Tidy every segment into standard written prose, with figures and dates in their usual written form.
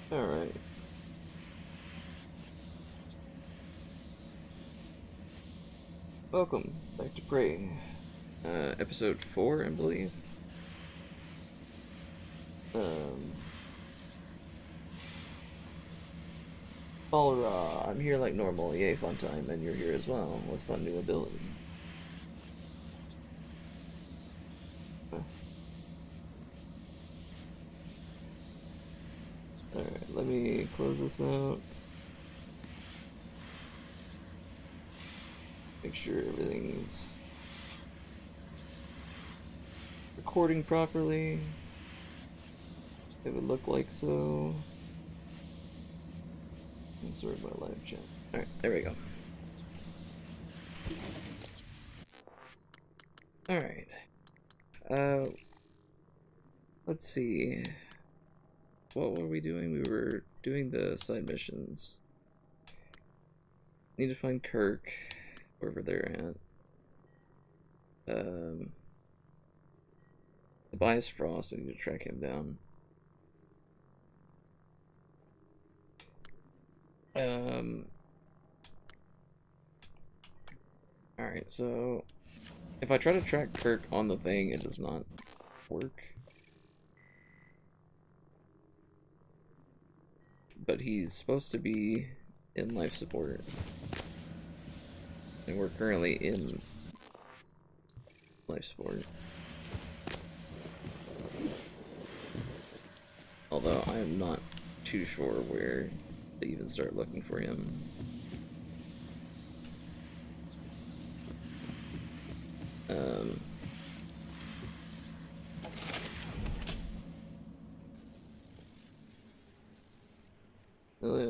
Alright. Welcome back to Prey. Episode 4, I believe. Um. Alright, I'm here like normal. Yay, fun time. And you're here as well with fun new ability. Alright, let me close this out. Make sure everything's recording properly. It would look like so. And sort my live chat. Alright, there we go. Alright. Let's see. What were we doing? We were doing the side missions. Need to find Kirk, wherever they're at. Tobias Frost, I need to track him down. Alright, so if I try to track Kirk on the thing, it does not work. But he's supposed to be in life support. And we're currently in life support. Although I am not too sure where to even start looking for him.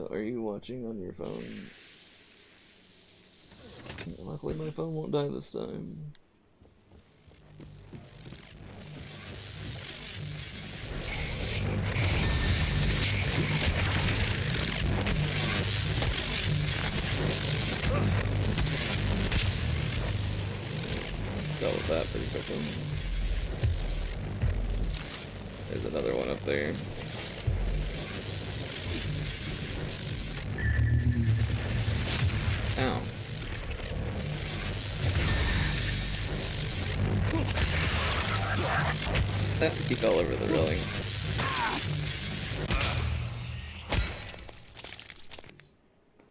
Are you watching on your phone? Luckily my phone won't die this time. Dealt with that pretty quickly. There's another one up there. Ow. He fell over the railing.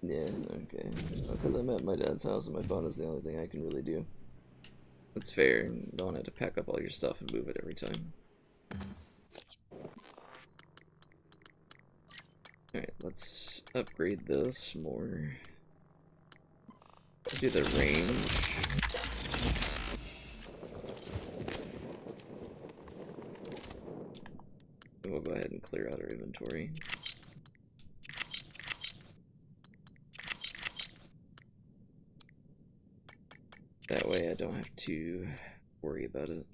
Yeah, okay. Because I'm at my dad's house and my phone is the only thing I can really do. That's fair. You don't have to pack up all your stuff and move it every time. Alright, let's upgrade this more. Do the range. And we'll go ahead and clear out our inventory. That way I don't have to worry about it.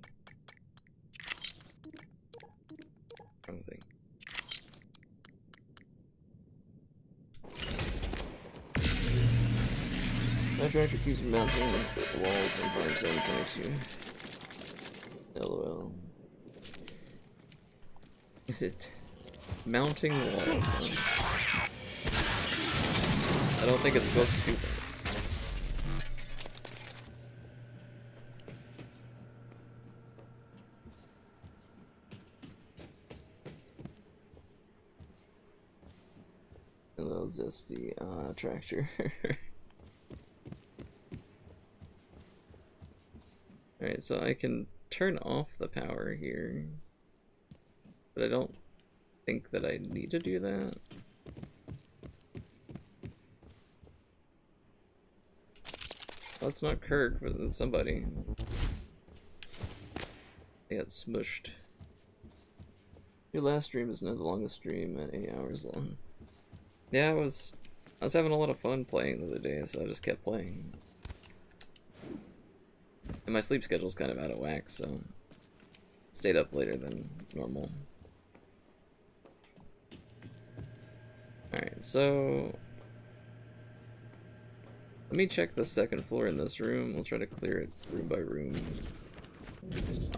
Wrong thing. My tractor keeps mounting the walls and farms anything next to you. LOL. Is it mounting walls? Huh? I don't think it's supposed to do that. A little zesty tractor. Alright, so I can turn off the power here, but I don't think that I need to do that. Well, it's not Kirk, but it's somebody. They got smushed. Your last stream is now the longest stream at 8 hours long. Yeah, I was having a lot of fun playing the other day, so I just kept playing. And my sleep schedule's kind of out of whack, so stayed up later than normal. Alright, so let me check the second floor in this room. We'll try to clear it room by room.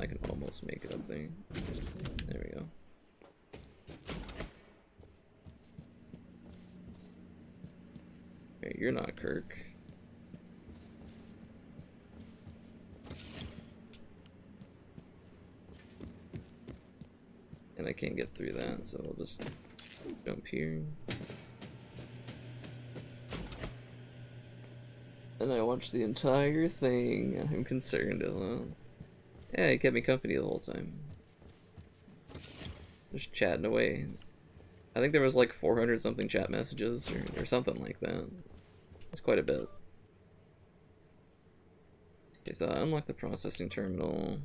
I can almost make it up there. There we go. you're not Kirk. And I can't get through that, so I'll just jump here. And I watched the entire thing. I'm concerned. Yeah, he kept me company the whole time. Just chatting away. I think there was like 400 something chat messages or something like that. It's quite a bit. Okay, so unlock the processing terminal.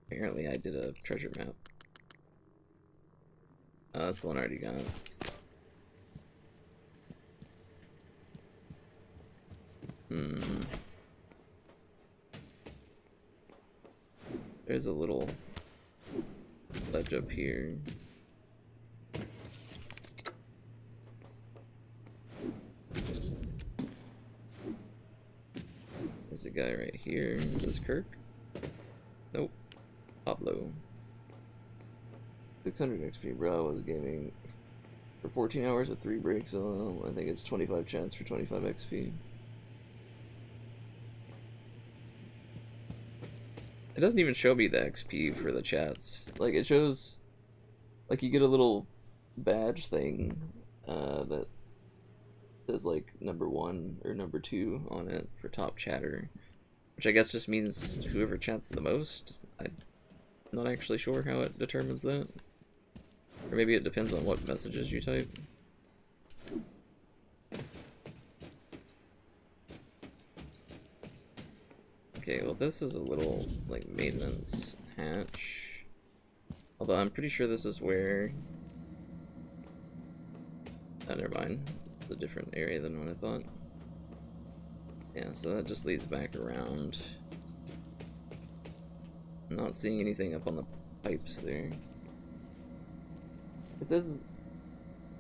Apparently I did a treasure map. That's the one I already got. There's a little ledge up here. There's a guy right here. Is this Kirk? Nope. Pablo. 600 XP, bro. I was gaming for 14 hours with 3 breaks. So I think it's 25 chats for 25 XP. It doesn't even show me the XP for the chats. Like, it shows, like, you get a little badge thing that says, like, #1 or #2 on it for top chatter. Which I guess just means whoever chats the most. I'm not actually sure how it determines that. Or maybe it depends on what messages you type. Okay, well this is a little, like, maintenance hatch. Although I'm pretty sure this is where... Oh, never mind. It's a different area than what I thought. Yeah, so that just leads back around. I'm not seeing anything up on the pipes there. It says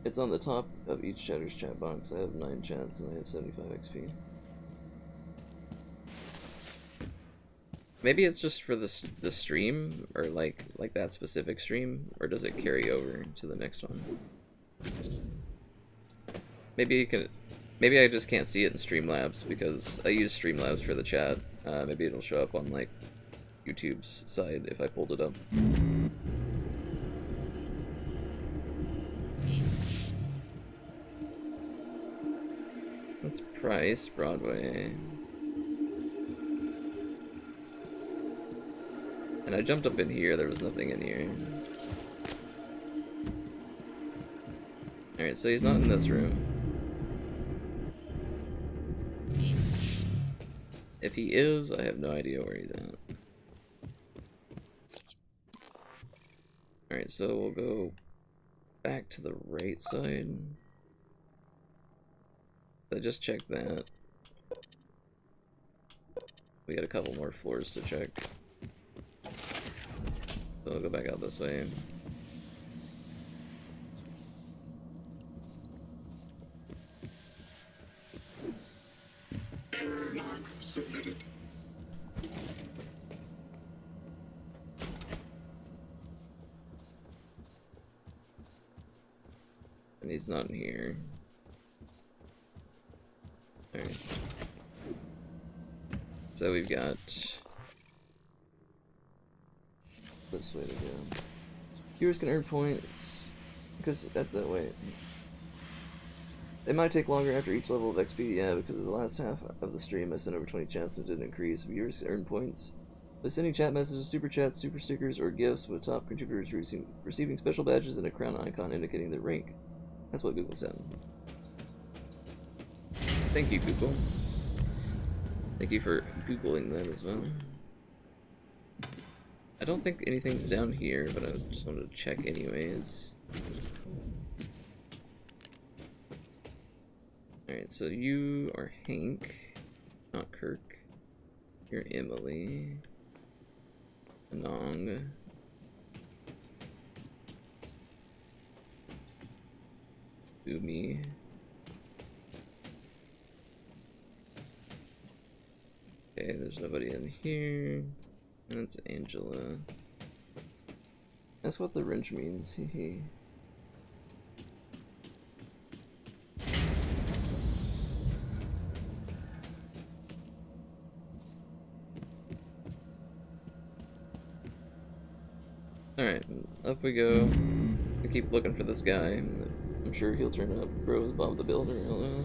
it's on the top of each chatter's chat box. I have 9 chats and I have 75 XP. Maybe it's just for the stream, or like that specific stream, or does it carry over to the next one? Maybe you can. Maybe I just can't see it in Streamlabs because I use Streamlabs for the chat. Maybe it'll show up on like YouTube's side if I pulled it up. That's Price, Broadway. And I jumped up in here, there was nothing in here. Alright, so he's not in this room. If he is, I have no idea where he's at. Alright, so we'll go back to the right side. I just checked that. We got a couple more floors to check. So we'll go back out this way. Submitted. And he's not in here. Alright. So we've got this way to go. Viewers can earn points because at the wait. It might take longer after each level of XP, yeah, because of the last half of the stream I sent over 20 chats and it didn't increase. Viewers earn points by sending chat messages, super chats, super stickers, or gifts, with top contributors receiving special badges and a crown icon indicating their rank. That's what Google said. Thank you, Google. Thank you for Googling that as well. I don't think anything's down here, but I just wanted to check anyways. Alright, so you are Hank, not Kirk. You're Emily. Anong. Umi. Okay, there's nobody in here. And it's Angela. That's what the wrench means, hehe. Alright, up we go. We keep looking for this guy. I'm sure he'll turn up. Bro is Bob the Builder. Hello.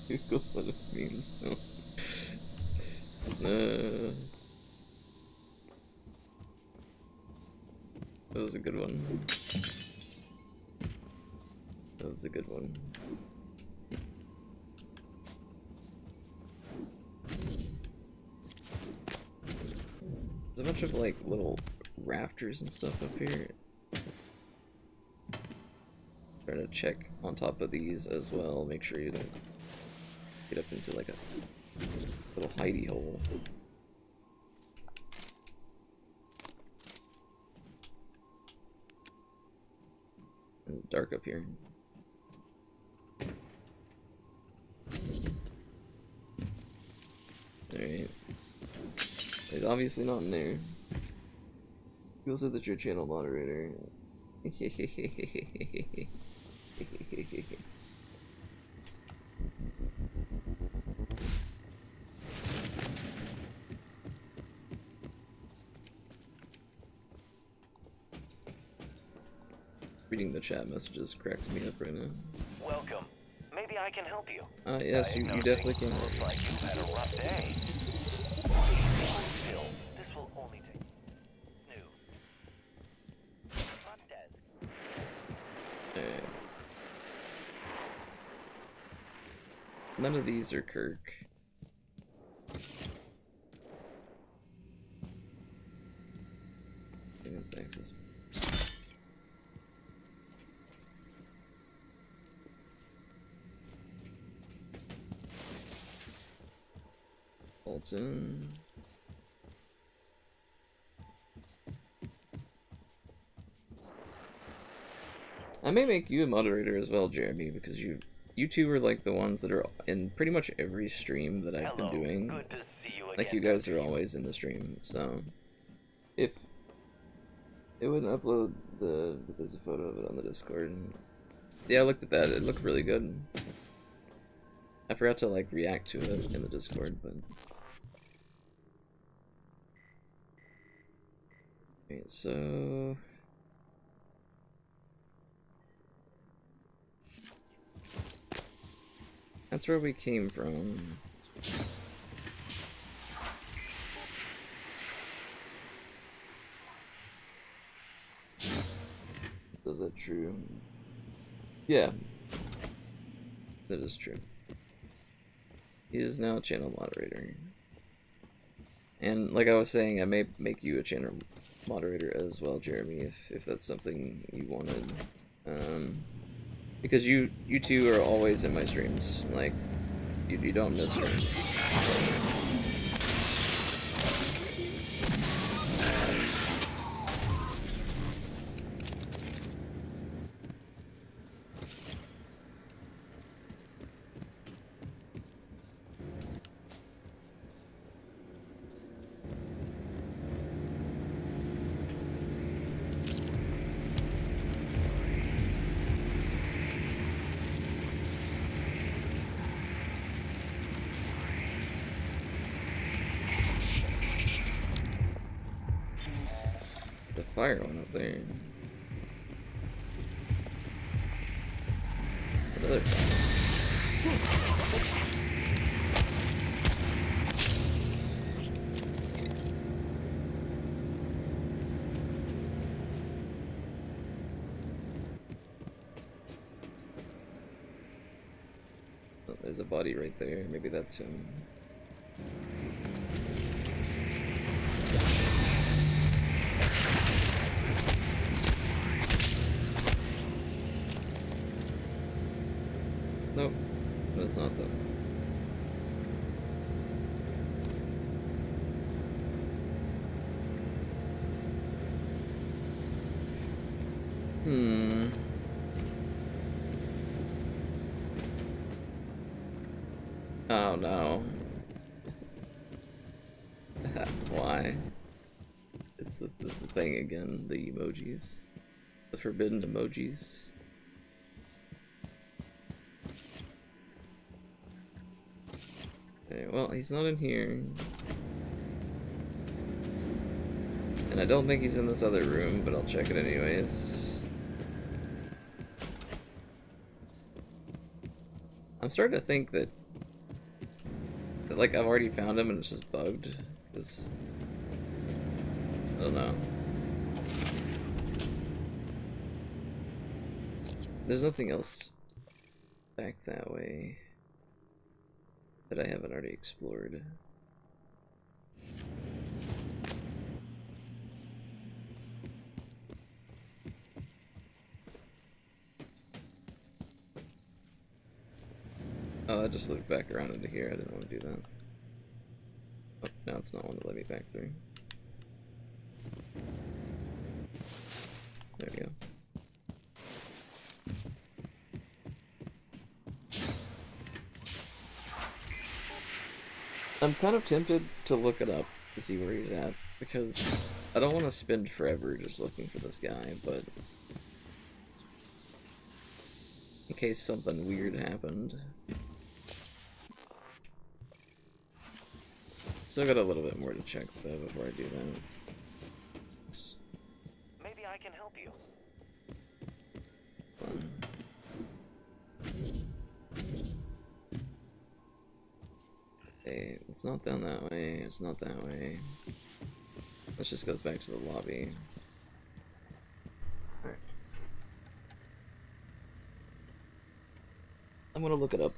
Google what it means. That was a good one. That was a good one. There's a bunch of like little rafters and stuff up here. Trying to check on top of these as well. Make sure you don't get up into like a little hidey hole. It's dark up here. Alright. He's obviously not in there. People said that you're a channel moderator. Reading the chat messages cracks me up right now. Welcome. Maybe I can help you. Yes, you definitely can. Looks like you've had a rough day. Still, this will only take new. Front desk. Alright. None of these are Kirk. Advanced access. Bolton. I may make you a moderator as well, Jeremy, because you two are like the ones that are in pretty much every stream that I've been doing. Good to see you again. Like you guys are always in the stream, so if it wouldn't upload but there's a photo of it on the Discord. Yeah, I looked at that. It looked really good. I forgot to like react to it in the Discord, but okay, so that's where we came from. Is that true? Yeah, that is true. He is now a channel moderator. And like I was saying, I may make you a channel moderator as well, Jeremy, if that's something you wanted. Because you two are always in my streams. Like, you don't miss streams. Fire one up there. Another fire. Oh, there's a body right there. Maybe that's him. Nope, that's not them. Oh no. Why? It's the thing again, the emojis. The forbidden emojis. Okay, well, he's not in here. And I don't think he's in this other room, but I'll check it anyways. I'm starting to think that like, I've already found him and it's just bugged. Because, I don't know. There's nothing else back that way that I haven't already explored. Oh, I just looked back around into here. I didn't want to do that. Oh, now it's not one to let me back through. There we go. I'm kind of tempted to look it up to see where he's at, because I don't want to spend forever just looking for this guy, but in case something weird happened. Still got a little bit more to check though before I do that. Maybe I can help you. Fun. Okay, it's not down that way, it's not that way. This just goes back to the lobby. Alright. I'm gonna look it up.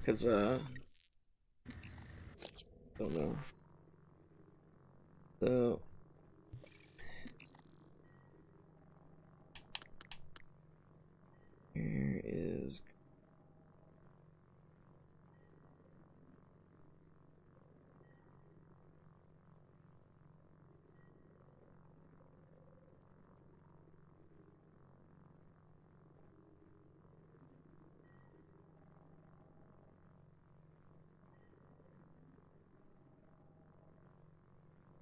Cause, don't know. So... Here is...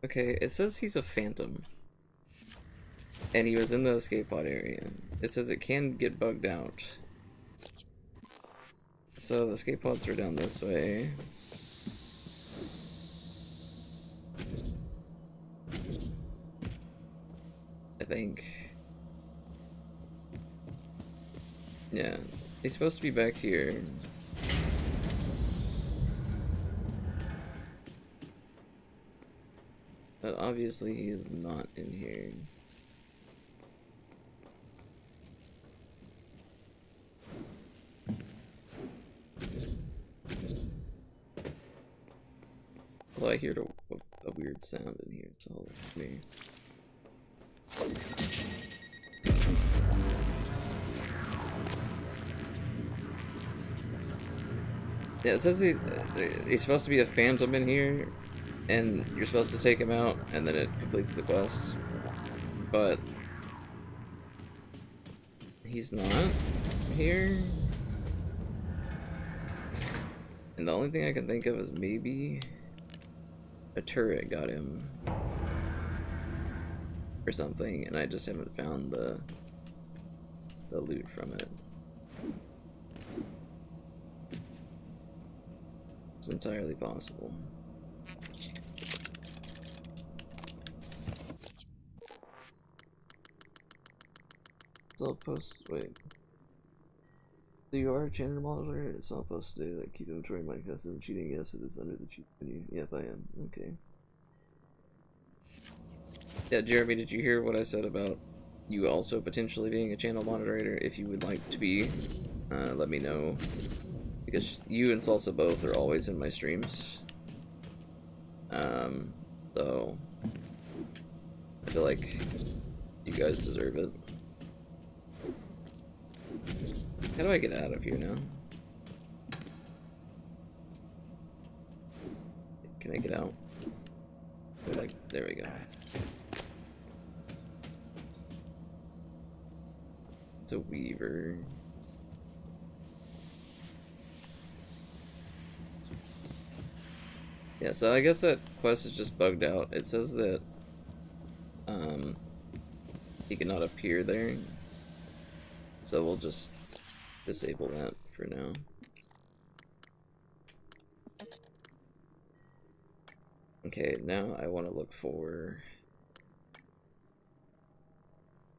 Okay, it says he's a phantom. And he was in the escape pod area. It says it can get bugged out. So the escape pods are down this way. I think. Yeah, he's supposed to be back here. But obviously he is not in here. Well, I hear a weird sound in here, it's all me. Yeah, it says he's supposed to be a phantom in here, and you're supposed to take him out, and then it completes the quest. But he's not here. And the only thing I can think of is maybe a turret got him or something, and I just haven't found the loot from it. It's entirely possible. It's all post. Wait. So you are a channel monitor? It's all posted today that keep inventory my custom cheating. Yes, it is under the cheat menu. Yep, I am. Okay. Yeah, Jeremy, did you hear what I said about you also potentially being a channel moderator? If you would like to be, let me know. Because you and Salsa both are always in my streams. So I feel like you guys deserve it. How do I get out of here now? Can I get out? Like, there we go. It's a weaver. Yeah, so I guess that quest is just bugged out. It says that he cannot appear there, so we'll just disable that for now. Okay, now I want to look for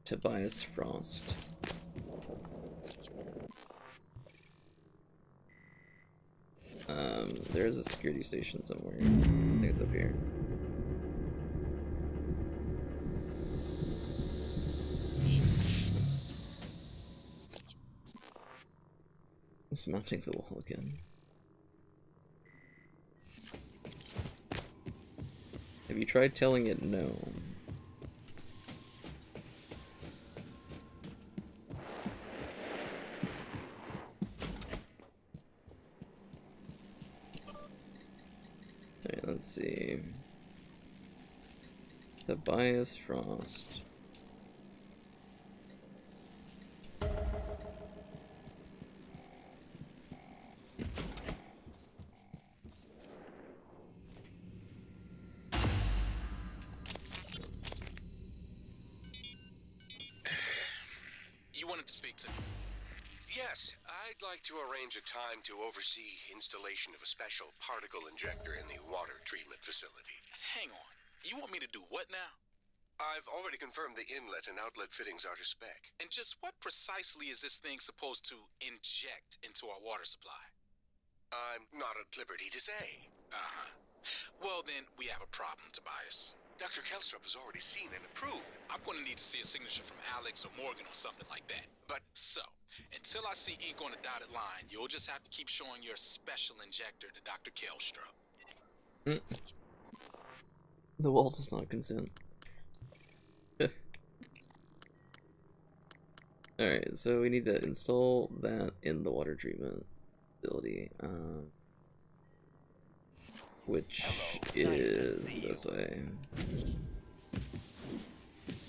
Tobias Frost. There's a security station somewhere. I think it's up here. It's mounting the wall again. Have you tried telling it no? Alright, let's see. Tobias Frost. You wanted to speak to me? Yes, I'd like to arrange a time to oversee installation of a special particle injector in the water treatment facility. Hang on. You want me to do what now? I've already confirmed the inlet and outlet fittings are to spec. And just what precisely is this thing supposed to inject into our water supply? I'm not at liberty to say. Uh-huh. Well, then, we have a problem, Tobias. Dr. Kelstrup has already seen and approved. I'm going to need to see a signature from Alex or Morgan or something like that. But, so, until I see ink on a dotted line, you'll just have to keep showing your special injector to Dr. Kelstrup. The wall does not consent. Alright, so we need to install that in the water treatment facility, which is this way.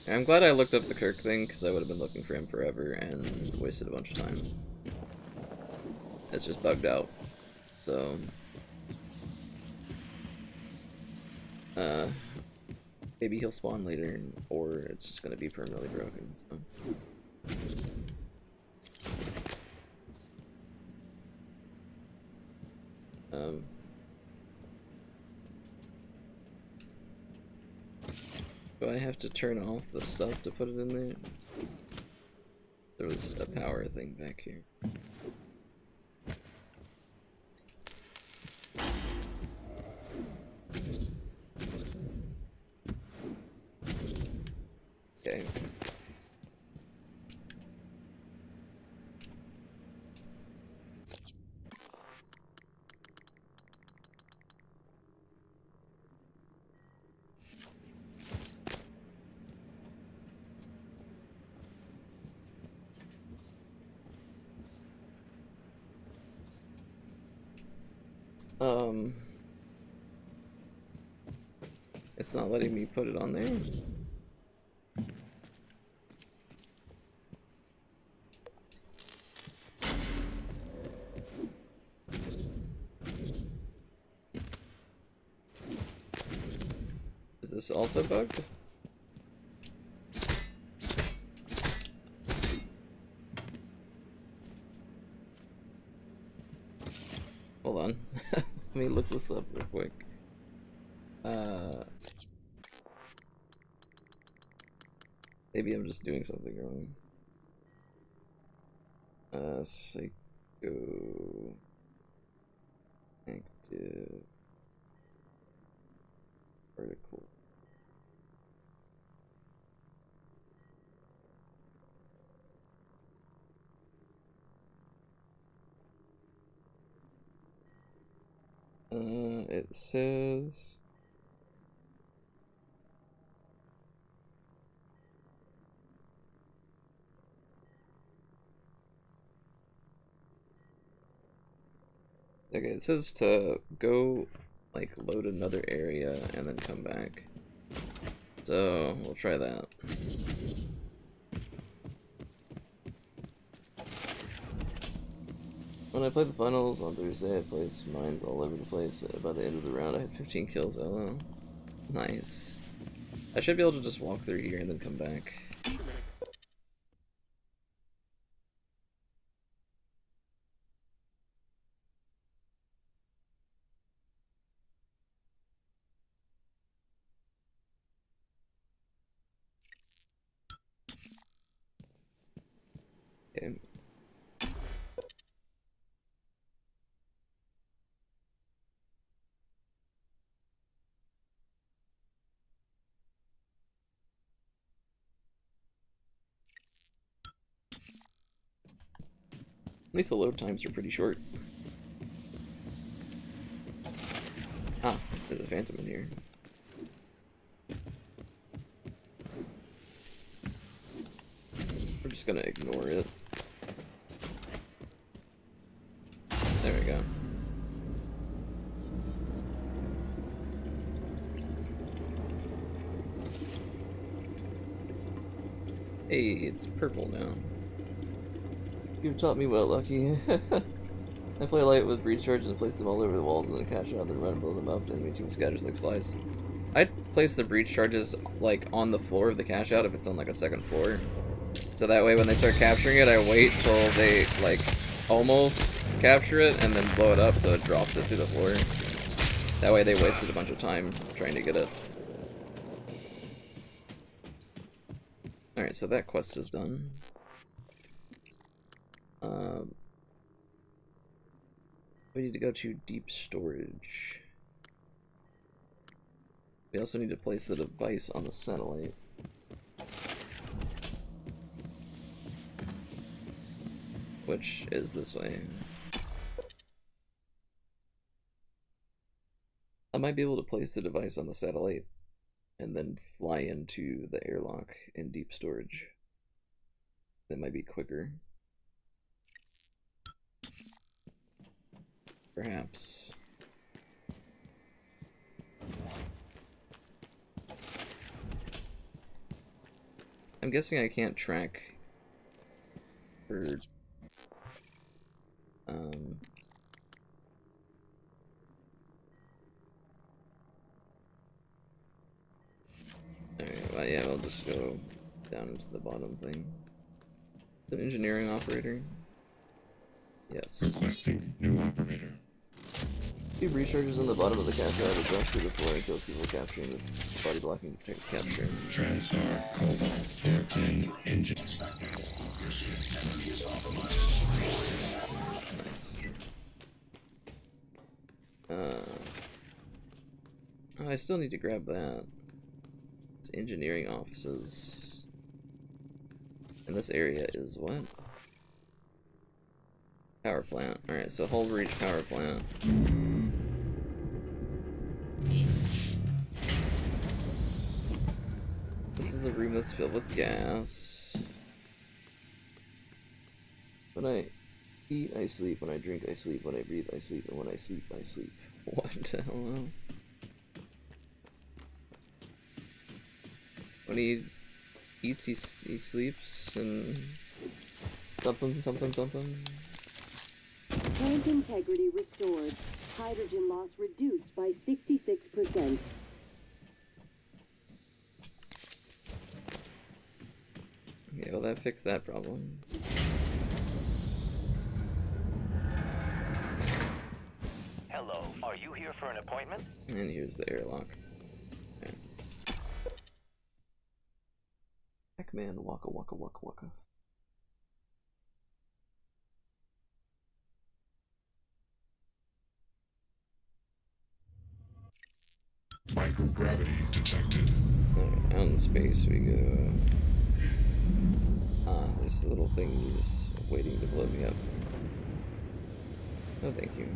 I'm glad I looked up the Kirk thing, because I would have been looking for him forever and wasted a bunch of time. It's just bugged out, so... maybe he'll spawn later, or it's just gonna be permanently broken, so... Do I have to turn off the stuff to put it in there? There was a power thing back here. Okay. It's not letting me put it on there. Is this also bugged? Hold on. Let me look this up real quick. Maybe I'm just doing something wrong. Psycho active article. It says okay, it says to go like load another area and then come back. So we'll try that. When I played the finals on Thursday, I placed mines all over the place. By the end of the round, I had 15 kills. Oh, nice. I should be able to just walk through here and then come back. Okay. At least the load times are pretty short. Ah, there's a phantom in here. We're just gonna ignore it. There we go. Hey, it's purple now. You've taught me well, Lucky. I play light with breach charges and place them all over the walls and then cash out, then run and blow them up, and enemy team scatters like flies. I'd place the breach charges like on the floor of the cash out if it's on like a second floor. So that way when they start capturing it, I wait till they like almost capture it and then blow it up so it drops it through the floor. That way they wasted a bunch of time trying to get it. Alright, so that quest is done. We need to go to deep storage. We also need to place the device on the satellite. Which is this way. I might be able to place the device on the satellite and then fly into the airlock in deep storage. That might be quicker. Perhaps. I'm guessing I can't track for alright, well, yeah, we'll just go down into the bottom thing. An engineering operator? Yes. Requesting new operator. Two breach charges on the bottom of the cache out that jumps through the floor and kills people capturing the body blocking capture. Transtar Cobalt 14 engine inspector. Your ship's energy is compromised. Nice. Oh, I still need to grab that. It's engineering offices. And this area is what? Power plant. Alright, so Hull Breach power plant. This is the room that's filled with gas. When I eat, I sleep. When I drink, I sleep. When I breathe, I sleep. And when I sleep, I sleep. What the hell? When he eats, he sleeps, and something, something, something. Tank integrity restored. Hydrogen loss reduced by 66%. Yeah, well, that fixed that problem. Hello, are you here for an appointment? And here's the airlock. Okay. Pac-Man, waka waka waka waka. Microgravity detected. Alright, out in space we go. Ah, this little thing is waiting to blow me up. No, thank you.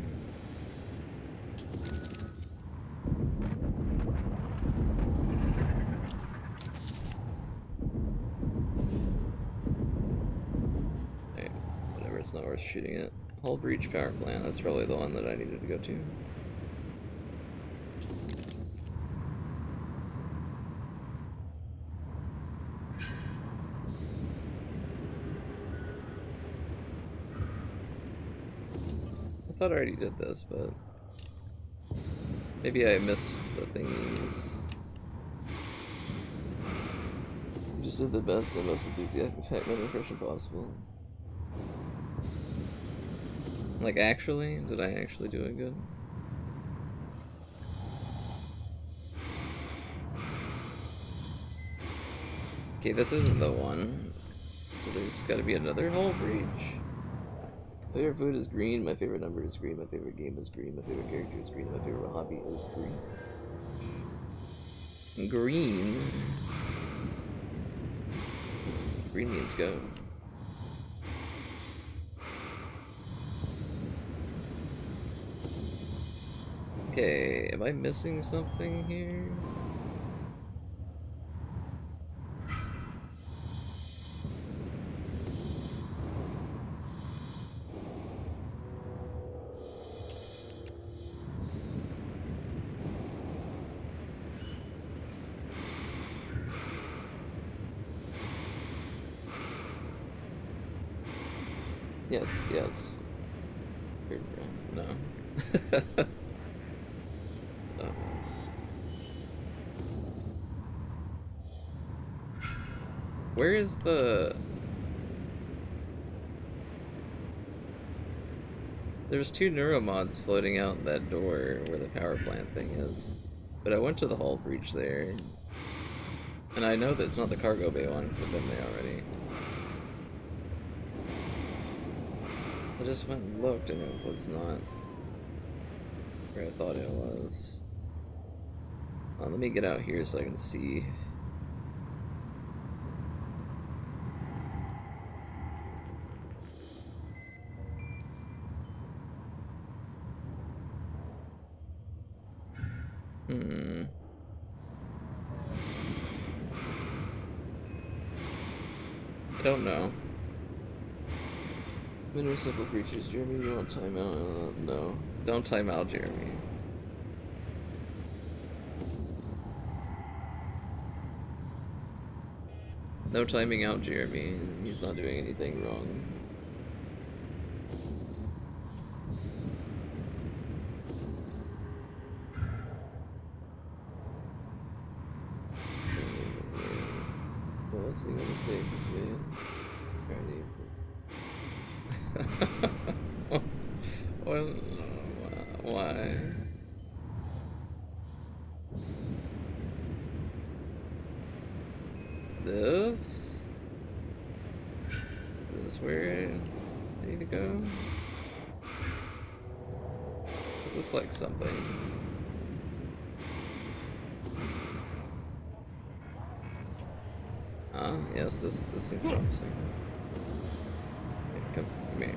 Alright, whatever, it's not worth shooting it. Hull Breach power plant, that's probably the one that I needed to go to. thought I already did this, but maybe I missed the thingies. You just did the best and most enthusiastic Pac-Man impression possible. Like, actually? Did I actually do it good? Okay, this isn't the one. So there's gotta be another whole breach. My favorite food is green, my favorite number is green, my favorite game is green, my favorite character is green, and my favorite hobby is green. Green? Green means go. Okay, am I missing something here? Yes, yes. No. No. Where is the... There's 2 neuromods floating out that door where the power plant thing is. But I went to the hull breach there. And I know that it's not the cargo bay one because I've been there already. I just went and looked and it was not where I thought it was. Let me get out here so I can see. I don't know. Men are simple creatures. Jeremy, you want timeout? No. Don't time out, Jeremy. No timing out, Jeremy. He's not doing anything wrong. Well, let's see what mistake was made. Well, why? Is this where I need to go? This looks like something. Ah, yes, this seems promising. Okay, come here.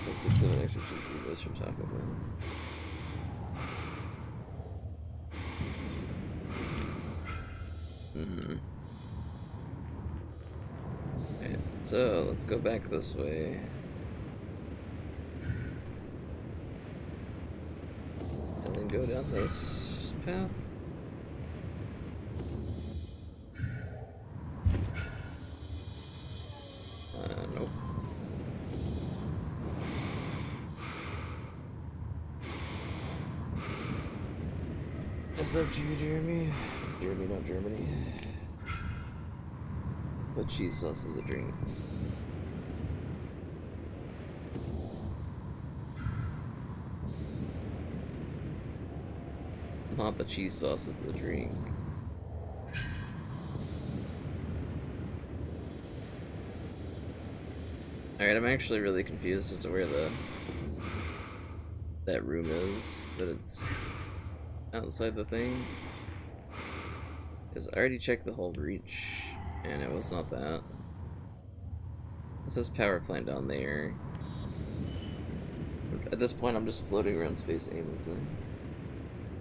That's 6 7 extra cheese burritos from Taco Bell. Alright, so let's go back this way. And then go down this path. Nope. It's up to you, Jeremy. Jeremy, not Germany. But cheese sauce is a drink. Not the cheese sauce is the drink. Alright, I'm actually really confused as to where that room is. That it's outside the thing. Because I already checked the whole breach, and it was not that. It says power plant down there. At this point, I'm just floating around space aimlessly.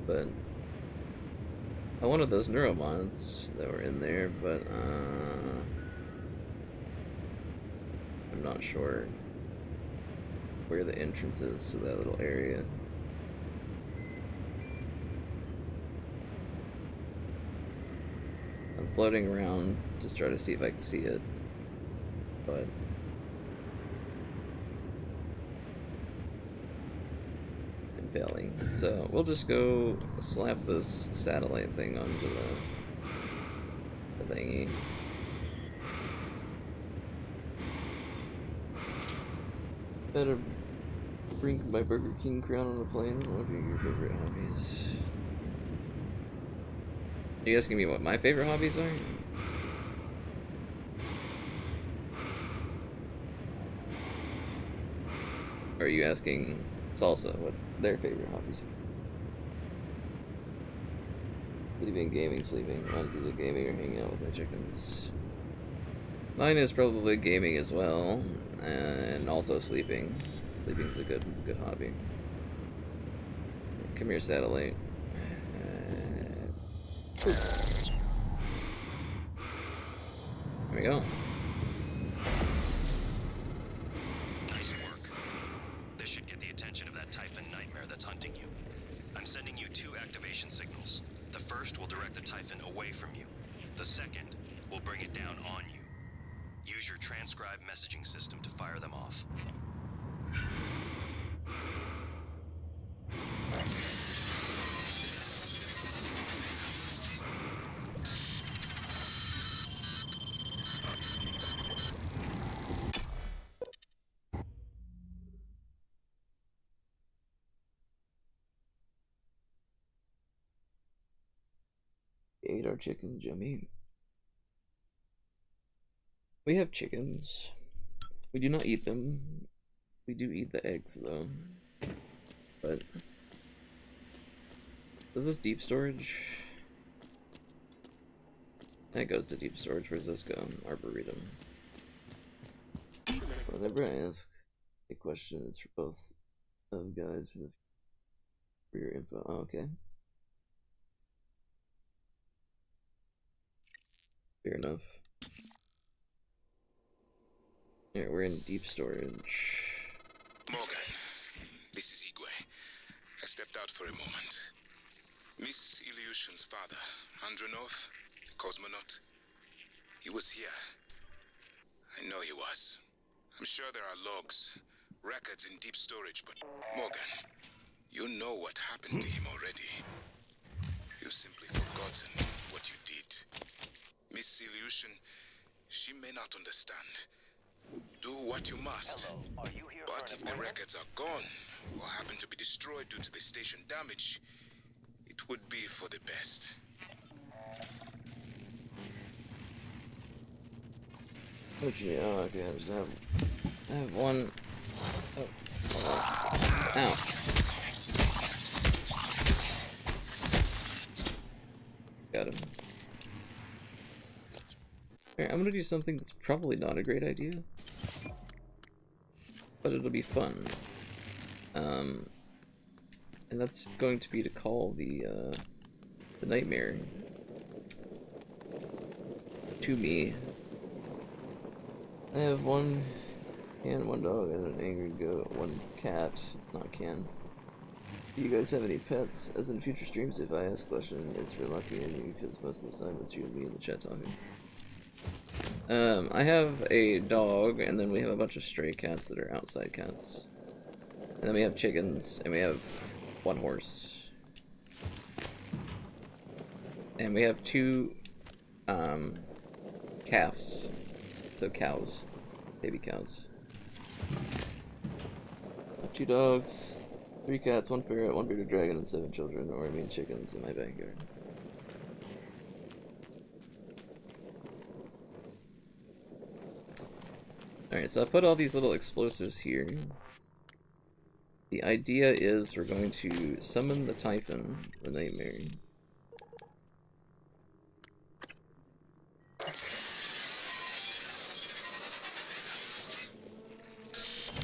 But I wanted those neuromods that were in there, but I'm not sure where the entrance is to that little area. I'm floating around just try to see if I can see it, but I'm failing. So we'll just go slap this satellite thing onto the thingy. Better bring my Burger King crown on the plane. What would be your favorite hobbies? Are you asking me what my favorite hobbies are? Or are you asking Salsa what their favorite hobbies are? Sleeping, gaming, sleeping. Mine's either gaming or hanging out with my chickens. Mine is probably gaming as well, and also sleeping. Sleeping's a good hobby. Come here, satellite. There we go. Nice work. This should get the attention of that Typhon nightmare that's hunting you. I'm sending you 2 activation signals. The first will direct the Typhon away from you. The second will bring it down on you. Use your transcribe messaging system to fire them off. Ate our chickens, Jimmy. We have chickens. We do not eat them. We do eat the eggs, though. But is this deep storage? That goes to deep storage. Where's this go? Arboretum. Whenever I ask a question, it's for both of guys for your info. Oh, okay. Fair enough. Here, we're in deep storage. Morgan, this is Igwe. I stepped out for a moment. Miss Ilyushin's father, Andronov, the cosmonaut, he was here. I know he was. I'm sure there are logs, records in deep storage, but Morgan, you know what happened to him already. You've simply forgotten what you did. Miss Ilyushin, she may not understand. Do what you must. Hello, are you here But for an if the appointment? records are gone, or happen to be destroyed due to the station damage, it would be for the best. Oh gee, oh okay, I have one. Oh. Ow. Got him. Alright, I'm gonna do something that's probably not a great idea, but it'll be fun. And that's going to be to call the nightmare to me. I have one can, one dog, and an angry goat, one cat, not can. Do you guys have any pets? As in future streams, if I ask a question, it's for Lucky and you, because most of the time it's you and me in the chat talking. I have a dog, and then we have a bunch of stray cats that are outside cats. And then we have chickens, and we have one horse. And we have 2 calves. So cows. Baby cows. 2 dogs, 3 cats, 1 parrot, 1 bearded dragon, and 7 children, or I mean chickens in my backyard. Alright, so I put all these little explosives here. The idea is we're going to summon the Typhon, the nightmare.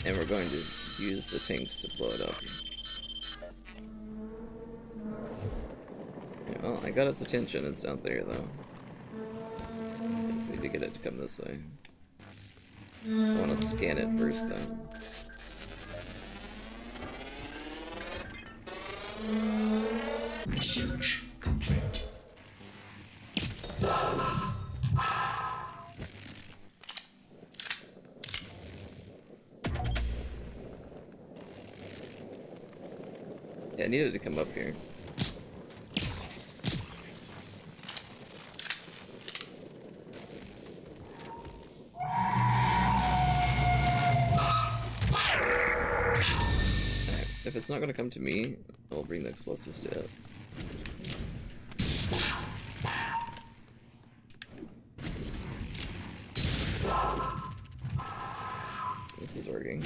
And we're going to use the tanks to blow it up. Yeah, well, I got its attention. It's out there, though. Need to get it to come this way. I want to scan it first, though. Research complete. Yeah, I needed to come up here. Alright, if it's not gonna come to me, I'll bring the explosives to it. This is working.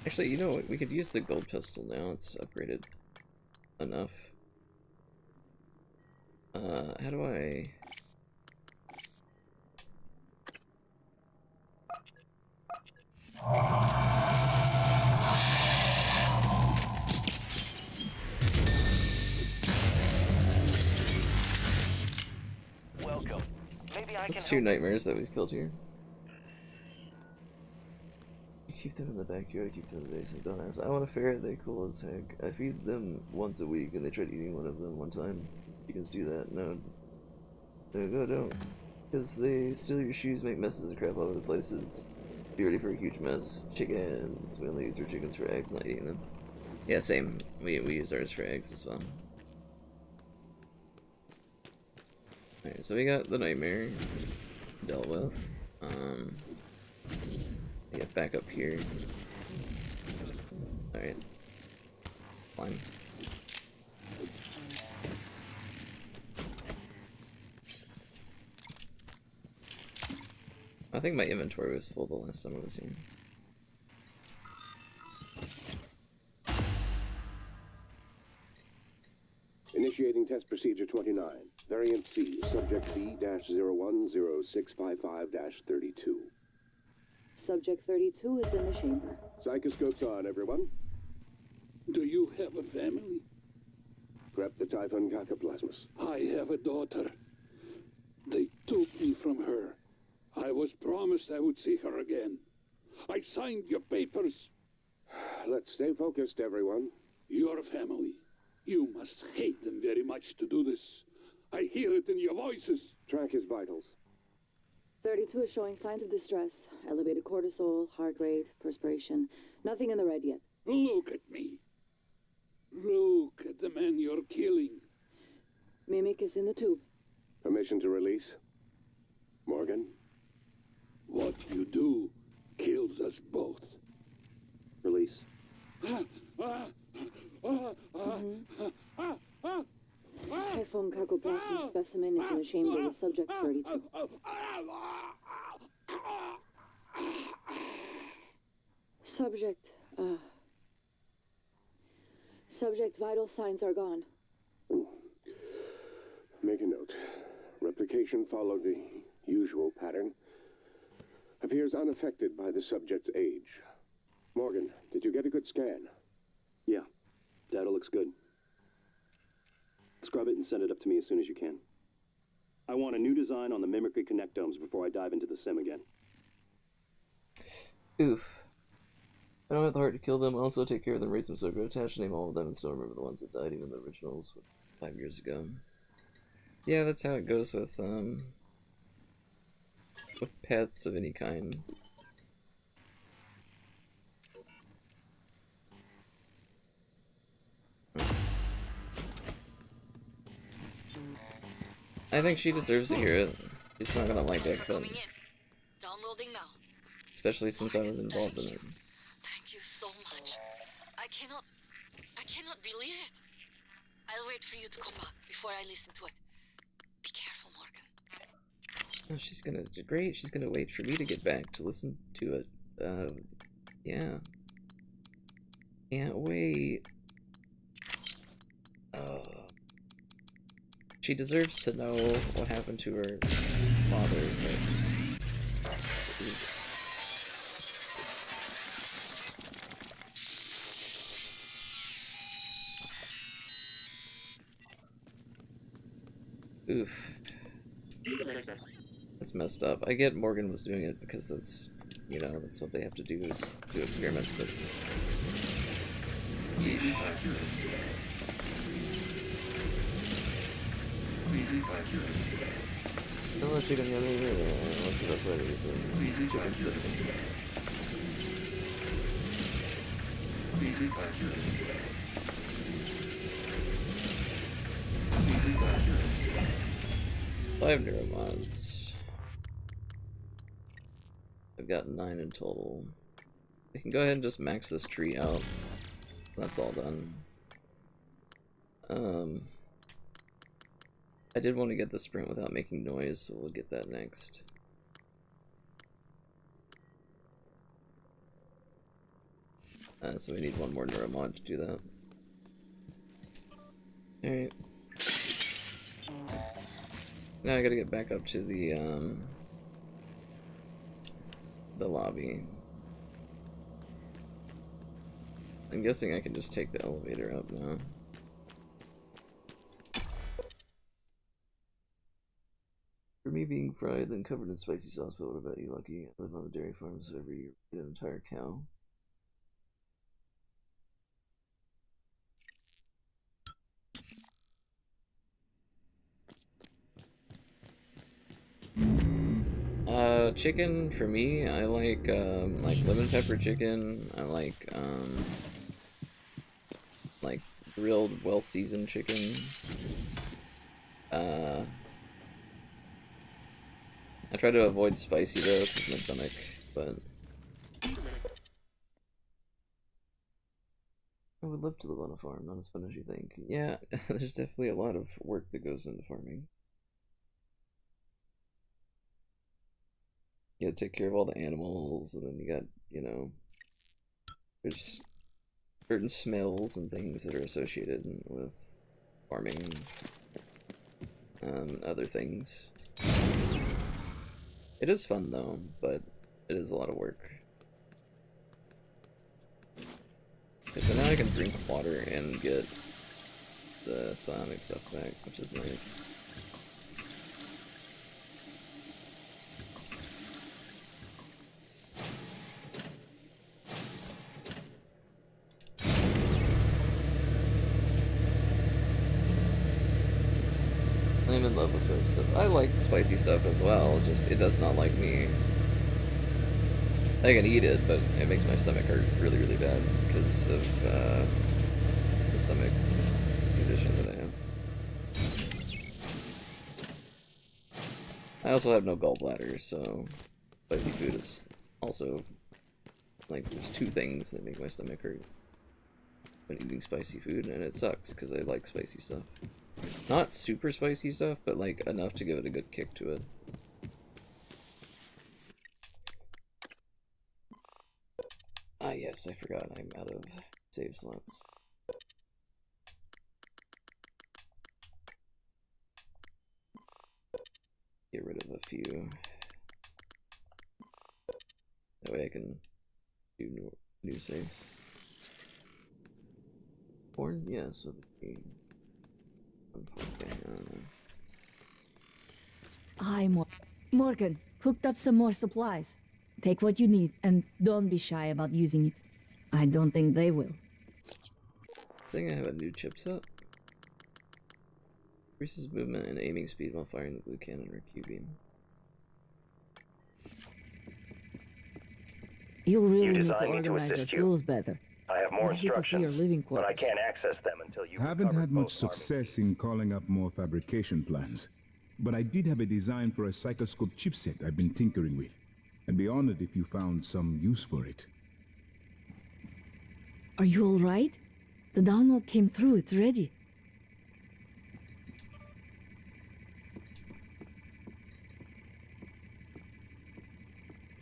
Actually, you know what? We could use the gold pistol now. It's upgraded enough. How do I... Welcome. Maybe I That's can two help. nightmares that we've killed here. You keep them in the backyard, keep them in the basement, don't ask. I want a ferret, they cool as heck. I feed them once a week and they tried eating one of them one time. You guys do that? No. No, don't. Because they steal your shoes, make messes and crap all over the places. Be ready for a huge mess. Chickens. We only use our chickens for eggs, not eating them. Yeah, same. We use ours for eggs as well. Alright, so we got the nightmare dealt with. Get back up here. Alright. Fine. I think my inventory was full the last time I was here. Initiating test procedure 29. Variant C, subject B-010655-32. Subject 32 is in the chamber. Psychoscopes on, everyone. Do you have a family? Prep the Typhon Cacoplasmus. I have a daughter. They took me from her. I was promised I would see her again. I signed your papers. Let's stay focused, everyone. Your family. You must hate them very much to do this. I hear it in your voices. Track his vitals. 32 is showing signs of distress. Elevated cortisol, heart rate, perspiration. Nothing in the red yet. Look at me. Look at the man you're killing. Mimic is in the tube. Permission to release. Morgan? What you do kills us both. Release. Typhon Cacoplasma specimen is in the chamber with subject 32. Subject vital signs are gone. Make a note. Replication followed the usual pattern. Appears unaffected by the subject's age. Morgan, did you get a good scan? Yeah, data looks good. Scrub it and send it up to me as soon as you can. I want a new design on the Mimicry connectomes before I dive into the sim again. Oof. I don't have the heart to kill them, also take care of them, raise them so good, attach, name all of them, and still remember the ones that died, even the originals 5 years ago. Yeah, that's how it goes with pets of any kind. I think she deserves to hear it. She's not gonna like it, but Downloading now. especially since I was involved in it. Thank you so much. I cannot believe it. I'll wait for you to come back before I listen to it. Be careful, Morgan. Oh, she's gonna great. She's gonna wait for me to get back to listen to it. Yeah. Can't wait. She deserves to know what happened to her father, but... Oof. That's messed up. I get Morgan was doing it because that's, you know, that's what they have to do, is do experiments, but... Yeesh. Oh, chicken, what's the best way to get the chicken system? Five neuromods. I've got 9 in total. I can go ahead and just max this tree out. That's all done. I did want to get the sprint without making noise, so we'll get that next. So we need one more neuromod to do that. Alright. Now I gotta get back up to the lobby. I'm guessing I can just take the elevator up now. For me, being fried, then covered in spicy sauce, but what about you, Lucky? I live on the dairy farm, so every year we get an entire cow. Chicken, for me, I like lemon pepper chicken. I like grilled, well-seasoned chicken. I try to avoid spicy though, because my stomach, but... I would love to live on a farm, not as fun as you think. Yeah, there's definitely a lot of work that goes into farming. You gotta take care of all the animals, and then you got, you know, there's certain smells and things that are associated with farming, other things. It is fun though, but it is a lot of work. Okay, so now I can drink water and get the psionic stuff back, which is nice. I'm in love with spicy stuff. I like spicy stuff as well, just it does not like me. I can eat it, but it makes my stomach hurt really, really bad because of the stomach condition that I have. I also have no gallbladder, so spicy food is also, like, there's 2 things that make my stomach hurt when eating spicy food, and it sucks because I like spicy stuff. Not super spicy stuff, but like enough to give it a good kick to it. Ah yes, I forgot I'm out of save slots. Get rid of a few. That way I can do new saves. Corn? Yeah, so the Hi, Morgan. Hooked up some more supplies. Take what you need, and don't be shy about using it. I don't think they will. Saying I have a new chipset. Increases movement and aiming speed while firing the blue cannon or Q-beam. You really need to organize your tools better. I have more instructions, but I can't access them until you haven't had much success in calling up more fabrication plans. But I did have a design for a psychoscope chipset I've been tinkering with. I'd be honored if you found some use for it. Are you all right? The download came through. It's ready.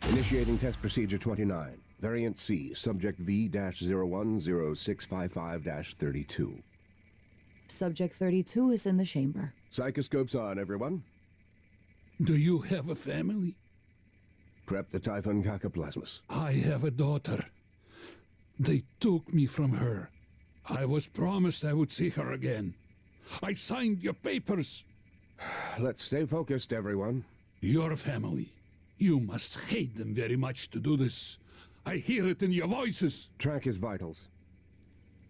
Initiating test procedure 29. Variant C, subject V-010655-32. Subject 32 is in the chamber. Psychoscope's on, everyone. Do you have a family? Prep the Typhon Cacoplasmus. I have a daughter. They took me from her. I was promised I would see her again. I signed your papers. Let's stay focused, everyone. Your family. You must hate them very much to do this. I hear it in your voices. Track his vitals.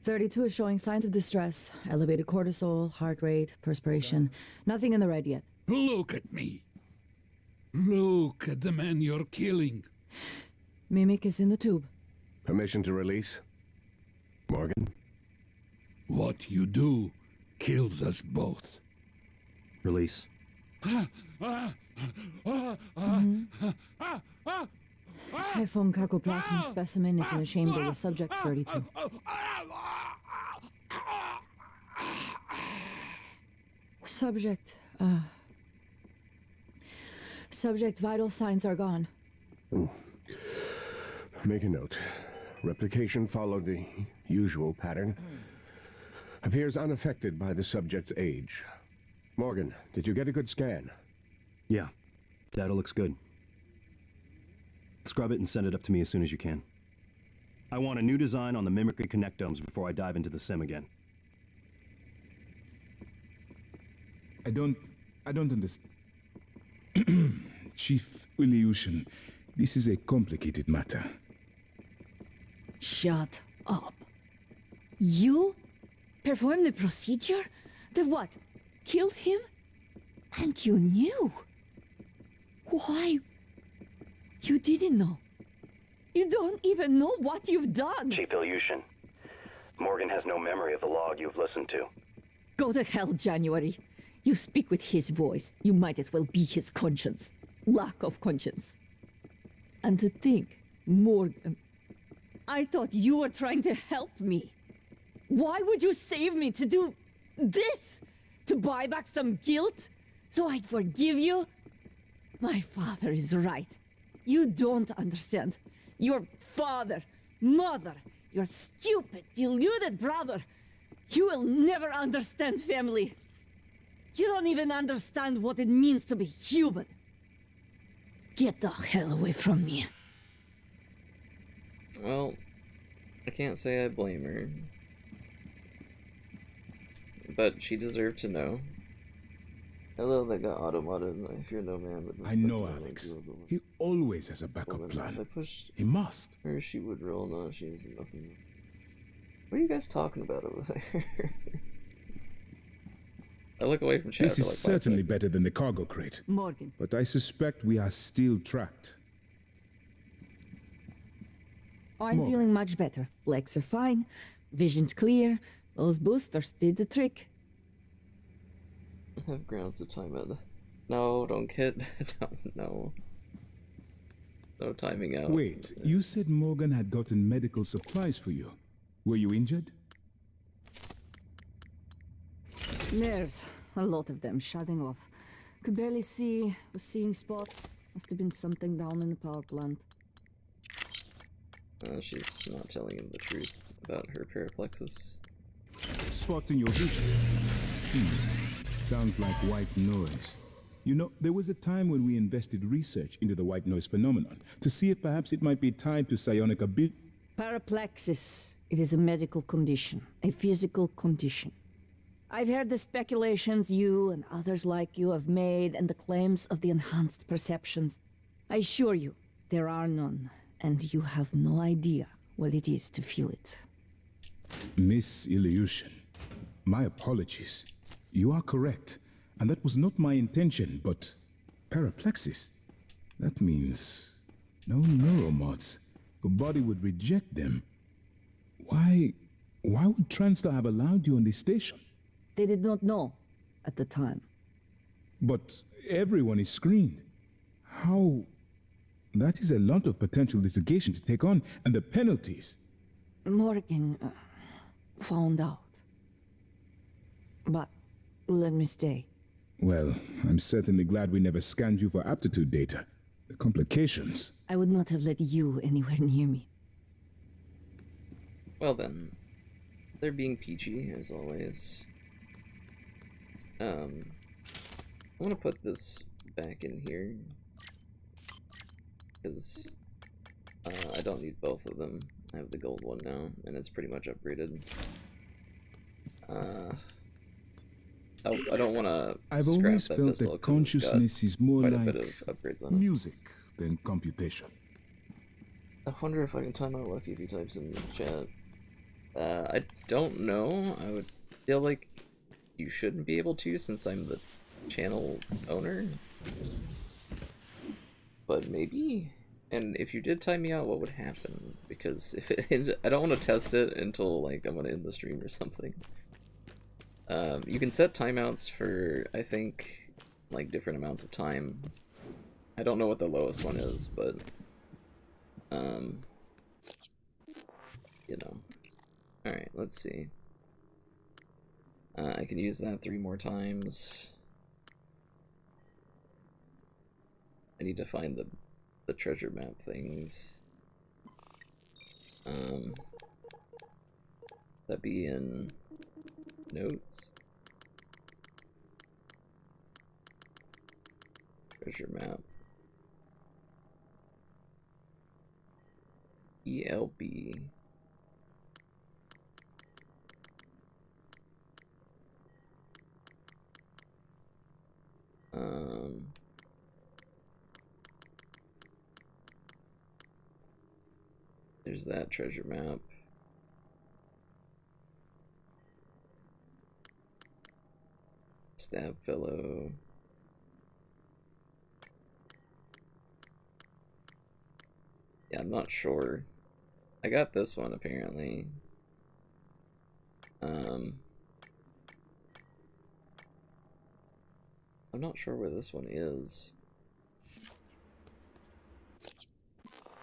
32 is showing signs of distress. Elevated cortisol, heart rate, perspiration. Nothing in the red yet. Look at me. Look at the man you're killing. Mimic is in the tube. Permission to release? Morgan? What you do kills us both. Release. Typhon Cacoplasma specimen is in the chamber with subject 32. Subject vital signs are gone. Make a note. Replication followed the usual pattern. Appears unaffected by the subject's age. Morgan, did you get a good scan? Yeah, data looks good. Scrub it and send it up to me as soon as you can. I want a new design on the mimicry connectomes before I dive into the sim again. I don't understand. Chief Ilyushin, this is a complicated matter. Shut up. You performed the procedure? The what? Killed him? And you knew? Why? You didn't know. You don't even know what you've done. Chief Ilyushin, Morgan has no memory of the log you've listened to. Go to hell, January. You speak with his voice. You might as well be his conscience. Lack of conscience. And to think, Morgan, I thought you were trying to help me. Why would you save me to do this? To buy back some guilt? So I'd forgive you? My father is right. You don't understand. Your father, mother, your stupid, deluded brother. You will never understand family. You don't even understand what it means to be human. Get the hell away from me. Well, I can't say I blame her. But she deserved to know. Hello, that got automated. I fear no man. But I know, Alex. He always has a backup plan. He must. Or she would roll. No, she has nothing. What are you guys talking about over there? I look away from chat. This is like certainly better than the cargo crate. Morgan. But I suspect we are still tracked. I'm feeling much better. Legs are fine. Vision's clear. Those boosters did the trick. Have grounds to time it. No, don't kid. No. No timing out. Wait, you said Morgan had gotten medical supplies for you. Were you injured? Nerves. A lot of them shutting off. Could barely see. Was seeing spots. Must have been something down in the power plant. She's not telling him the truth about her paraplexus. Spots in your vision. Sounds like white noise. You know, there was a time when we invested research into the white noise phenomenon to see if perhaps it might be tied to psionic ability. Paraplexis. It is a medical condition. A physical condition. I've heard the speculations you and others like you have made and the claims of the enhanced perceptions. I assure you, there are none, and you have no idea what it is to feel it. Miss Ilyushin, my apologies. You are correct, and that was not my intention, but paraplexis. That means no neuromods. Your body would reject them. Why would Transtar have allowed you on this station? They did not know at the time. But everyone is screened. How? That is a lot of potential litigation to take on, and the penalties. Morgan found out. But let me stay. Well, I'm certainly glad we never scanned you for aptitude data. The complications. I would not have let you anywhere near me. Well then, they're being peachy as always. I'm gonna put this back in here. Because I don't need both of them. I have the gold one now, and it's pretty much upgraded. I don't want to I've scrap always that felt pistol that 'cause it's got consciousness is more quite a like bit of upgrades on it. music than computation. I wonder if I can time out Lucky if he types in the chat. I don't know. I would feel like you shouldn't be able to since I'm the channel owner. But maybe? And if you did time me out, what would happen? Because if it, I don't want to test it until like I'm gonna end the stream or something. You can set timeouts for, I think, like different amounts of time. I don't know what the lowest one is, but you know. Alright, let's see. I can use that 3 more times. I need to find the treasure map things. That be in notes. Treasure map. ELB. There's that treasure map. Stab fellow. Yeah, I'm not sure. I got this one apparently. I'm not sure where this one is.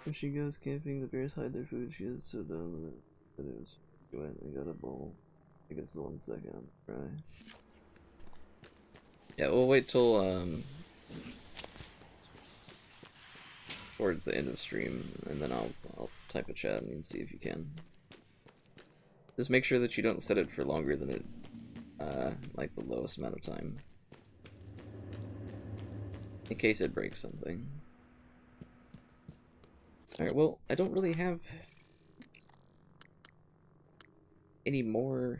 When she goes camping, the bears hide their food. She is so dumb that it was. She went and got a bowl. I guess 1 second. Right. Yeah, we'll wait till towards the end of stream, and then I'll type a chat and see if you can. Just make sure that you don't set it for longer than it, like the lowest amount of time, in case it breaks something. Alright, well, I don't really have any more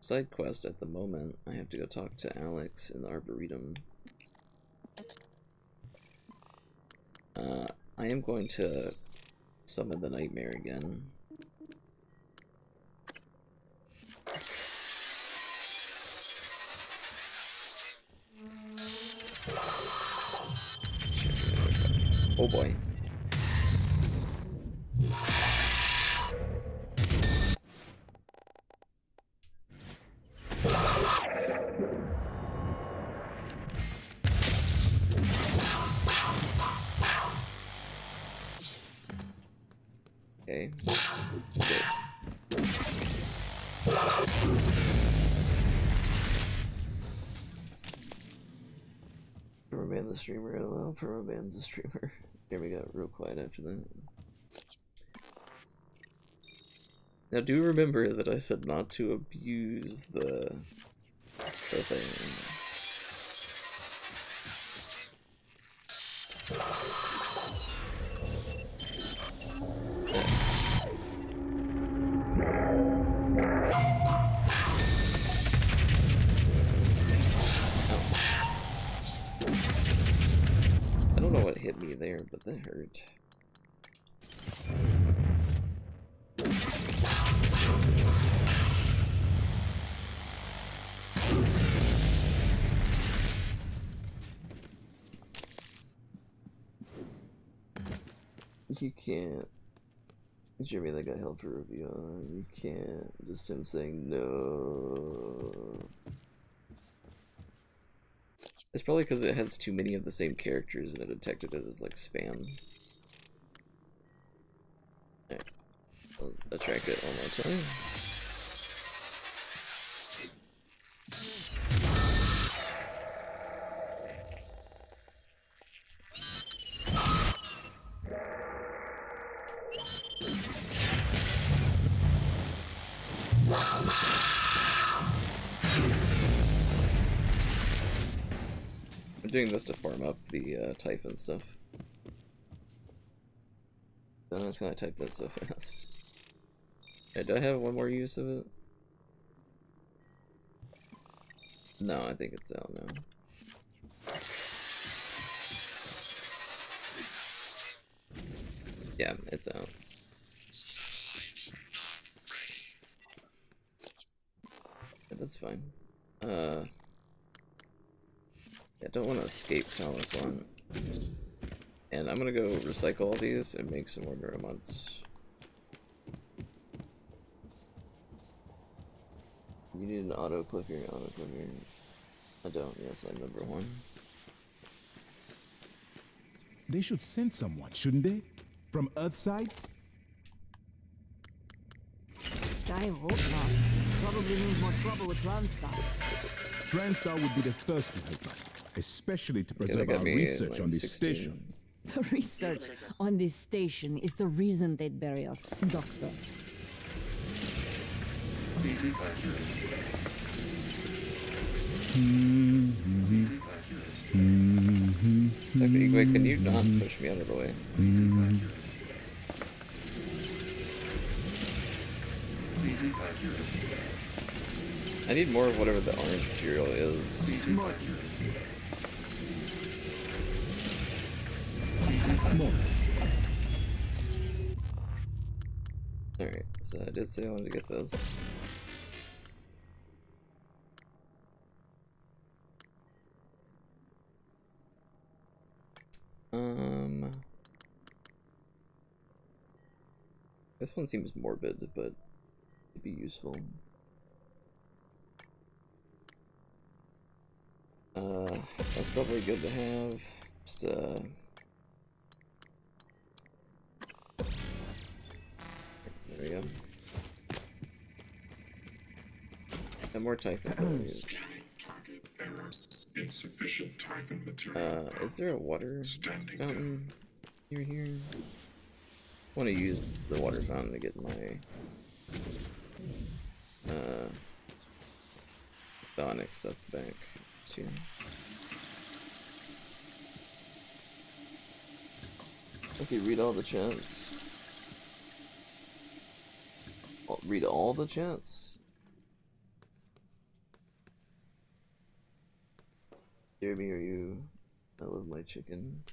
side quests at the moment. I have to go talk to Alex in the Arboretum. I am going to summon the nightmare again. Oh boy. Okay. Good. Permaban the streamer, LOL. Permaban's the streamer. Here we got real quiet after that. Now do remember that I said not to abuse the thing. I don't know what hit me there, but that hurt. You can't. Jimmy, that got help for review on. You can't. Just him saying no. It's probably because it has too many of the same characters and it detected it as like spam. Alright. I'll attract it one more time. doing this to farm up the Typhon stuff. Then I was gonna type that so fast. Hey, do I have one more use of it? No, I think it's out now. Yeah, it's out. Yeah, that's fine. Yeah, don't want to escape Thomas one. And I'm gonna go recycle all these and make some more neuromods. You need an auto clicker, I don't, yes, I'm number one. They should send someone, shouldn't they? From Earthside? I hope not. Probably means more trouble with Transtar. Transtar would be the first to help us, especially to Yeah, preserve got our me research like on this 16. station. The research on this station is the reason they'd bury us, Doctor. Okay, wait, can you not push me out of the way? I need more of whatever the orange material is. More. Alright, so I did say I wanted to get this. This one seems morbid, but it'd be useful. That's probably good to have. Just, there we go. And more Typhon. Insufficient Typhon material. Is there a water fountain near here? I want to use the water fountain to get my Bionic stuff back too. Okay, read all the chats. I'll read all the chats. Jeremy, are you? I love my chicken.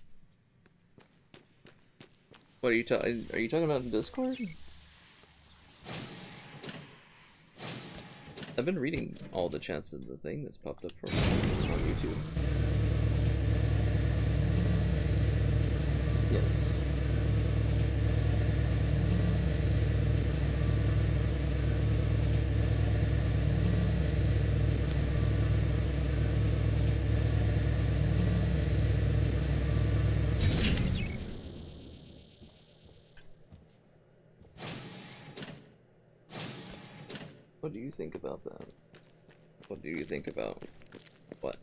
What are you talking? Are you talking about in Discord? I've been reading all the chats of the thing that's popped up for me on YouTube. Yes. What do you think about that? What do you think about what?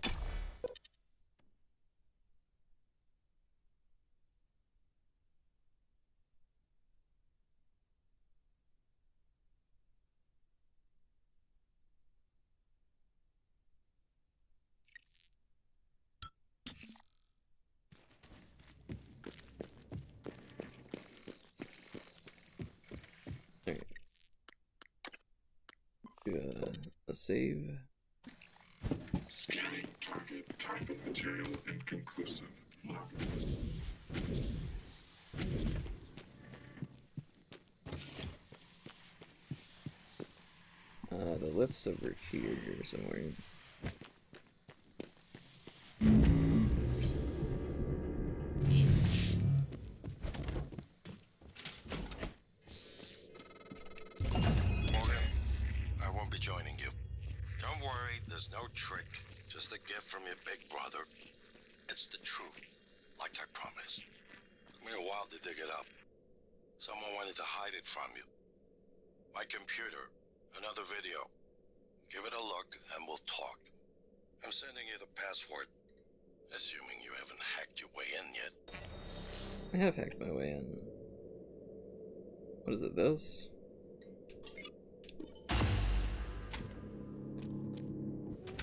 Alright. Do a save. Scanning target Typhon material inconclusive. The lift's over here somewhere. Morgan, I won't be joining you. Don't worry, there's no trick. Just a gift from your big brother. It's the truth, like I promised. Took me a while to dig it up. Someone wanted to hide it from you. My computer, another video. Give it a look and we'll talk. I'm sending you the password, assuming you haven't hacked your way in yet. I have hacked my way in. What is it, this?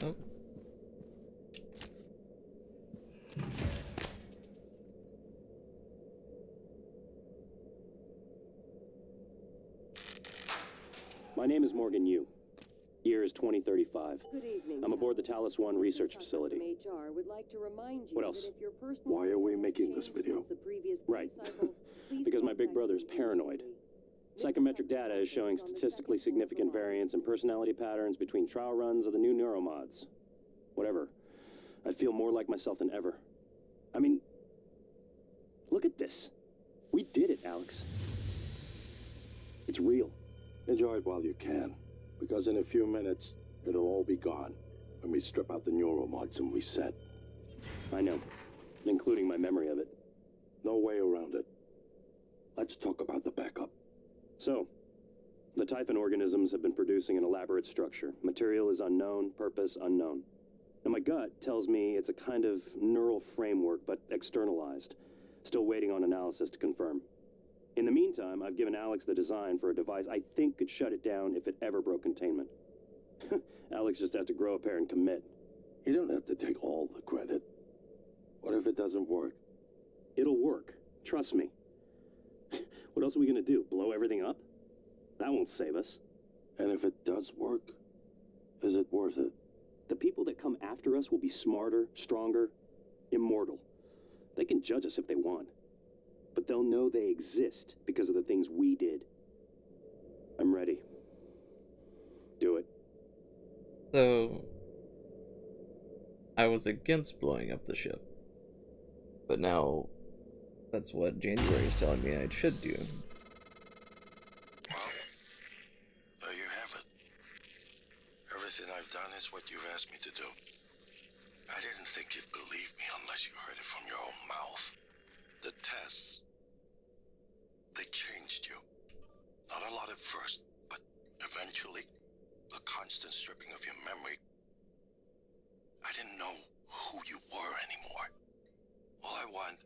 Oh. My name is Morgan Yu. Year is 2035. Good evening. I'm aboard the Talos 1 research facility. HR would like to remind you What else? that if your personal Why are we making this video? the previous Right. cycle, please Because my big contact brother's me paranoid. immediately. Psychometric data is showing statistically significant variance in personality patterns between trial runs of the new neuromods. Whatever. I feel more like myself than ever. I mean, look at this. We did it, Alex. It's real. Enjoy it while you can, because in a few minutes, it'll all be gone when we strip out the neuromods and reset. I know, including my memory of it. No way around it. Let's talk about the backup. So, the Typhon organisms have been producing an elaborate structure. Material is unknown, purpose unknown. And my gut tells me it's a kind of neural framework, but externalized. Still waiting on analysis to confirm. In the meantime, I've given Alex the design for a device I think could shut it down if it ever broke containment. Alex just has to grow a pair and commit. You don't have to take all the credit. What if it doesn't work? It'll work. Trust me. What else are we gonna do? Blow everything up? That won't save us. And if it does work, is it worth it? The people that come after us will be smarter, stronger, immortal. They can judge us if they want. But they'll know they exist because of the things we did. I'm ready. Do it. So, I was against blowing up the ship. But now, that's what January is telling me I should do. Well, there you have it. Everything I've done is what you've asked me to do. I didn't think you'd believe me unless you heard it from your own mouth. The tests, they changed you. Not a lot at first, but eventually, the constant stripping of your memory. I didn't know who you were anymore. All I want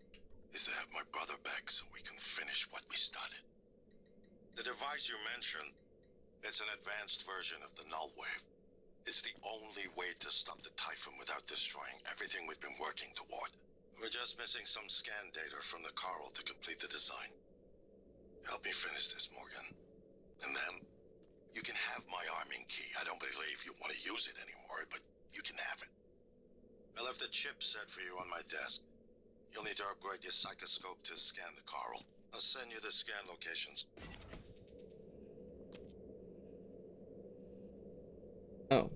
is to have my brother back so we can finish what we started. The device you mentioned, it's an advanced version of the null wave. It's the only way to stop the Typhon without destroying everything we've been working toward. We're just missing some scan data from the coral to complete the design. Help me finish this, Morgan. And then, you can have my arming key. I don't believe you want to use it anymore, but you can have it. I left a chip set for you on my desk. You'll need to upgrade your psychoscope to scan the coral. I'll send you the scan locations. Oh.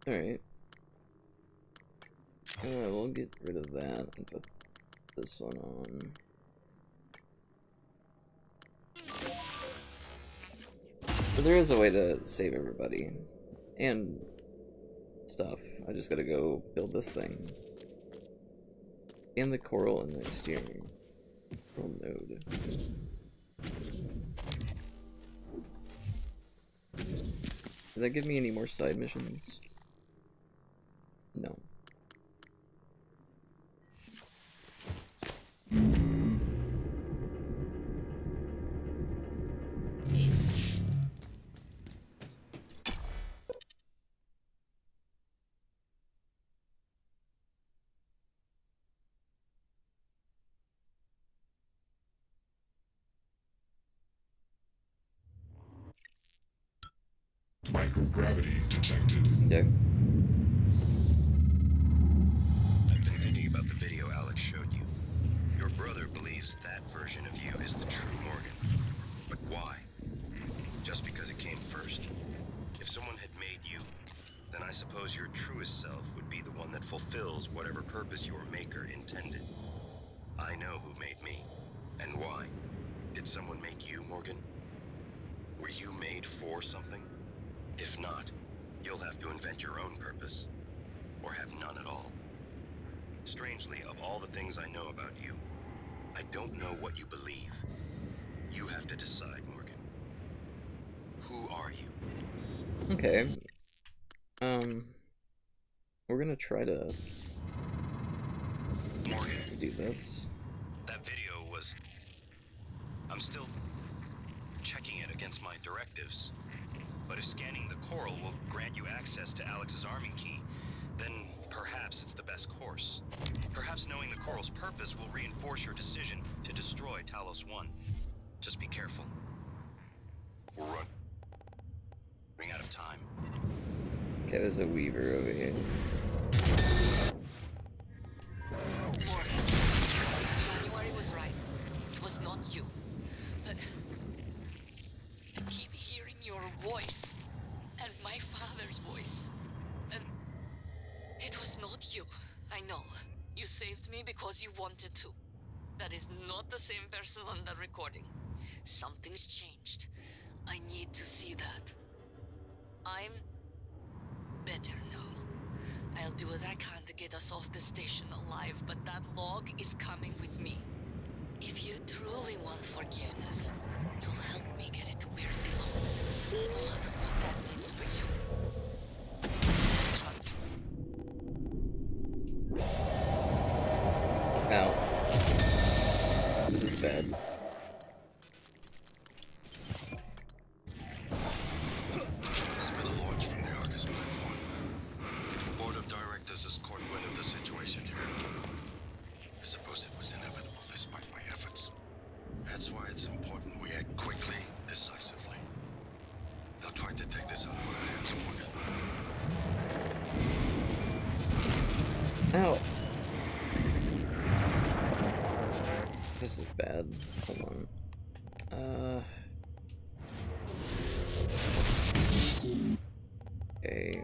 Alright. We'll get rid of that and put this one on. But there is a way to save everybody. And stuff. I just gotta go build this thing. And the coral in the exterior. Coral node. Did that give me any more side missions? No. Microgravity detected. Yeah. I've been thinking about the video Alex showed you. Your brother believes that version of you is the true Morgan. But why? Just because it came first? If someone had made you, then I suppose your truest self would be the one that fulfills whatever purpose your maker intended. I know who made me, and why. Did someone make you, Morgan? Were you made for something? If not, you'll have to invent your own purpose, or have none at all. Strangely, of all the things I know about you, I don't know what you believe. You have to decide, Morgan. Who are you? Okay. We're gonna try to Morgan, do this. that video was... I'm still checking it against my directives. But if scanning the coral will grant you access to Alex's arming key, then Perhaps it's the best course. Perhaps knowing the coral's purpose will reinforce your decision to destroy Talos 1. Just be careful. We're running out of time. Okay, there's a Weaver over here. Morgan, January was right. It was not you. But I keep hearing your voice and my father's voice. And it was not you. I know. You saved me because you wanted to. That is not the same person on that recording. Something's changed. I need to see that. I'm better now. I'll do what I can to get us off the station alive, but that log is coming with me. If you truly want forgiveness, you'll help me get it to where it belongs. No matter what that means for you. Trust. Ow. This is bad. Ow. This is bad. Hold on. Okay.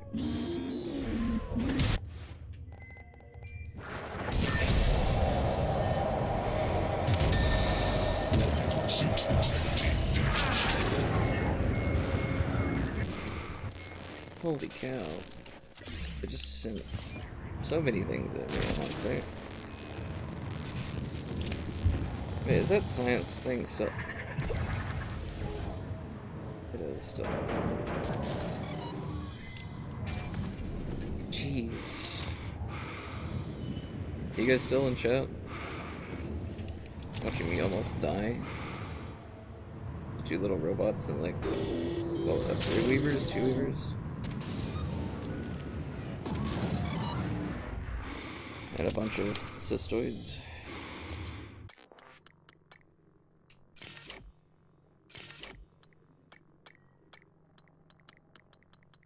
Holy cow. They just sent so many things at me at once there. Wait, is that science thing still? It is still. Jeez. You guys still in chat? Watching me almost die? Two little robots and like, what was that, 3 Weavers? 2 Weavers? And a bunch of cystoids.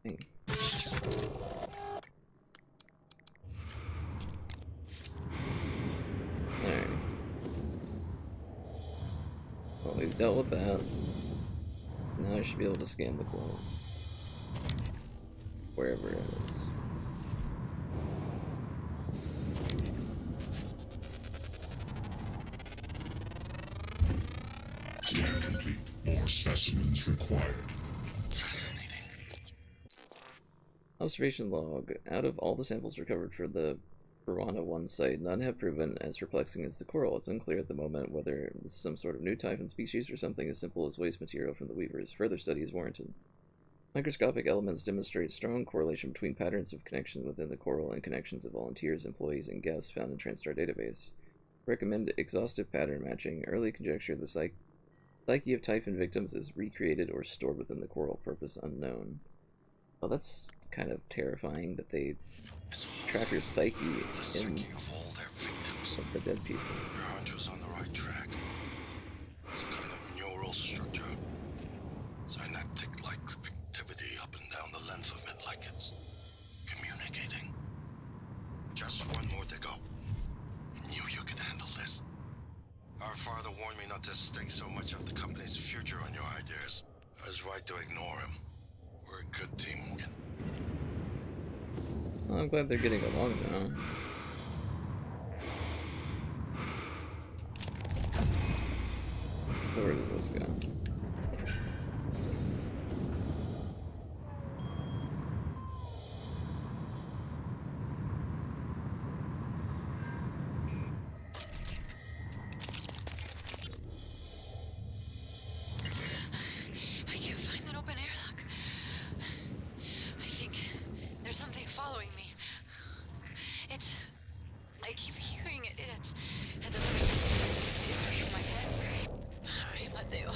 Hey. Alright. Well, we've dealt with that. Now I should be able to scan the globe. Wherever it is. Scan complete. More specimens required. Observation log. Out of all the samples recovered for the Piranha 1 site, none have proven as perplexing as the coral. It's unclear at the moment whether this is some sort of new typhon species or something as simple as waste material from the Weavers. Further study is warranted. Microscopic elements demonstrate strong correlation between patterns of connection within the coral and connections of volunteers, employees, and guests found in TranStar database. Recommend exhaustive pattern matching. Early conjecture the psyche of typhon victims is recreated or stored within the coral, purpose unknown. Well, that's kind of terrifying that they trap your psyche in of the dead people. Your hunch was on the right track. It's a kind of neural structure. Synaptic-like activity up and down the length of it, like it's communicating. Just one more to go. I knew you could handle this. Our father warned me not to stake so much of the company's future on your ideas. I was right to ignore him. We're a good team, Morgan. Well, I'm glad they're getting along now. Where does this go? I can't find an open airlock. I think there's something following me. I keep hearing it. It doesn't make any sense. It's from my head. Hi, Mateo.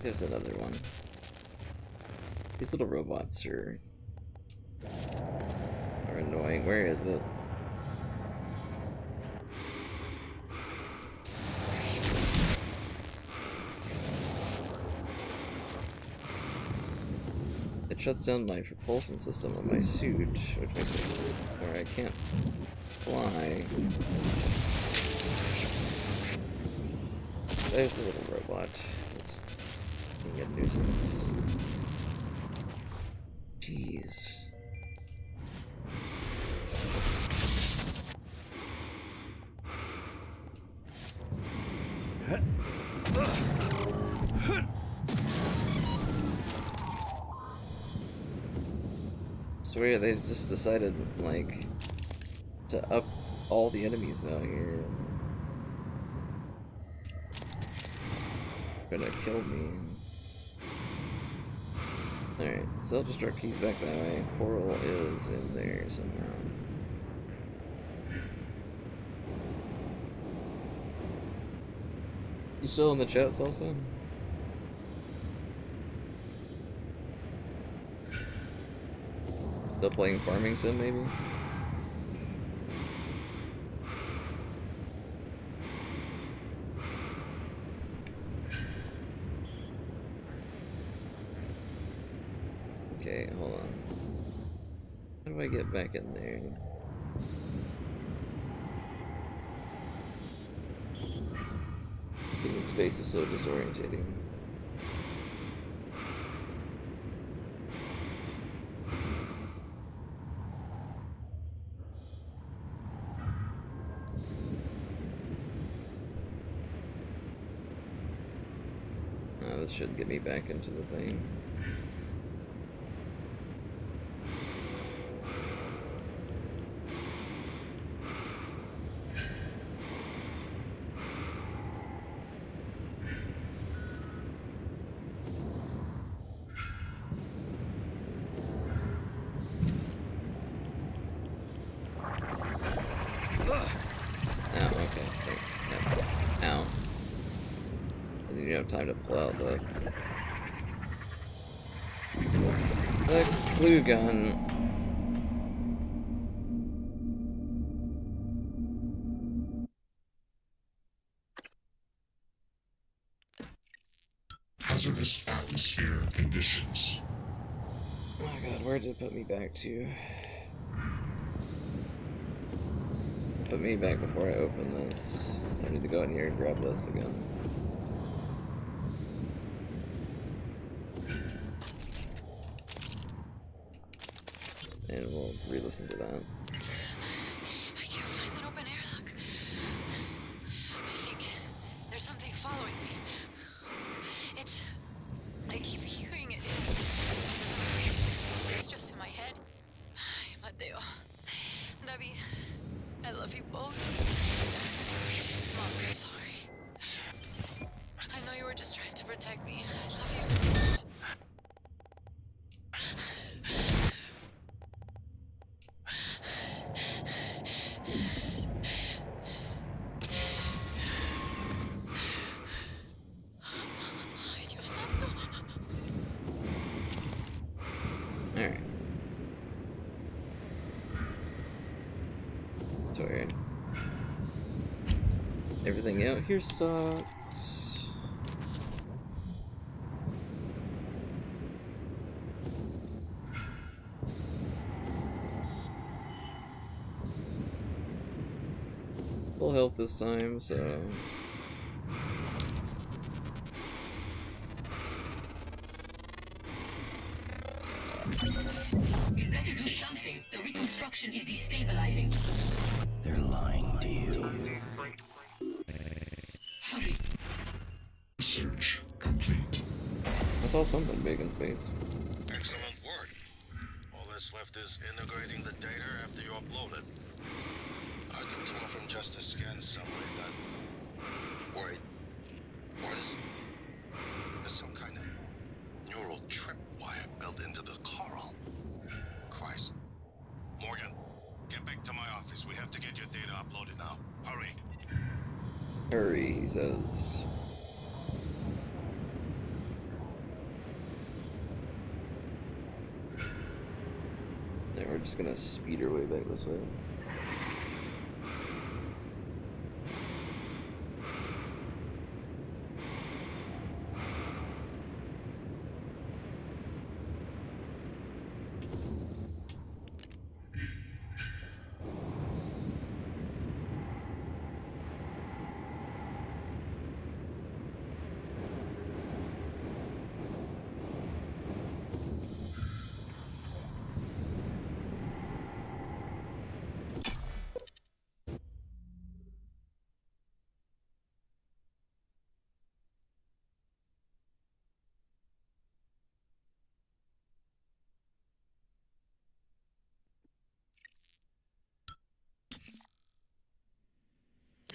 There's another one. These little robots are annoying. Where is it? It shuts down my propulsion system on my suit, which makes it where I can't fly. There's the little robot. It's being a nuisance. Jeez. Swear they just decided, like, to up all the enemies out here. Gonna kill me. Alright, self-destruct keys back that way. Coral is in there somehow. You still in the chats also? Still playing Farming Sim, maybe? Okay, hold on. How do I get back in there? Human space is so disorientating. This should get me back into the thing. Time to pull out the glue gun. Hazardous atmosphere conditions. Oh god, where did it put me back to? Put me back before I open this. I need to go in here and grab this again. And we'll re-listen to that. I can't find an open airlock. I think there's something following me. I keep hearing it. It's just in my head. Mateo, David, I love you both. Mom, I'm sorry. I know you were just trying to protect me. I love you so much. Alright. Sorry. Everything out here sucks. Full health this time, so... You better do something. The reconstruction is destabilizing. They're lying to you. Hurry. Search complete. I saw something big in space. Excellent work. All that's left is integrating the data after you upload it. I could tell from just a scan summary that... Wait. What is... There's some kind of neural tripwire built into the coral. Christ. Morgan, get back to my office. We have to get your data uploaded now. Hurry. Hurry, he says. Then we're just gonna speed our way back this way.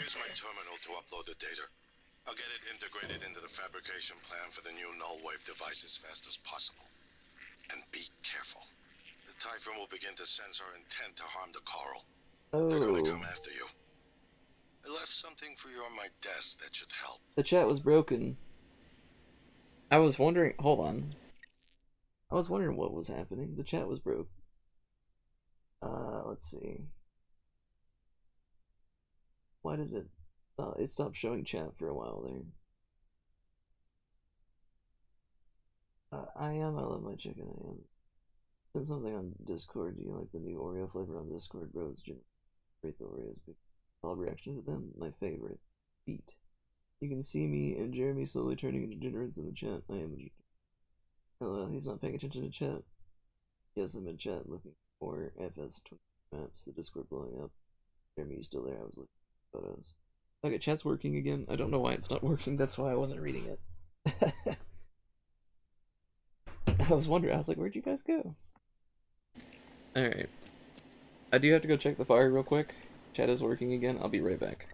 Here's my terminal to upload the data. I'll get it integrated into the fabrication plan for the new null-wave device as fast as possible. And be careful. The Typhon will begin to sense our intent to harm the coral. They're gonna come after you. I left something for you on my desk that should help. The chat was broken. I was wondering. Hold on. I was wondering what was happening. The chat was broke. Let's see. Why did it? It stopped showing chat for a while there. I love my chicken. I am. Send something on Discord. Do you like the new Oreo flavor on Discord, bros? Great the Oreos. Big all reaction to them. My favorite. Beat. You can see me and Jeremy slowly turning into degenerates in the chat. I am. Hello, he's not paying attention to chat. Yes, I'm in chat looking for FS20 maps. The Discord blowing up. Jeremy, you still there? I was looking at photos. Okay, chat's working again. I don't know why it's not working. That's why I wasn't reading it. I was wondering. I was like, where'd you guys go? Alright. I do have to go check the fire real quick. Chat is working again. I'll be right back.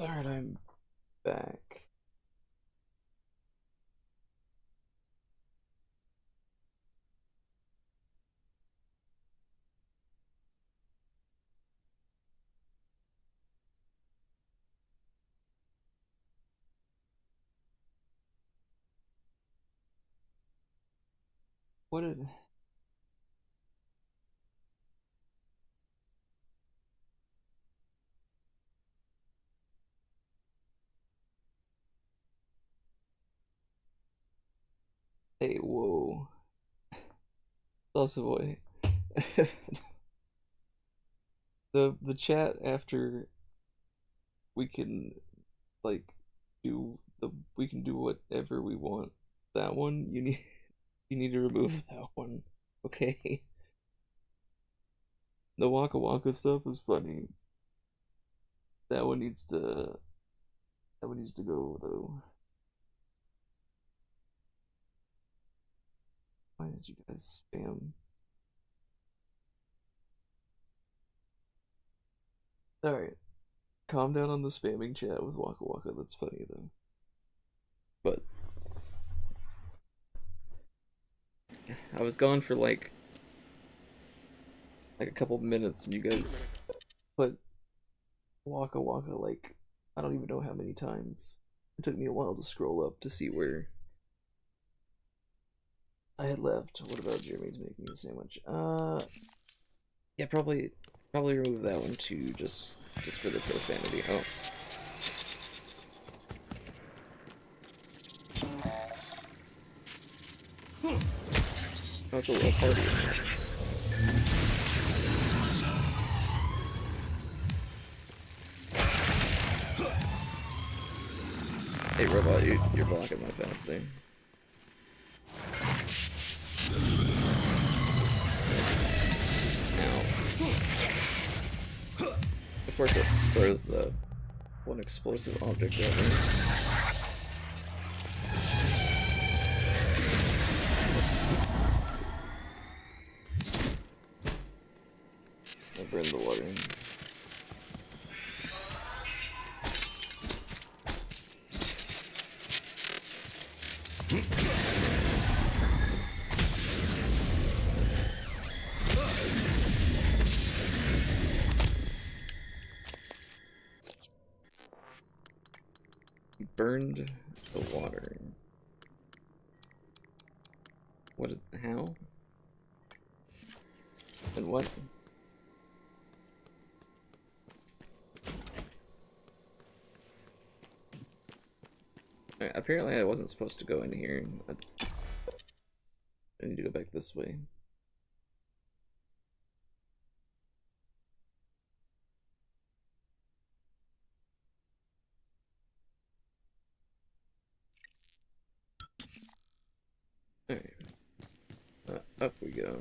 Alright, I'm back. What did... Hey, whoa. Salsa boy. The chat after we can like we can do whatever we want. That one you need to remove that one. Okay. The Waka Waka stuff is funny. That one needs to go though. Why did you guys spam? Alright. Calm down on the spamming chat with Waka Waka, that's funny though. But I was gone for like a couple minutes and you guys put Waka Waka like I don't even know how many times. It took me a while to scroll up to see where I had left. What about Jeremy's making a sandwich? Yeah, probably remove that one too, just for the profanity. Oh. That's a little party. Hey robot, you're blocking my path there. Ow. Of course it throws the one explosive object at me. I burned the water in. He burned the water. What? How? And what? Alright, apparently I wasn't supposed to go in here. I need to go back this way. Alright. Up we go.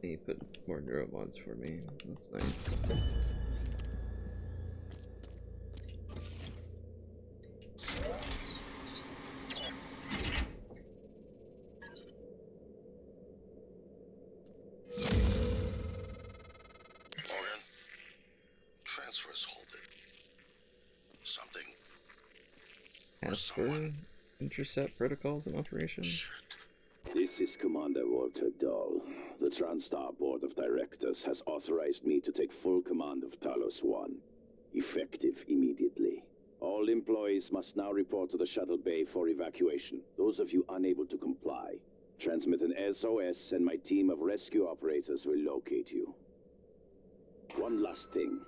He put more neuromods for me. That's nice. Morgan, transfers halted. Something. Asper, intercept protocols in operation. This is Commander Walter Dahl. The TranStar Board of Directors has authorized me to take full command of Talos 1, effective immediately. All employees must now report to the shuttle bay for evacuation. Those of you unable to comply, transmit an SOS and my team of rescue operators will locate you. One last thing.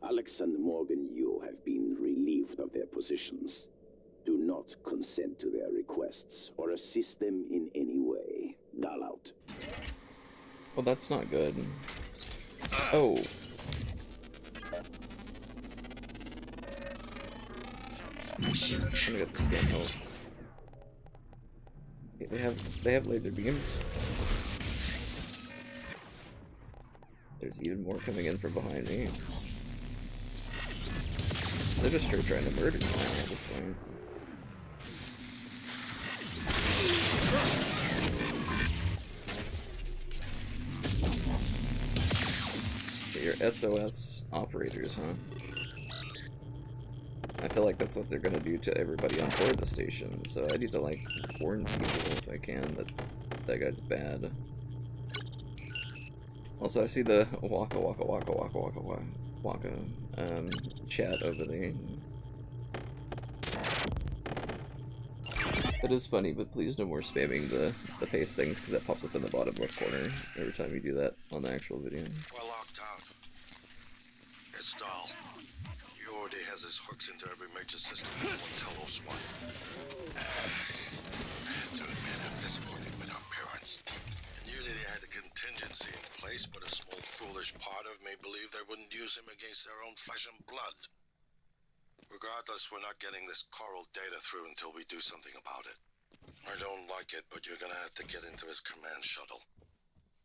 Alex and Morgan Yu have been relieved of their positions. Do not consent to their requests or assist them in any way. Dahl out. Well, that's not good. Oh. I'm gonna get the scan health. Okay, they have laser beams. There's even more coming in from behind me. They're just straight trying to murder me now at this point. You're SOS operators, huh? I feel like that's what they're gonna do to everybody on board the station, so I need to, like, warn people if I can that that guy's bad. Also, I see the waka waka waka waka waka waka waka chat over there. That is funny, but please no more spamming the paste things, because that pops up in the bottom left corner every time you do that on the actual video. We're locked out. It's Dahl. He already has his hooks into every major system in Talos 1. I have to admit, I'm disappointed with our parents. I knew that he had a contingency in place, but a small foolish part of me believed they wouldn't use him against their own flesh and blood. Regardless, we're not getting this coral data through until we do something about it. I don't like it, but you're gonna have to get into his command shuttle.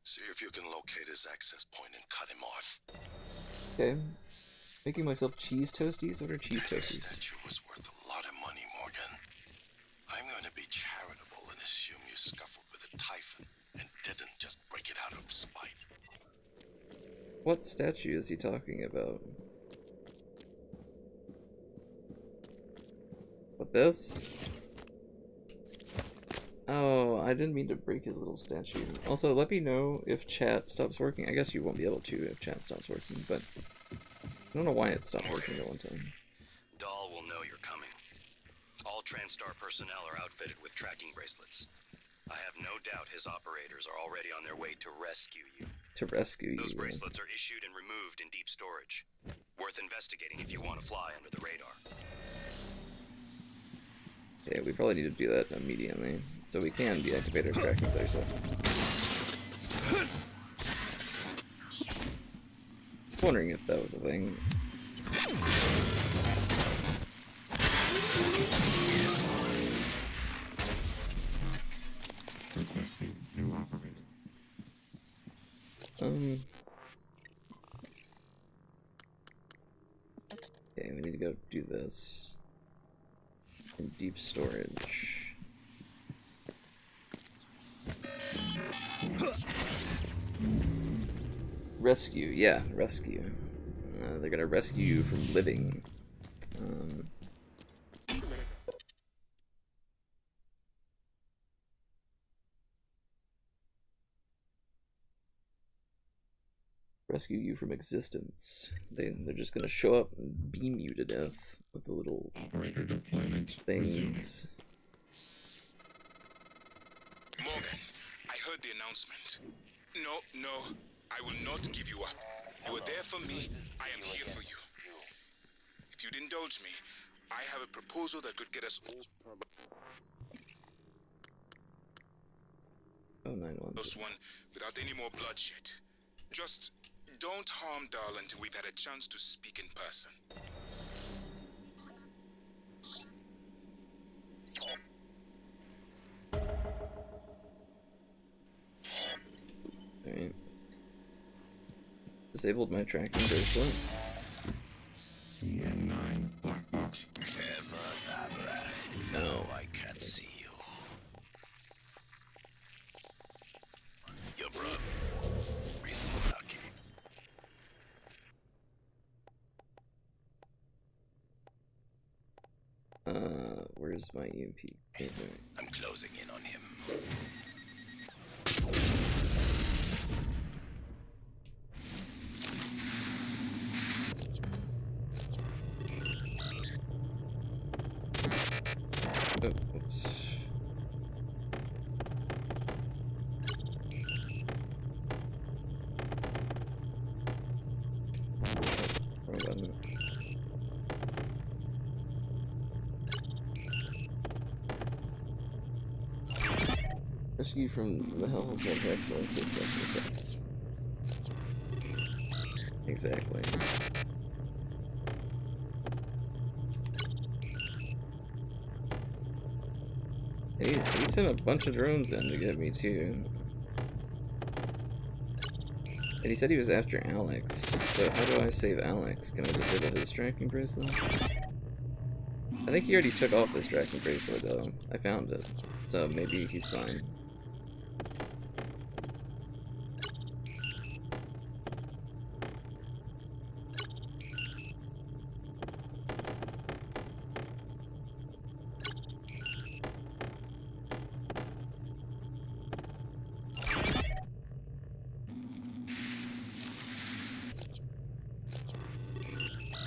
See if you can locate his access point and cut him off. Okay. Making myself cheese toasties? What are cheese toasties? That statue was worth a lot of money, Morgan. I'm gonna be charitable and assume you scuffled with a Typhon and didn't just break it out of spite. What statue is he talking about? What, this? Oh, I didn't mean to break his little statue. Also, let me know if chat stops working. I guess you won't be able to if chat stops working, but I don't know why it stopped working at one time. Dahl will know you're coming. All TranStar personnel are outfitted with tracking bracelets. I have no doubt his operators are already on their way to rescue you. To rescue you. Those bracelets are issued and removed in deep storage. Worth investigating if you want to fly under the radar. Yeah, we probably need to do that immediately, so we can deactivate our tracking bracelet. Just wondering if that was a thing. Requesting new operator. Okay, we need to go do this. In deep storage. Rescue, yeah, rescue. They're gonna rescue you from living. Rescue you from existence. They're just gonna show up and beam you to death with the little operator deployment things. Morgan, I heard the announcement. No, I will not give you up. You are there for me. I am here for you. If you'd indulge me, I have a proposal that could get us all. Oh, 9-1. This one without any more bloodshed. Just don't harm Dahl until we've had a chance to speak in person. Alright. Disabled my tracking bracelet. CN9 black box. No, I can't see you. Your brother. We're so lucky. Where's my EMP? I'm closing in on him. Oh, oops. Wrong button. Rescue from the hells of excellence exercise. Exactly. He sent a bunch of drones in to get me too. And he said he was after Alex. So how do I save Alex? Can I disable his tracking bracelet? I think he already took off his tracking bracelet though. I found it. So maybe he's fine.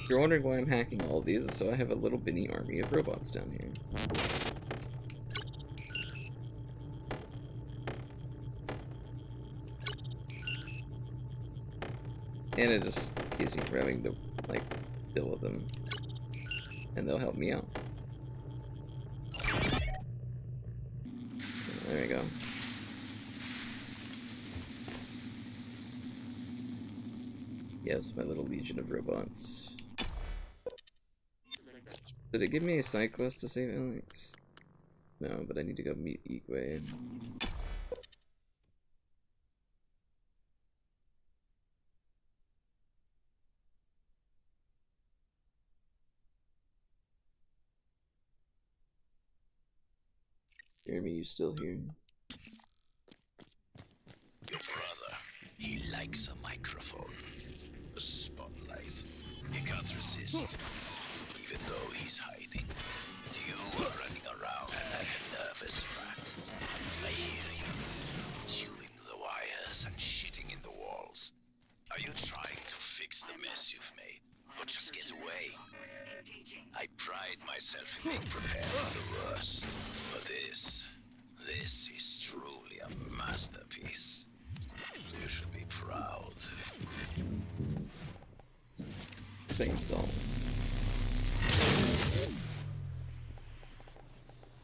If you're wondering why I'm hacking all of these, so I have a little bitty army of robots down here. And it just keeps me from having to, like, deal with them. And they'll help me out. There we go. Yes, my little legion of robots. Did it give me a side quest to save Alex? No, but I need to go meet Igwe. Jeremy, you still here? Your brother, he likes a microphone, a spotlight. He can't resist, even though he's hiding. You are running around like a nervous rat. I hear you, chewing the wires and shitting in the walls. Are you trying to fix the mess you've made, or just get away? I pride myself in being prepared for the worst, but this is truly a masterpiece. You should be proud. Thanks, doll.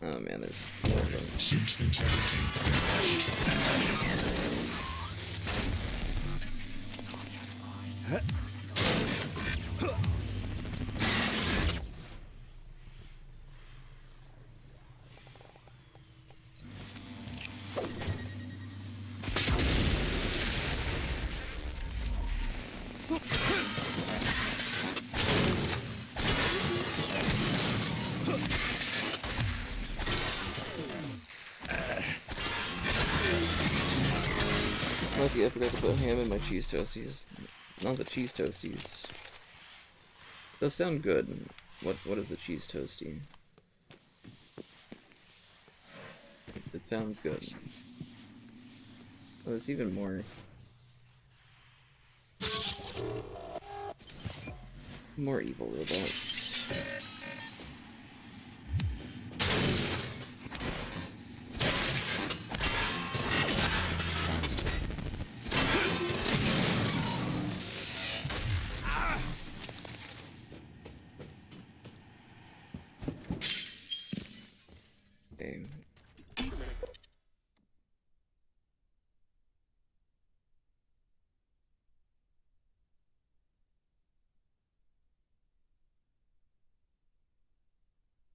Oh man, there's more of them. Suit integrity Lucky I forgot to put ham in my cheese toasties. Not the cheese toasties. Those sound good. What is a cheese toasty? It sounds good. Oh, there's even more. More evil robots. Okay.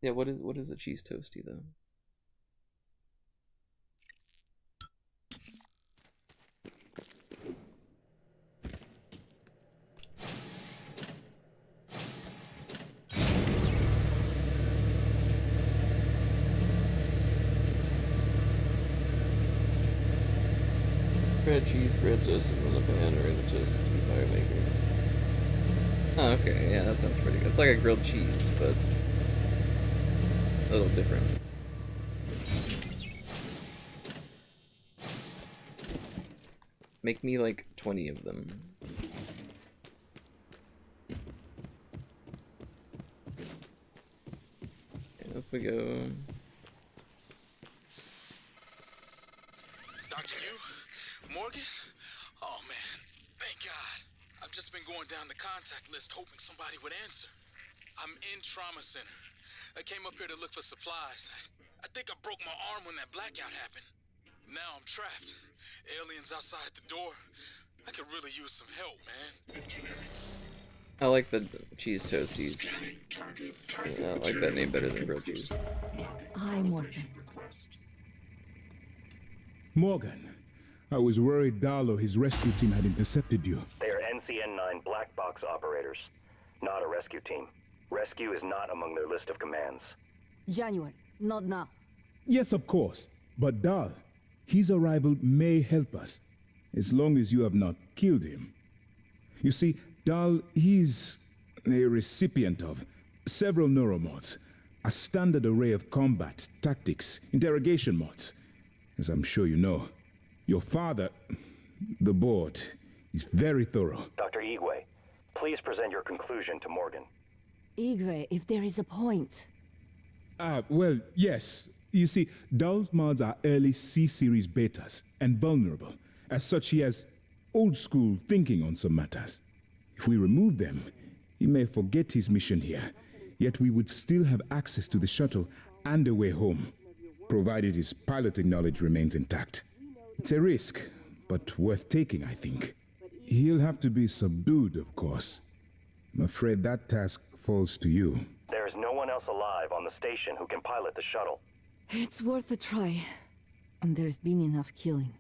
Yeah, what is a cheese toasty though? Bread, cheese, bread toasted in a pan or in a toast fire maker. Oh, okay, yeah, that sounds pretty good. It's like a grilled cheese, but a little different. Make me like 20 of them. And up we go. Dr. Yu? Morgan? Oh man, thank God. I've just been going down the contact list hoping somebody would answer. I'm in trauma center. I came up here to look for supplies. I think I broke my arm when that blackout happened. Now I'm trapped. Aliens outside the door. I could really use some help, man. I like the cheese toasties. Yeah, I like that name better than grilled cheese. Hi, Morgan. Morgan, I was worried Dahl or his rescue team had intercepted you. They are NCN-9 black box operators, not a rescue team. Rescue is not among their list of commands. January, not now. Yes, of course. But Dahl, his arrival may help us, as long as you have not killed him. You see, Dahl, he's a recipient of several neuromods, a standard array of combat, tactics, interrogation mods. As I'm sure you know, your father, the board, is very thorough. Dr. Igwe, please present your conclusion to Morgan. Igwe, if there is a point. Well, yes. You see, Dahl's mods are early C-series betas and vulnerable. As such, he has old-school thinking on some matters. If we remove them, he may forget his mission here, yet we would still have access to the shuttle and a way home, provided his piloting knowledge remains intact. It's a risk, but worth taking, I think. He'll have to be subdued, of course. I'm afraid that task falls to you. There is no one else alive on the station who can pilot the shuttle. It's worth a try. And there's been enough killing.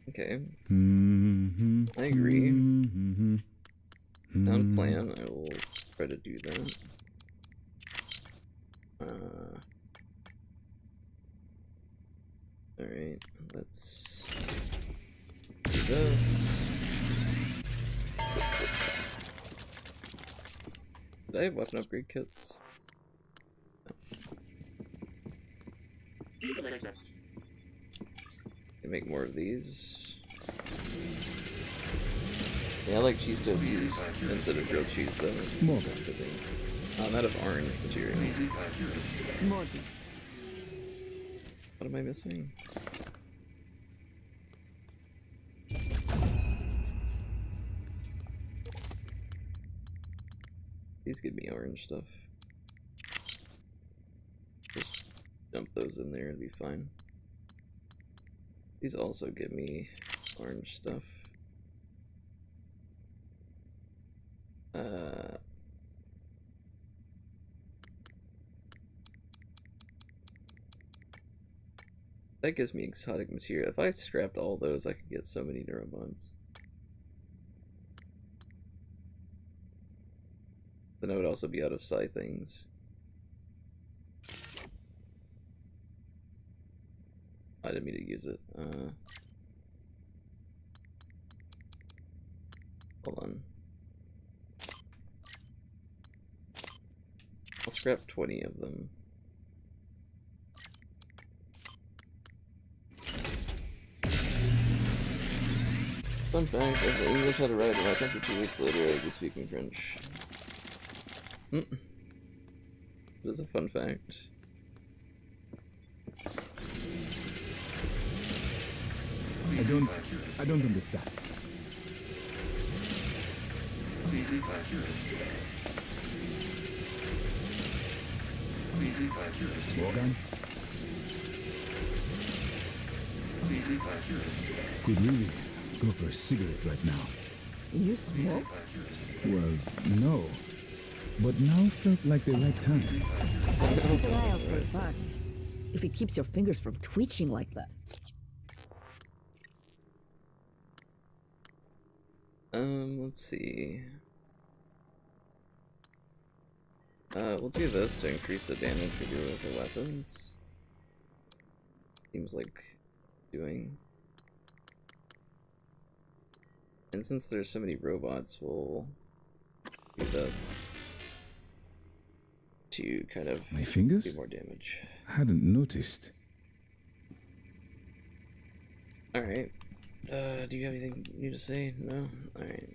Okay. I agree. Sound plan, I will try to do that. Alright, let's do this. Did I have weapon upgrade kits? No. Can make more of these. Yeah, I like cheese toasties instead of grilled cheese though. More. I'm out of orange material. Morgan. What am I missing? These give me orange stuff. Just dump those in there and be fine. These also give me orange stuff. That gives me exotic material. If I scrapped all those, I could get so many neuromods. Then I would also be out of Psi things. I didn't mean to use it. Hold on. I'll scrap 20 of them. Fun fact, if the English had arrived in my country 2 weeks later, I would be speaking French. It is a fun fact. I don't understand. Morgan? Could really go for a cigarette right now. You smoke? Well, no. But now felt like the right time. I'll keep an eye out for that. If it keeps your fingers from twitching like that. Let's see. We'll do this to increase the damage we do with the weapons. Seems like doing. And since there's so many robots, we'll do this to kind of My fingers? do more damage. I hadn't noticed. Alright. Do you have anything new to say? No? Alright.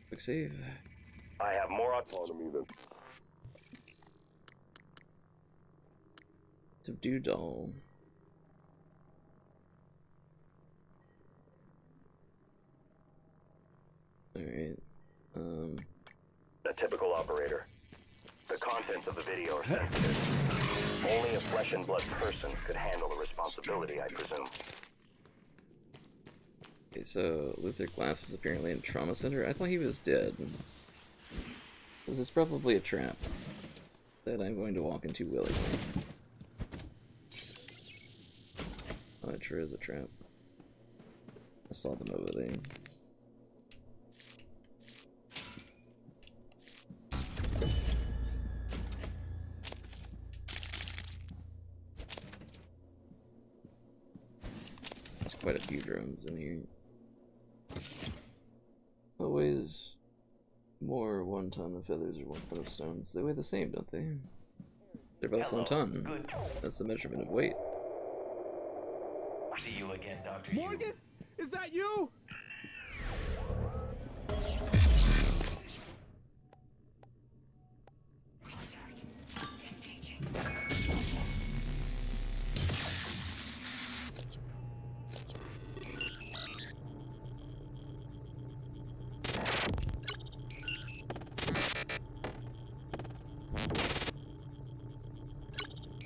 Quick save. I have more autonomy than... Subdue doll. Alright. A typical operator. The contents of the video are sensitive. Only a flesh and blood person could handle the responsibility, I presume. Okay, so Luther Glass is apparently in trauma center. I thought he was dead. This is probably a trap that I'm going to walk into willingly. it sure is a trap. I saw them over there. There's quite a few drones in here. Always more 1 ton of feathers or 1 ton of stones. They weigh the same, don't they? They're both 1 ton. That's the measurement of weight. See you again, Dr. Morgan? Is that you?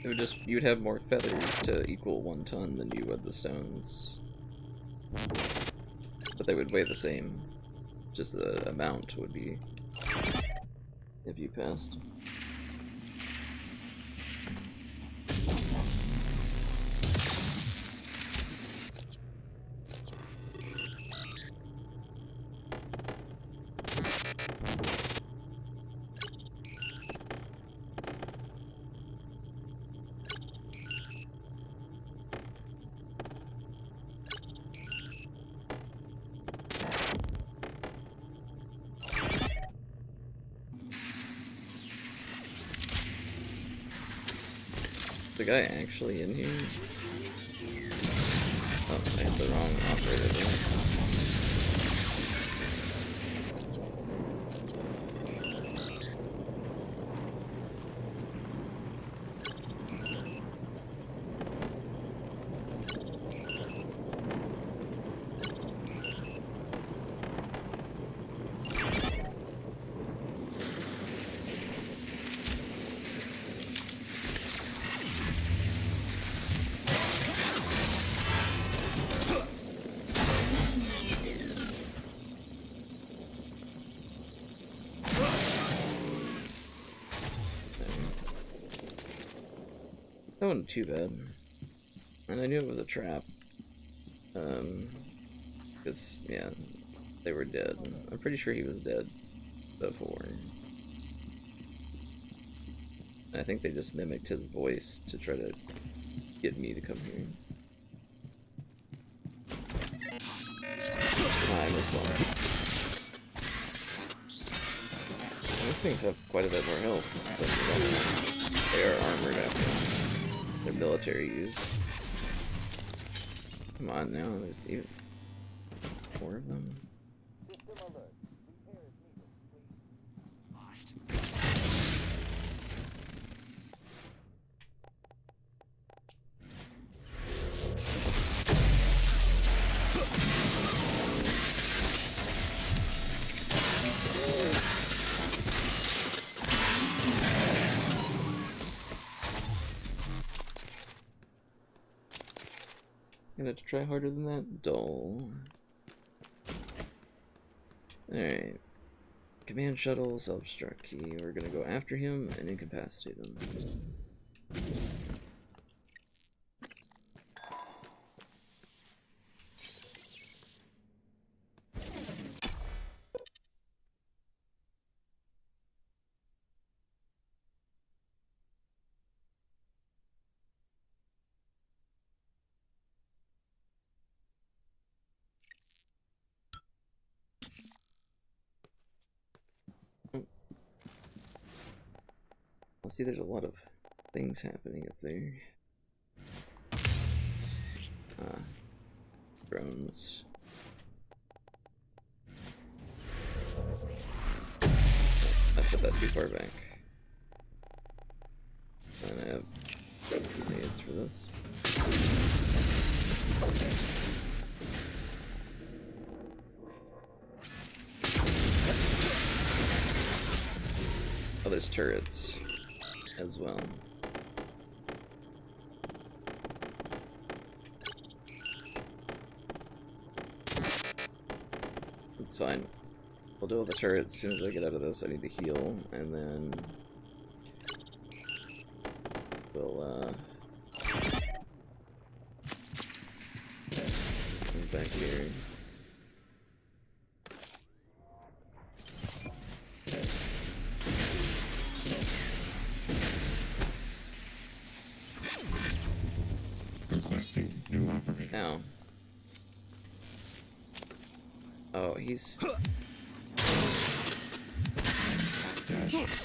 It would just, you'd have more feathers to equal 1 ton than you would the stones. But they would weigh the same. Just the amount would be if you passed. The guy actually in here? Oh, I hit the wrong operator there. That wasn't too bad. And I knew it was a trap. Because, yeah, they were dead. I'm pretty sure he was dead before. I think they just mimicked his voice to try to get me to come here. Ah, I missed one. These things have quite a bit more health than the other ones. They are armored after their military use. Come on now, there's even more of them. Gonna have to try harder than that? Dull. Alright. Command shuttle, self-destruct key. We're gonna go after him and incapacitate him. I'll see there's a lot of things happening up there. Drones. I put that too far back. And I have grenades for this. Oh, there's turrets as well. It's fine. We'll deal with the turrets as soon as I get out of this. I need to heal, and then we'll back here. Requesting new operator. Ow. Oh, he's... So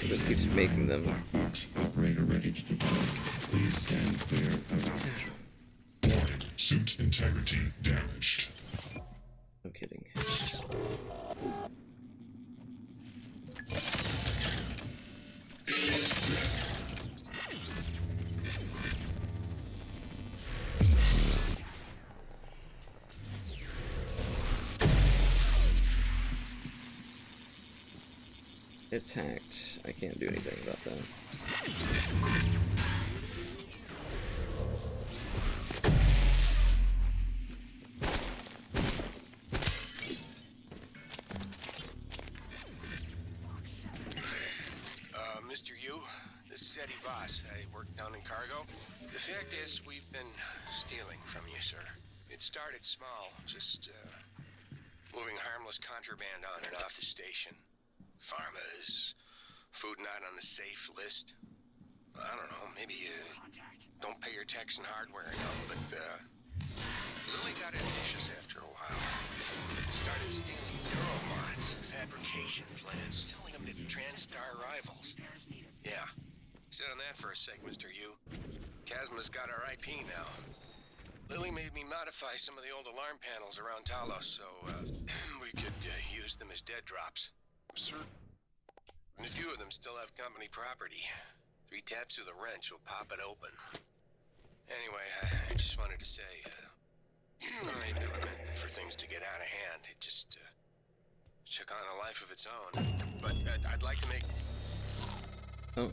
this keeps making them. Black box operator ready to deploy. Please stand clear of outage. Warning, suit integrity damaged. No kidding. It's hacked. I can't do anything about that. Mr. Yu, this is Eddie Voss. I work down in cargo. The fact is, we've been stealing from you, sir. It started small, just moving harmless contraband on and off the station. Pharmas, food not on the safe list. I don't know, maybe you don't pay your tax and hardware enough, but Lily got ambitious after a while. Started stealing neuromods, fabrication plans, selling them to TranStar rivals. Yeah, sit on that for a sec, Mr. Yu. Chasma's got our IP now. Lily made me modify some of the old alarm panels around Talos so we could use them as dead drops. Sir, and a few of them still have company property. 3 taps of the wrench will pop it open. Anyway, I just wanted to say, I never meant for things to get out of hand. It just took on a life of its own. But I'd like to make... Oh.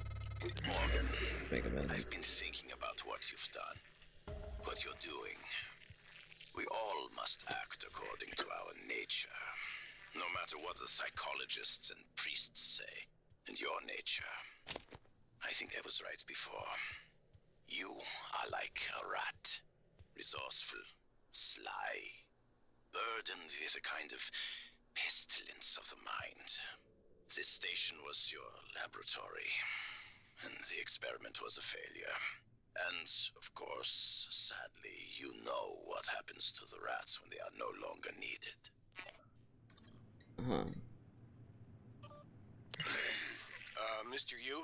Morgan, Make I've been thinking about what you've done. What you're doing. We all must act according to our nature. No matter what the psychologists and priests say, and your nature. I think I was right before. You are like a rat. Resourceful, sly, burdened with a kind of pestilence of the mind. This station was your laboratory, and the experiment was a failure. And, of course, sadly, you know what happens to the rats when they are no longer needed. Mr. Yu,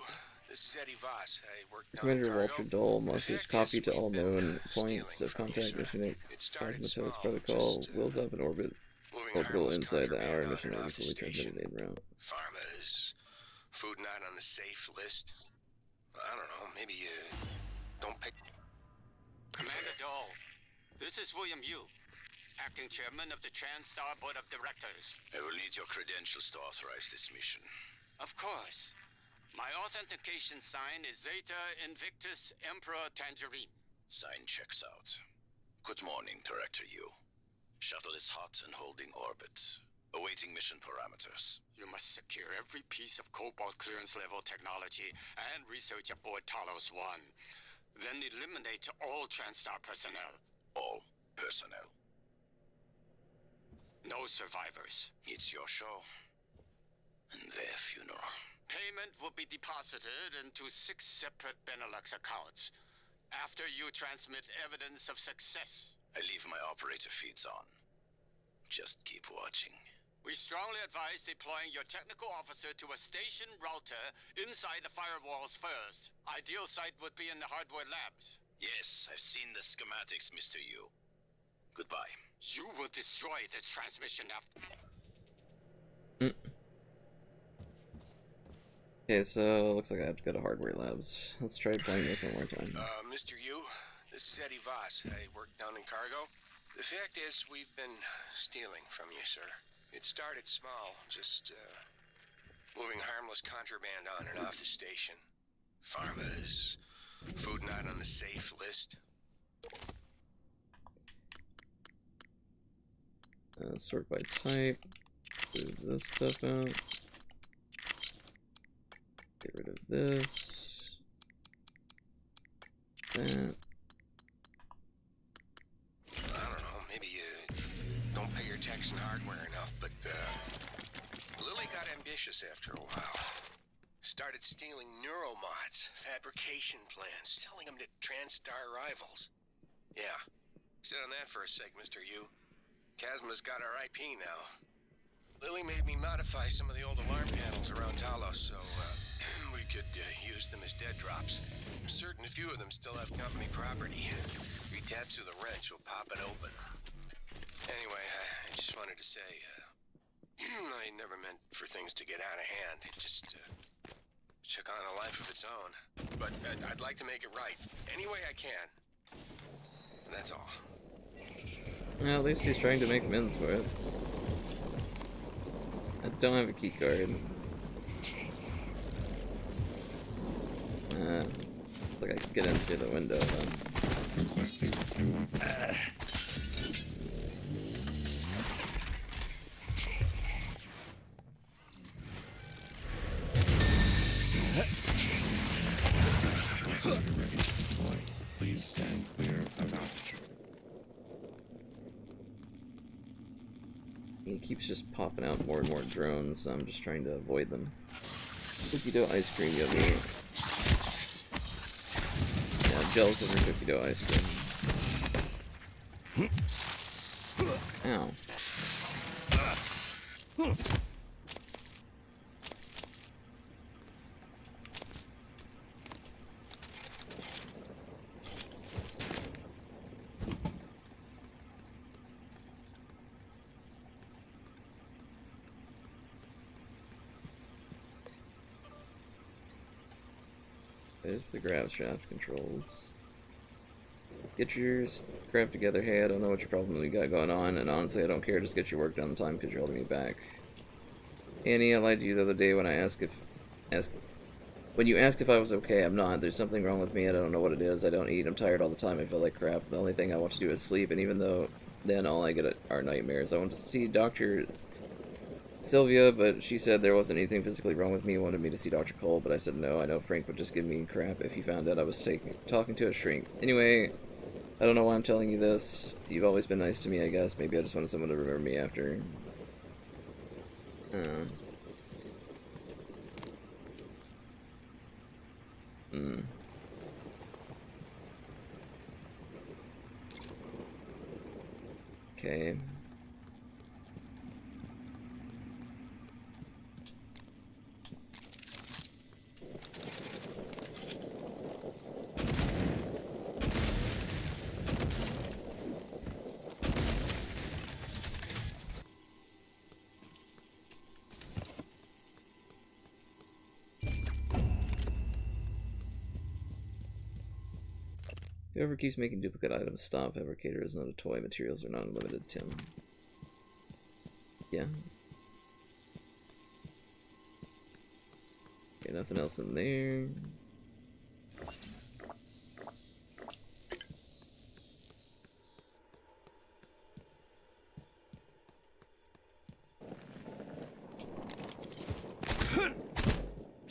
this is Eddie Voss. I work down in Commander cargo. Walter Dole, message copy to all known points of contact. Mission Cosmoto's protocol wheels up in orbit. Orbital inside the hour. Mission will be fully transmitted en route. Pharmas, food not on the safe list. I don't know, maybe you don't pay... Commander Dole, this is William Yu, acting chairman of the TranStar Board of Directors. I will need your credentials to authorize this mission. Of course. My authentication sign is Zeta Invictus Emperor Tangerine. Sign checks out. Good morning, Director Yu. Shuttle is hot and holding orbit. Awaiting mission parameters. You must secure every piece of Cobalt clearance level technology and research aboard Talos 1. Then eliminate all TranStar personnel. All personnel. No survivors. It's your show. And their funeral. Payment will be deposited into 6 separate Benelux accounts. After you transmit evidence of success. I leave my operator feeds on. Just keep watching. We strongly advise deploying your technical officer to a station router inside the firewalls first. Ideal site would be in the hardware labs. Yes, I've seen the schematics, Mr. Yu. Goodbye. You will destroy this transmission after... Okay, so looks like I have to go to hardware labs. Let's try playing this one more time. Mr. Yu, this is Eddie Voss. I work down in cargo. The fact is, we've been stealing from you, sir. It started small, just moving harmless contraband on and off the station. Pharmas, food not on the safe list. Sort by type. Move this stuff out. Get rid of this. That. I don't know, maybe you Lily got ambitious after a while. Started stealing neuromods, fabrication plans, selling them to TranStar rivals. Yeah, sit on that for a sec, Mr. Yu. Chasma's got our IP now. Lily made me modify some of the old alarm panels around Talos so we could use them as dead drops. I'm certain a few of them still have company property. Re-tattoo the wrench will pop it open. Anyway, I just wanted to say, I never meant for things to get out of hand. It just took on a life of its own. But I'd like to make it right, any way I can. That's all. Well, at least he's trying to make amends for it. I don't have a key card. Like I can get in through the window then. Requesting new Please stand clear of altitude. He keeps just popping out more and more drones, so I'm just trying to avoid them. Cookie dough ice cream yummy. Yeah, jealous of your cookie dough ice cream. Ow. There's the grab shaft controls. Get your crap together. Hey, I don't know what your problem you got going on, and honestly, I don't care. Just get your work done in time because you're holding me back. Annie, I lied to you the other day when I when you asked if I was okay. I'm not. There's something wrong with me. I don't know what it is. I don't eat. I'm tired all the time. I feel like crap. The only thing I want to do is sleep, and even though then all I get are nightmares. I went to see Dr. Sylvia, but she said there wasn't anything physically wrong with me. Wanted me to see Dr. Cole, but I said no. I know Frank would just give me crap if he found out I was talking to a shrink. Anyway, I don't know why I'm telling you this. You've always been nice to me, I guess. Maybe I just wanted someone to remember me after. Okay. Whoever keeps making duplicate items, stop. Fabricator is not a toy. Materials are not unlimited, Tim. Yeah. Okay, nothing else in there.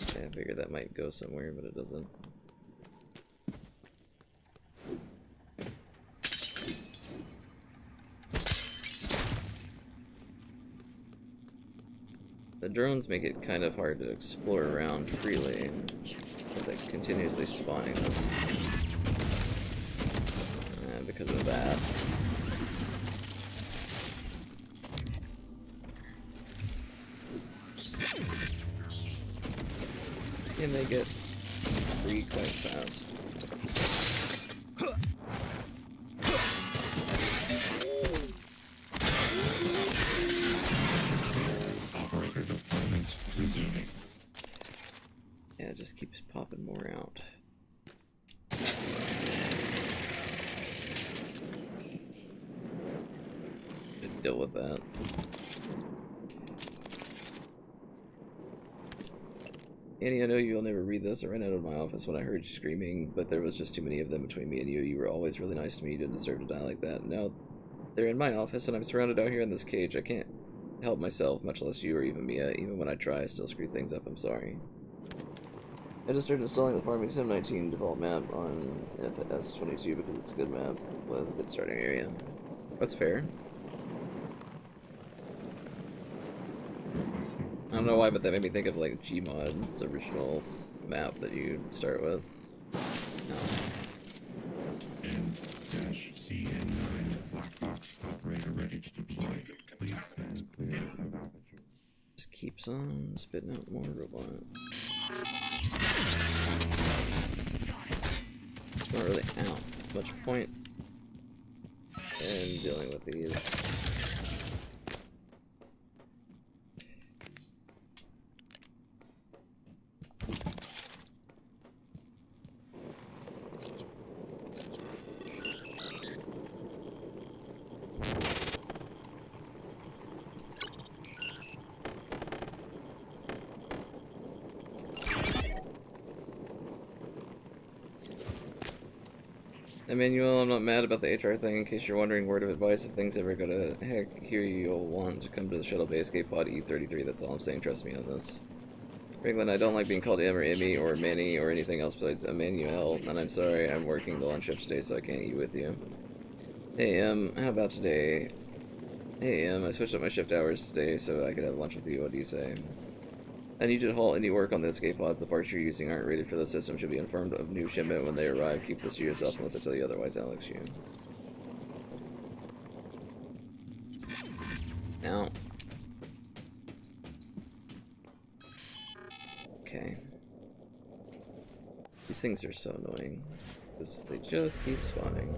Okay, I figured that might go somewhere, but it doesn't. The drones make it kind of hard to explore around freely, so they're continuously spawning them. Because of that. And they get free quite fast. Yeah, it just keeps popping more out. Should deal with that. Annie, I know you'll never read this. I ran out of my office when I heard you screaming, but there was just too many of them between me and you. You were always really nice to me. You didn't deserve to die like that. Now they're in my office, and I'm surrounded out here in this cage. I can't help myself, much less you or even Mia. Even when I try, I still screw things up. I'm sorry. I just started installing the Farming Sim 19 default map on FS22 because it's a good map with a good starting area. That's fair. I don't know why, but that made me think of like Gmod's original map that you start with. No. N-CN9 black box operator ready to deploy. Please stand clear of aperture. Just keeps on spitting out more robot. Not really much point in dealing with these. Emmanuel, I'm not mad about the HR thing. In case you're wondering, word of advice: if things ever go to heck here, you'll want to come to the shuttle bay escape pod E33. That's all I'm saying. Trust me on this. Franklin, I don't like being called Em or Emmy or Manny or anything else besides Emmanuel, and I'm sorry, I'm working the lunch shift today, so I can't eat with you. Hey Em, how about today? Hey Em, I switched up my shift hours today so I could have lunch with you. What do you say? I need you to halt any work on the escape pods. The parts you're using aren't rated for the system. Should be informed of new shipment when they arrive. Keep this to yourself unless I tell you otherwise, Alex. You. Now. Okay. These things are so annoying. They just keep spawning.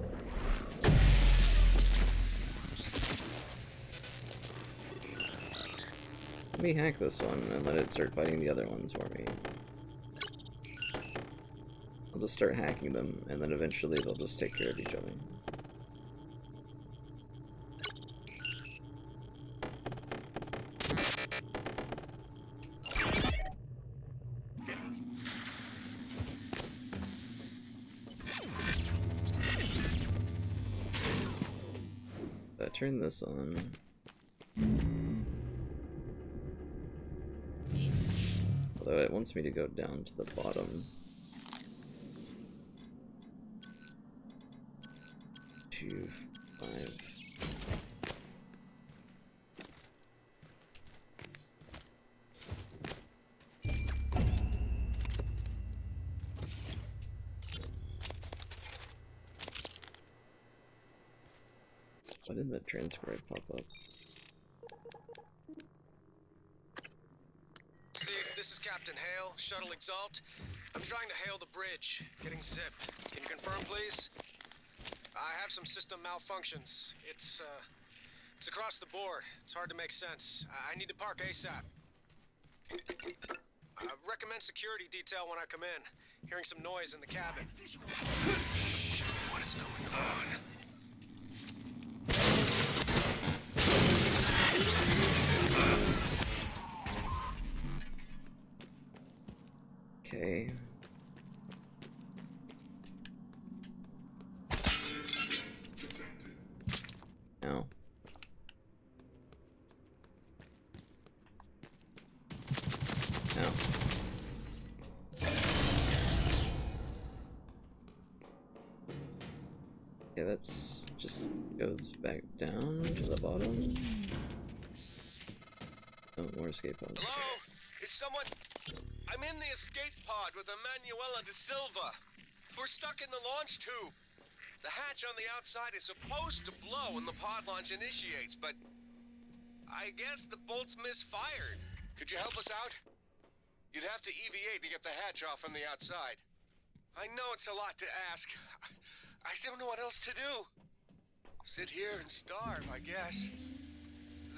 Let me hack this one and let it start fighting the other ones for me. I'll just start hacking them, and then eventually they'll just take care of each other. Turn this on. Although it wants me to go down to the bottom. 2, 5. Why didn't the transcribe pop up? This is Captain Hale, Shuttle Exalt. I'm trying to hail the bridge, getting zip. Can you confirm, please? I have some system malfunctions. It's across the board. It's hard to make sense. I need to park ASAP. Recommend security detail when I come in. Hearing some noise in the cabin. What is going on? Okay. No. No. Okay, that's just goes back down to the bottom. Oh, more escape pods. Hello? Is someone... I'm in the escape pod with Emanuela de Silva. We're stuck in the launch tube. The hatch on the outside is supposed to blow when the pod launch initiates, but I guess the bolts misfired. Could you help us out? You'd have to EVA to get the hatch off from the outside. I know it's a lot to ask. I don't know what else to do. Sit here and starve, I guess.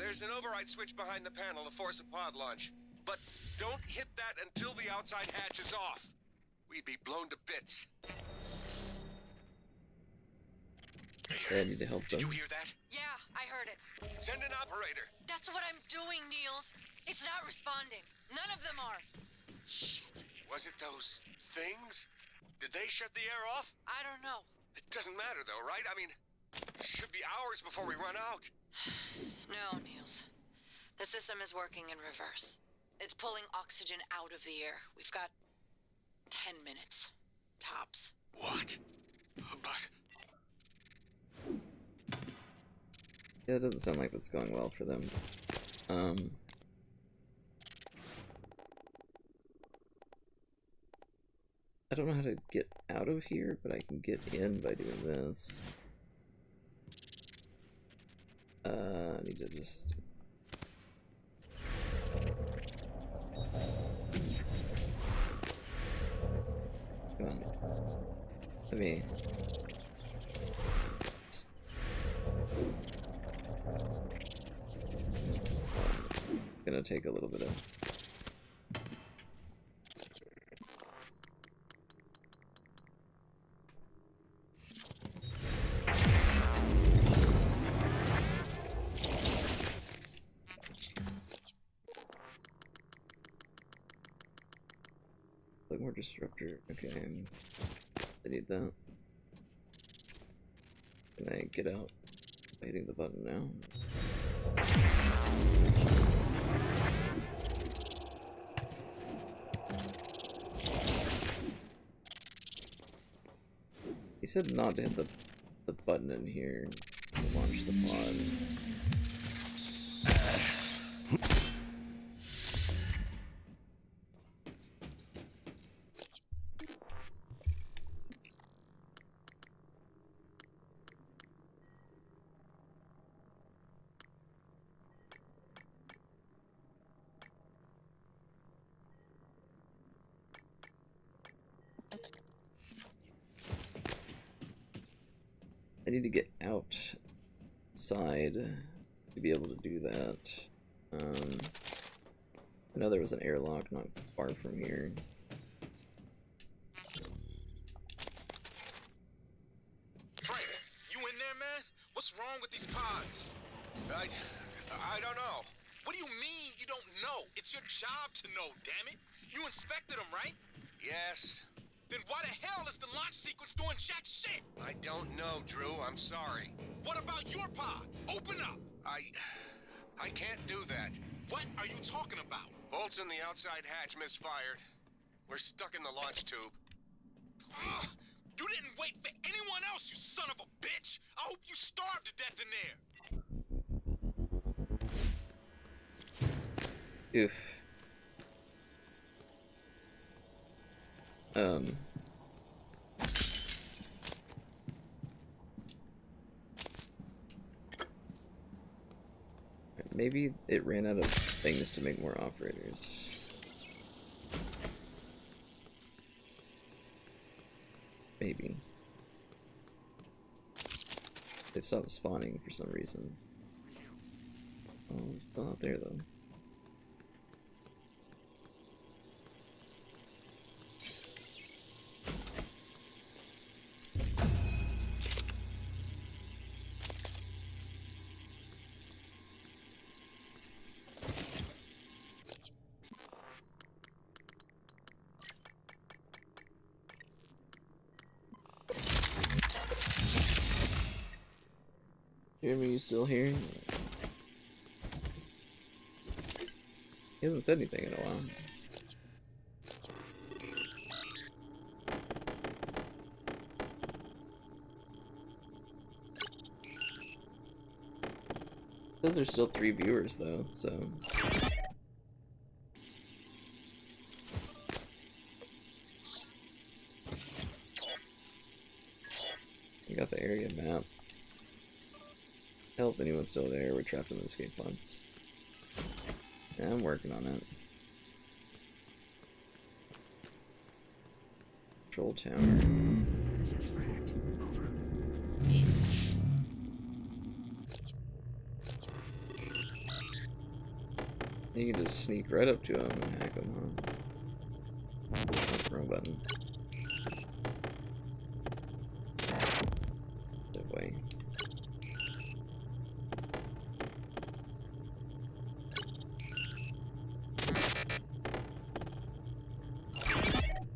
There's an override switch behind the panel to force a pod launch. But don't hit that until the outside hatch is off. We'd be blown to bits. I need to help them. Did you hear that? Yeah, I heard it. Send an operator. That's what I'm doing, Niels. It's not responding. None of them are. Shit. Was it those things? Did they shut the air off? I don't know. It doesn't matter though, right? I mean, it should be hours before we run out. No, Niels. The system is working in reverse. It's pulling oxygen out of the air. We've got 10 minutes. Tops. What? But... Yeah, it doesn't sound like that's going well for them. I don't know how to get out of here, but I can get in by doing this. I need to just... Come on. Let me... Gonna take a little bit of... Like more disruptor. Okay, I need that. Can I get out by hitting the button now? He said not to hit the button in here to launch the pod. I need to get outside to be able to do that. I know there was an airlock not far from here. Frank, you in there, man? What's wrong with these pods? I don't know. What do you mean you don't know? It's your job to know, damn it. You inspected them, right? Yes. Then why the hell is the launch sequence doing jack shit? I don't know, Drew. I'm sorry. What about your pod? Open up. I can't do that. What are you talking about? Bolts in the outside hatch misfired. We're stuck in the launch tube. Ugh! You didn't wait for anyone else, you son of a bitch! I hope you starve to death in there! Oof. Maybe it ran out of things to make more operators. Maybe. They've stopped spawning for some reason. Oh, it's still out there though. Jeremy, you still here? He hasn't said anything in a while. Says there's still 3 viewers though, so we got the area map. Help anyone still there, we're trapped in the escape pods. Yeah, I'm working on it. Control tower. You can just sneak right up to him and hack him, huh? Wrong button. That way.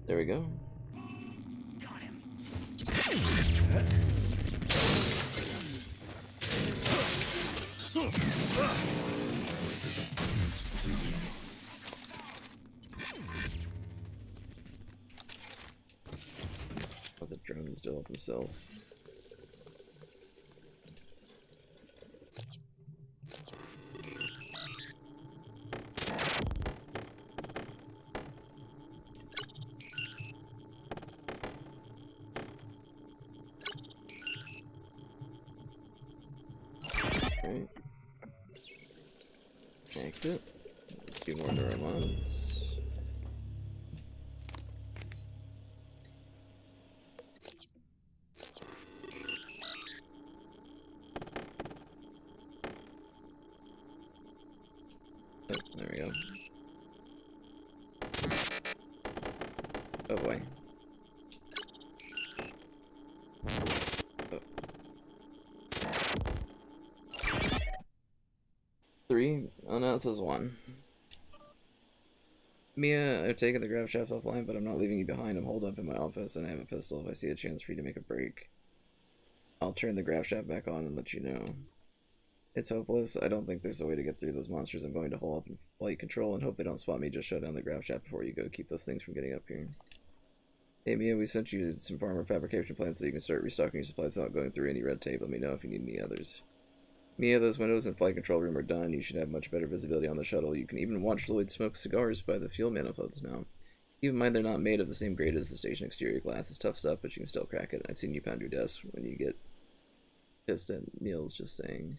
There we go. Got him. Oh, the drone's still up himself. liked it. A few more neuromons. Oh, there we go. Oh boy. Oh. 3? Oh no, it says 1. Mia, I've taken the grav shafts offline, but I'm not leaving you behind. I'm holed up in my office, and I have a pistol. If I see a chance for you to make a break, I'll turn the grav shaft back on and let you know. It's hopeless. I don't think there's a way to get through those monsters. I'm going to hole up in flight control and hope they don't spot me. Just shut down the grav shaft before you go. Keep those things from getting up here. Hey Mia, we sent you some farmer fabrication plans so you can start restocking your supplies without going through any red tape. Let me know if you need any others. Mia, those windows in flight control room are done. You should have much better visibility on the shuttle. You can even watch Lloyd smoke cigars by the fuel manifolds now. Keep in mind they're not made of the same grade as the station exterior glass. It's tough stuff, but you can still crack it. I've seen you pound your desk when you get pissed at Neil's just saying.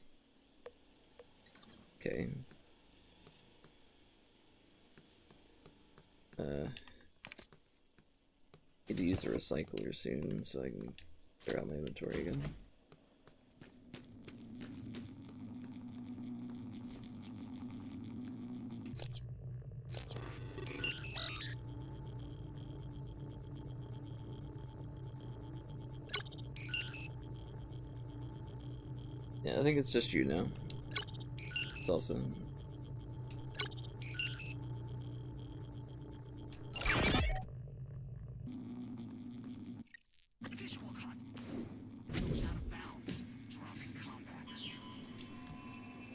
Okay. Need to use the recycler soon so I can clear out my inventory again. Yeah, I think it's just you now. It's also...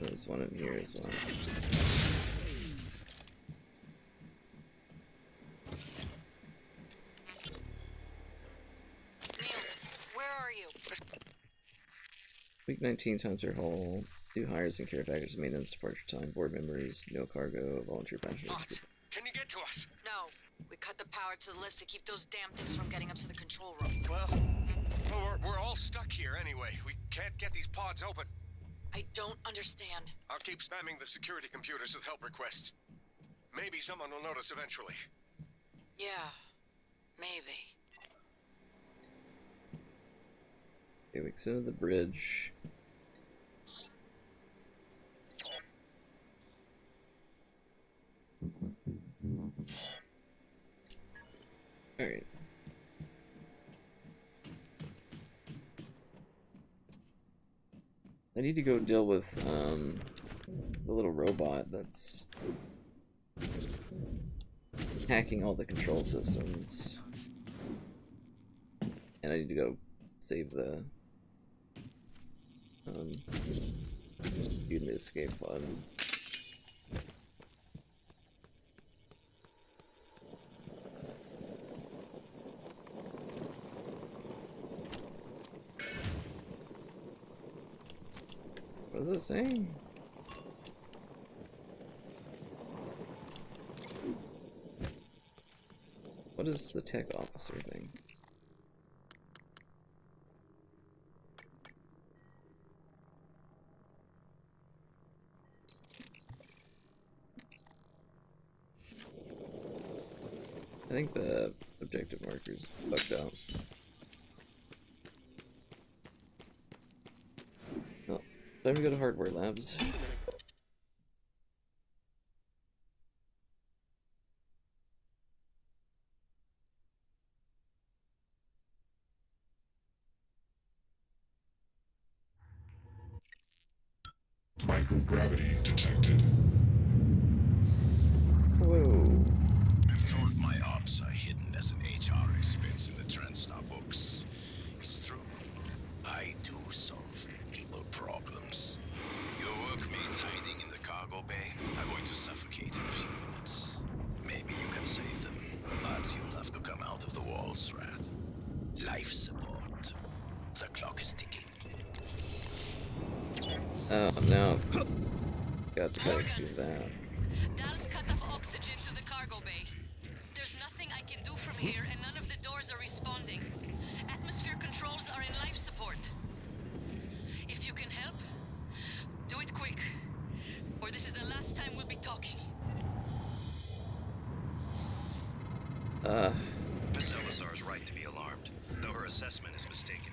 There's one in here as well. Where are you? Week 19, Hunter Hall. 2 hires and care packages, maintenance, departure time, board members, no cargo, volunteer pensions. Can you get to us? No. We cut the power to the lifts to keep those damn things from getting up to the control room. Well, we're all stuck here anyway. We can't get these pods open. I don't understand. I'll keep spamming the security computers with help requests. Maybe someone will notice eventually. Yeah, maybe. Okay, we extended the bridge. Alright. I need to go deal with the little robot that's hacking all the control systems. And I need to go save the dude in the escape pod. What is it saying? What is the tech officer thing? I think the objective marker's fucked out. Well, time to go to hardware labs. Microgravity detected. Whoa. I'm told my ops are hidden as an HR expense in the TranStar books. It's true. I do solve people problems. Your workmates hiding in the cargo bay are going to suffocate in a few minutes. Maybe you can save them, but you'll have to come out of the walls, Rat. Life support. The clock is ticking. Oh no. Got to do that. Dal's cut off oxygen to the cargo bay. There's nothing I can do from here, and none of the doors are responding. Atmosphere controls are in life support. If you can help, do it quick. Or this is the last time we'll be Miss Elisar is right to be alarmed, though her assessment is mistaken.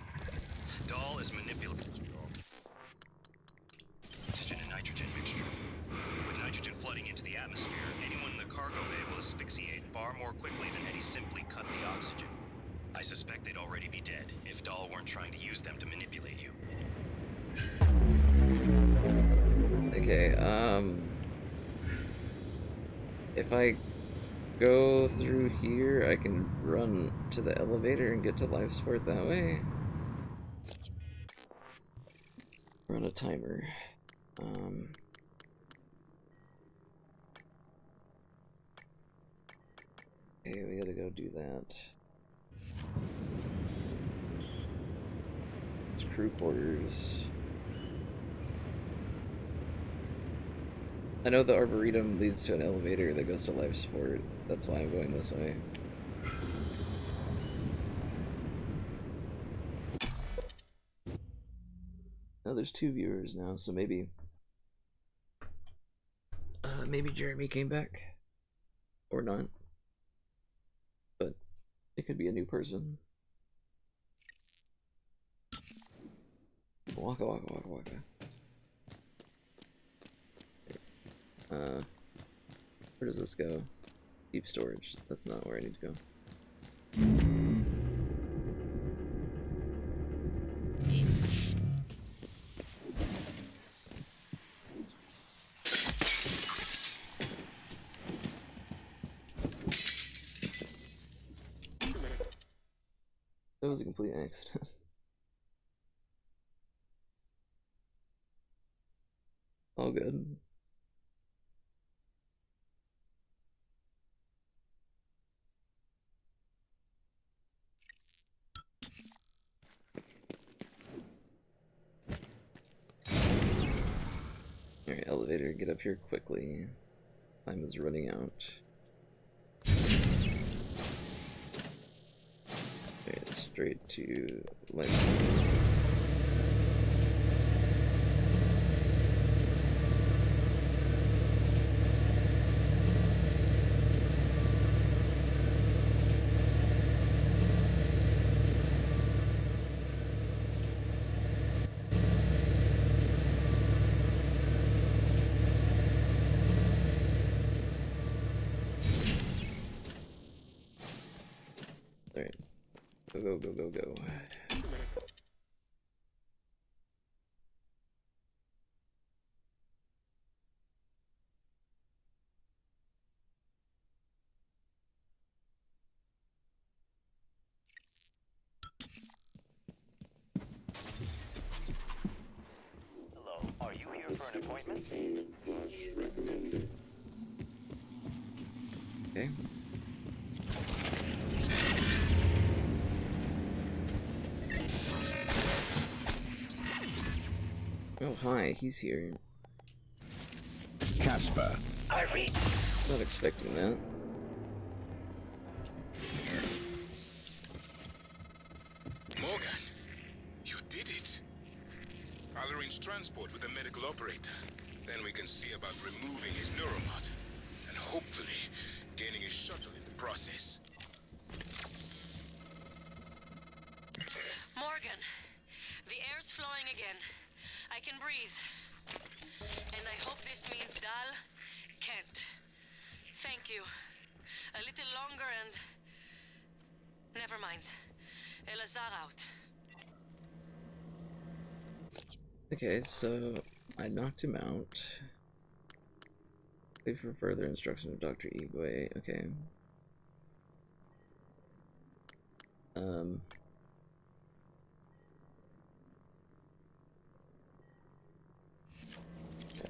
Dahl is manipulating oxygen and nitrogen mixture. With nitrogen flooding into the atmosphere, anyone in the cargo bay will asphyxiate far more quickly than had he simply cut the oxygen. I suspect they'd already be dead if Dahl weren't trying to use them to manipulate you. Okay, if I go through here, I can run to the elevator and get to life support that way. Run a timer. Okay, we gotta go do that. It's crew quarters. I know the Arboretum leads to an elevator that goes to life support. That's why I'm going this way. Oh, there's 2 viewers now, so maybe maybe Jeremy came back. Or not. But it could be a new person. Waka waka waka waka. Where does this go? Deep storage. That's not where I need to go. That was a complete accident. All good. Alright, elevator, get up here quickly. Time is running out. Okay, straight to life. Alright. Go, go, go, go, go. Hello, are you here for an appointment? Recommended. Okay. Oh, hi, he's here. Casper. I read. Not expecting that. Morgan, you did it. I'll arrange transport with the medical operator. Then we can see about removing his neuromod. And hopefully gaining his shuttle in the process. Morgan, the air's flowing again. I can breathe. And I hope this means Dal can't. Thank you. A little longer and... Never mind. Elazar out. Okay, so I knocked him out. Wait for further instruction of Dr. Igwe. Okay.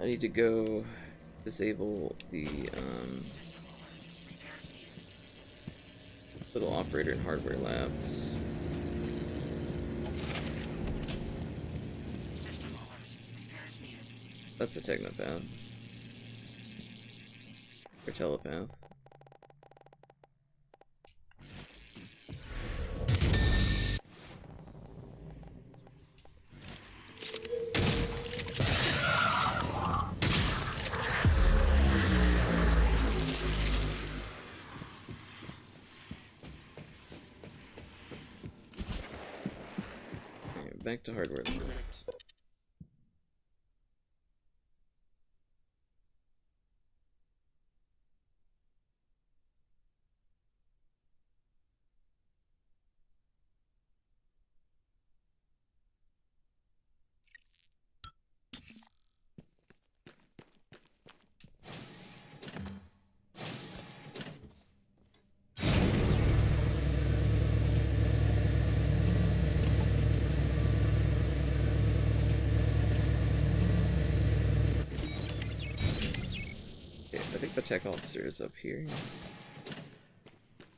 I need to go disable the little operator and hardware labs. That's a technopath. Or telepath. back to hardware. I think the tech officer is up here.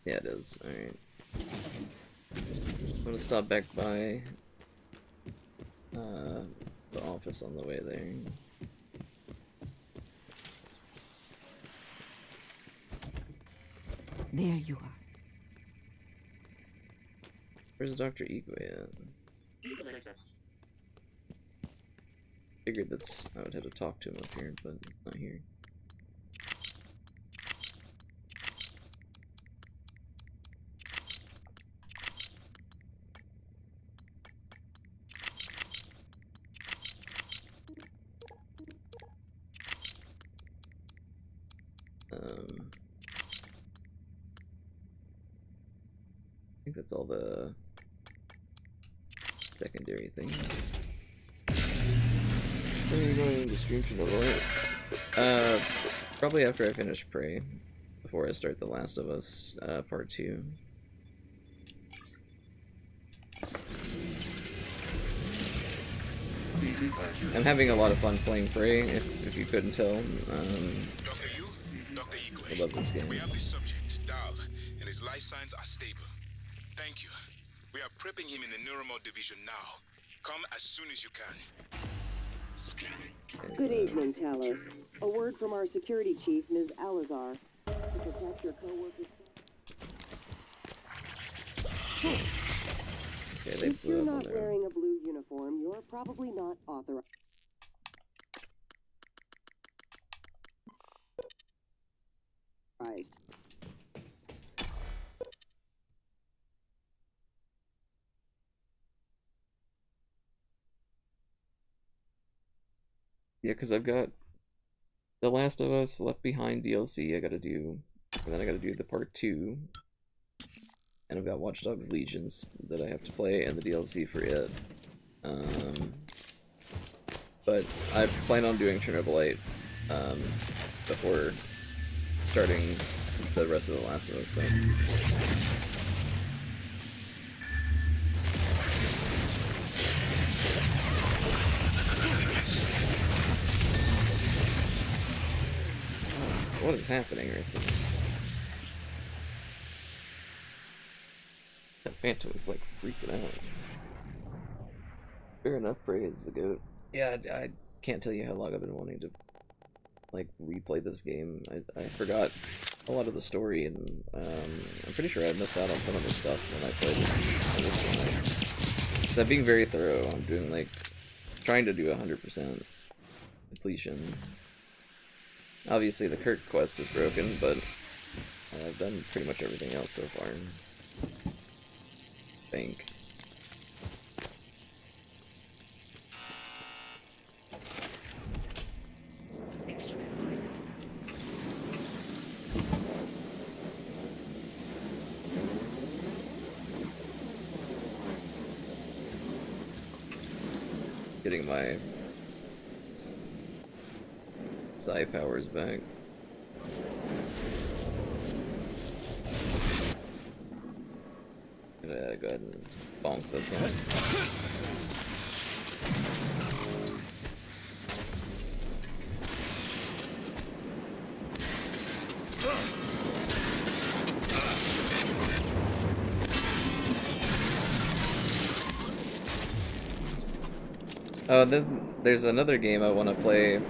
Yeah, it is. Alright. I'm gonna stop back by the office on the way there. There you are. Where's Dr. Igwe at? Figured that's I would have to talk to him up here, but he's not here. I think that's all the secondary things. When are you going to stream Chernobyl? Probably after I finish Prey, before I start The Last of Us Part 2. I'm having a lot of fun playing Prey, if you couldn't tell. Dr. Yu, Dr. Igwe. I love this game. We have the subject, Dal, and his life signs are stable. Thank you. We are prepping him in the Neuromod division now. Come as soon as you can. Good evening, Talos. A word from our security chief, Ms. Alazar. To protect your co-workers. Okay, they If you're blew up on not their wearing a blue uniform, you're probably not authorized. Yeah, because I've got The Last of Us Left Behind DLC I gotta do, and then I gotta do the part 2. And I've got Watch Dogs Legions that I have to play, and the DLC for it. But I plan on doing Chernobyl before starting the rest of The Last of Us, so. What is happening right there? That Phantom is like freaking out. Fair enough, praise the goat. Yeah, I can't tell you how long I've been wanting to like replay this game. I forgot a lot of the story, and I'm pretty sure I missed out on some of the stuff when I played it. I'm being very thorough. I'm doing like trying to do 100% completion. Obviously, the Kirk quest is broken, but I've done pretty much everything else so far. I think. Getting my Psi powers back. Gonna go ahead and bonk this one. Oh, there's another game I want to play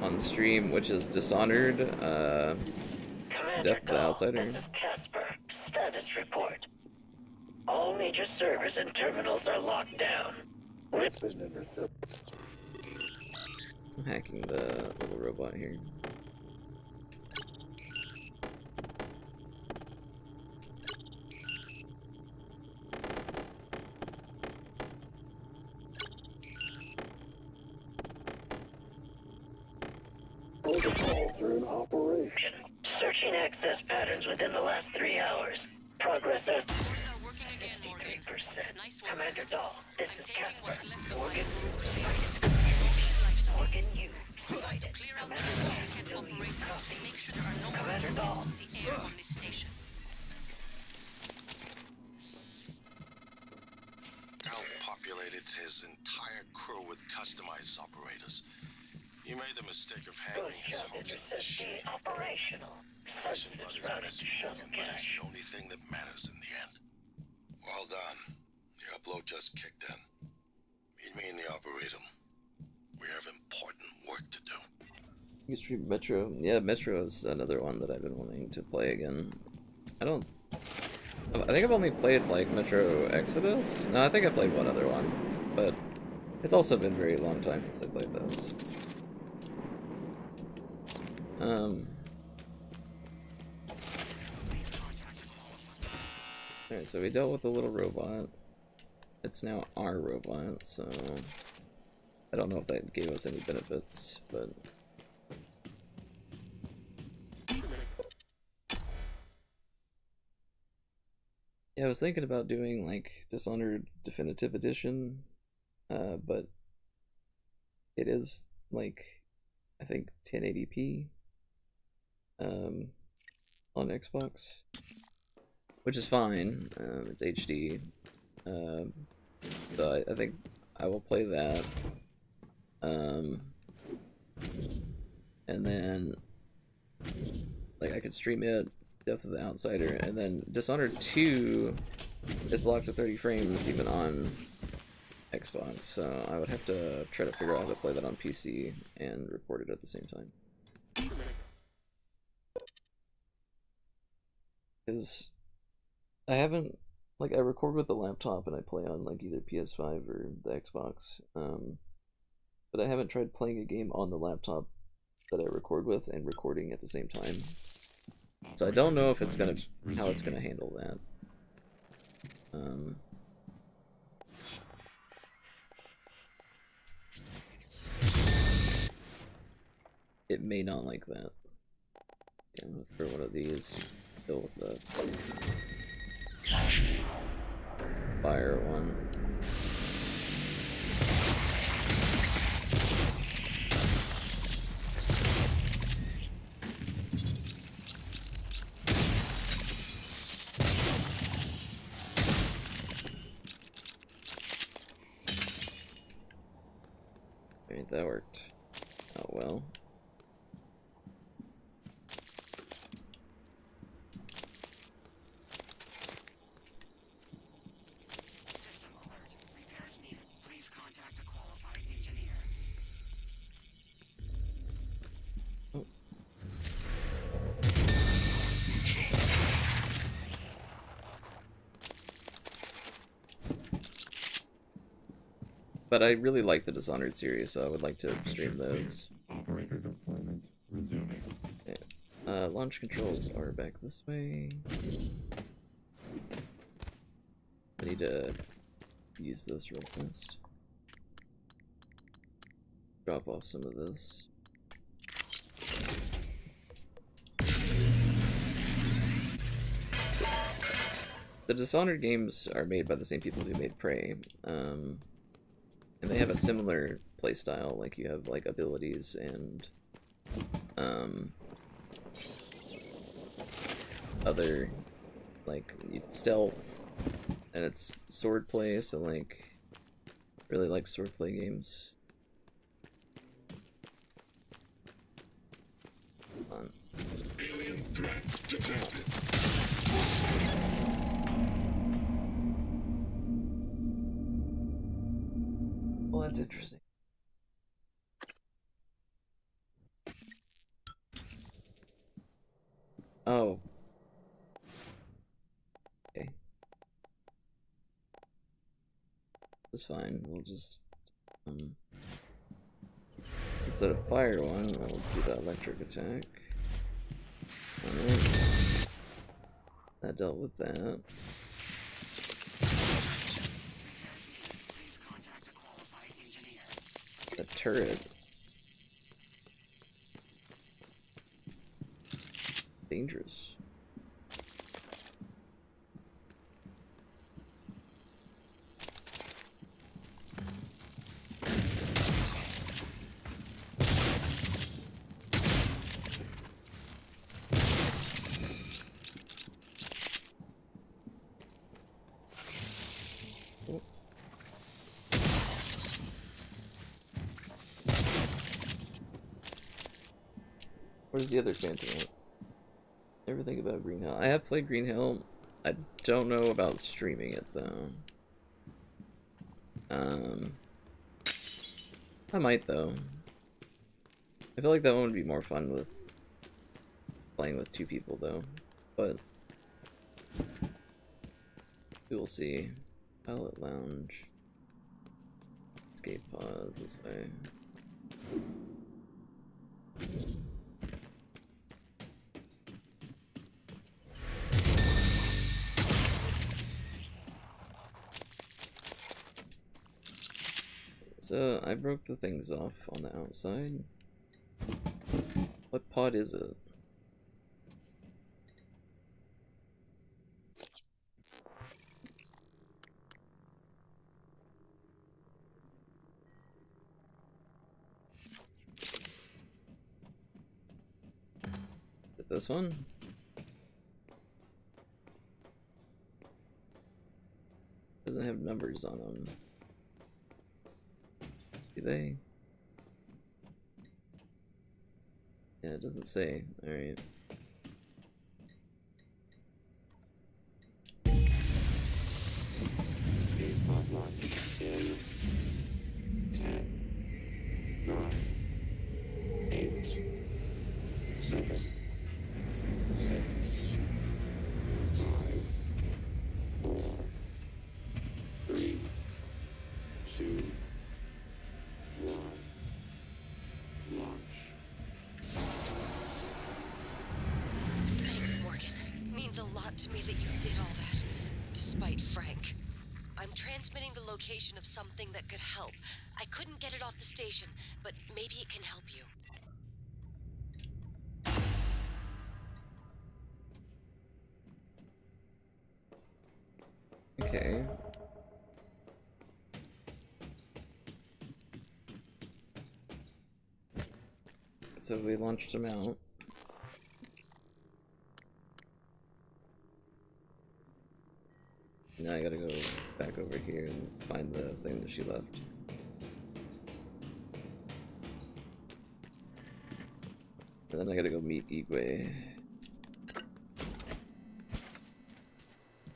on stream, which is Dishonored, Death of the Outsider. This is Casper. Status report. All major servers and terminals are locked down. I'm hacking the little robot here. Protocols are in operation. Searching access patterns within the last 3 hours. Progress as 63%. Nice work. Commander Dahl, this I'm is taking Casper. what's left of Morgan, my protected life support. Morgan, you. We're going to clear out the camp operators and make sure there are no more Commander escapes Dahl. of the air on this station. Al populated his entire crew with customized operators. He made the mistake of hanging his hopes on the ship. Operational. Flesh and blood is messy, Morgan, but it's the only thing that matters in the end. Well done. The upload just kicked in. Meet me in the Arboretum. We have important work to do. You can stream Metro. Yeah, Metro is another one that I've been wanting to play again. I think I've only played like Metro Exodus. No, I think I played one other one, but it's also been a very long time since I played those. Alright, so we dealt with the little robot. It's now our robot, so I don't know if that gave us any benefits, but yeah, I was thinking about doing like Dishonored Definitive Edition, but it is like I think 1080p on Xbox, which is fine. It's HD, so I think I will play that. And then like I could stream it, Death of the Outsider, and then Dishonored 2 is locked to 30 frames even on Xbox, so I would have to try to figure out how to play that on PC and record it at the same time. Because I haven't, like, I record with the laptop and I play on like either PS5 or the Xbox, but I haven't tried playing a game on the laptop that I record with and recording at the same time. So I don't know if it's gonna, how it's gonna handle that. It may not like that. Yeah, I'm gonna throw one of these, fill with the fire one. Alright, that worked out well. But I really like the Dishonored series, so I would like to stream those. Operator deployment resuming. Okay. Launch controls are back this way. I need to use this real fast. Drop off some of this. The Dishonored games are made by the same people who made Prey. And they have a similar playstyle, like you have like abilities and other like stealth, and it's swordplay, so like really like swordplay games. Hold on. Alien threat detected. Well, that's interesting. Oh. Okay. That's fine. We'll just instead of fire one, I'll do the electric attack. Alright. That dealt with that. The turret. dangerous. Where's the other Phantom at? Everything about Green Hill. I have played Green Hill. I don't know about streaming it though. I might though. I feel like that one would be more fun with playing with 2 people though. But we will see. Pilot Lounge. Escape pods this way. So I broke the things off on the outside. What pod is it? Is it this one? Doesn't have numbers on them. Do they? Yeah, it doesn't say. Alright. Escape pod launch in 10, 9, 8, 7, 6, 5, 4, 3, 2, 1. Launch. Thanks, Morgan. Means a lot to me that you did all that, despite Frank. I'm transmitting the location of something that could help. I couldn't get it off the station, but maybe it can help you. Okay. So we launched him out. Now I gotta go back over here and find the thing that she left. And then I gotta go meet Igwe.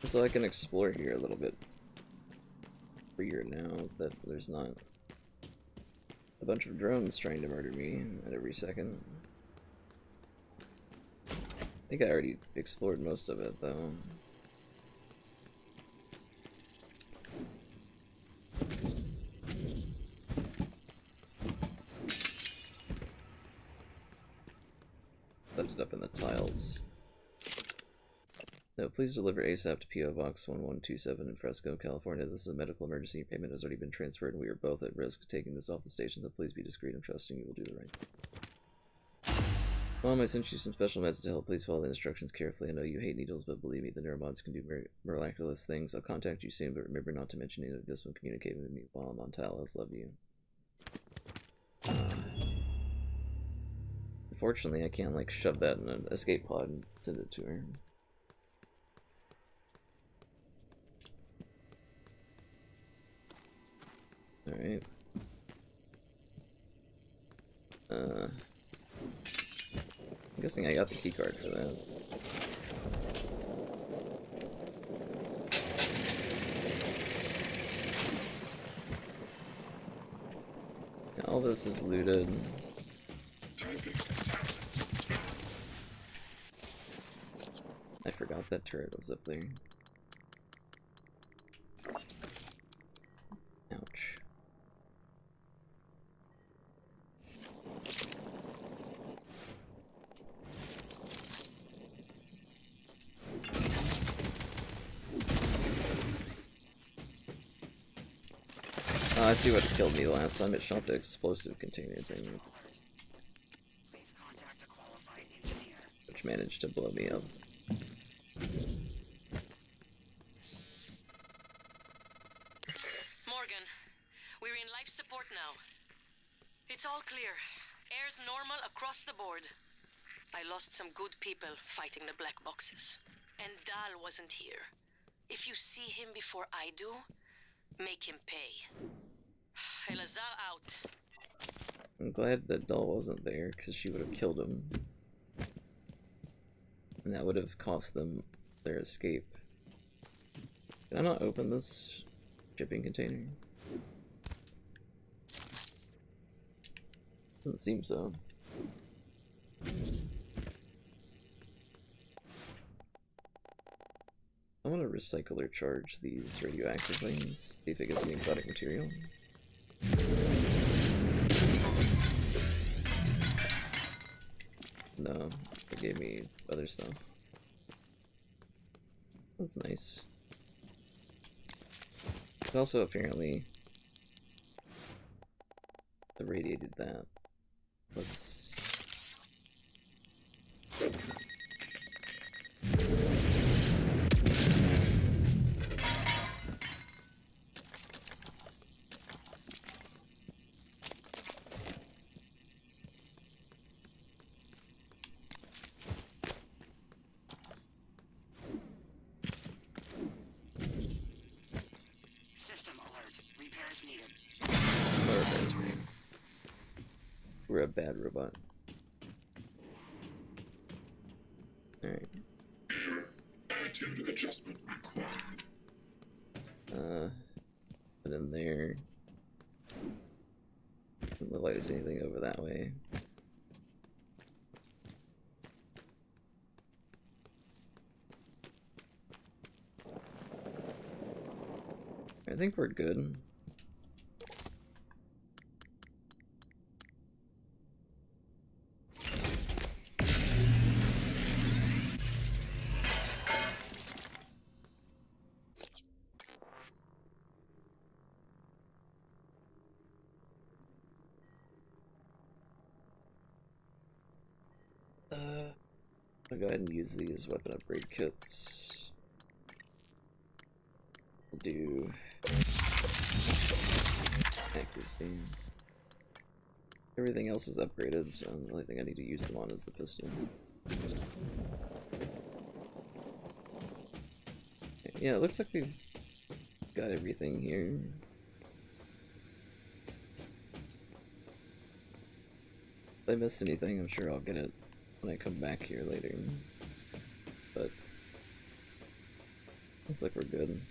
So I can explore here a little bit freer now that there's not a bunch of drones trying to murder me at every second. I think I already explored most of it though. Left it up in the tiles. No, please deliver ASAP to P.O. Box 1127 in Fresco, California. This is a medical emergency. Payment has already been transferred and we are both at risk of taking this off the station, so please be discreet. I'm trusting you will do the right. Mom, I sent you some special meds to help. Please follow the instructions carefully. I know you hate needles, but believe me, the neuromods can do miraculous things. I'll contact you soon, but remember not to mention any of this when communicating with me while I'm on Talos. Love you. Unfortunately, I can't, like, shove that in an escape pod and send it to her. Alright. I'm guessing I got the keycard for that. Yeah, all this is looted. I forgot that turret was up there. Ouch. Oh, I see what killed me last time. It shot the explosive container thing. Which which managed to blow me up. Morgan, we're in life support now. It's all clear. Air's normal across the board. I lost some good people fighting the black boxes. And Dal wasn't here. If you see him before I do, make him pay. Elazar out. I'm glad that Dahl wasn't there, because she would have killed him. And that would have cost them their escape. Can I not open this shipping container? Doesn't seem so. I want to recycle or charge these radioactive things, see if it gives me exotic material. No, it gave me other stuff. That's nice. It also apparently irradiated that. Let's... System alert. Repairs needed. We're a bad robot. Alright. Attitude adjustment required. Put in there. Doesn't look like there's anything over that way. I think we're good. I'll go ahead and use these weapon upgrade kits. We'll do accuracy. Everything else is upgraded, so the only thing I need to use them on is the pistol. Yeah, it looks like we've got everything here. If I missed anything, I'm sure I'll get it when I come back here later. But looks like we're good.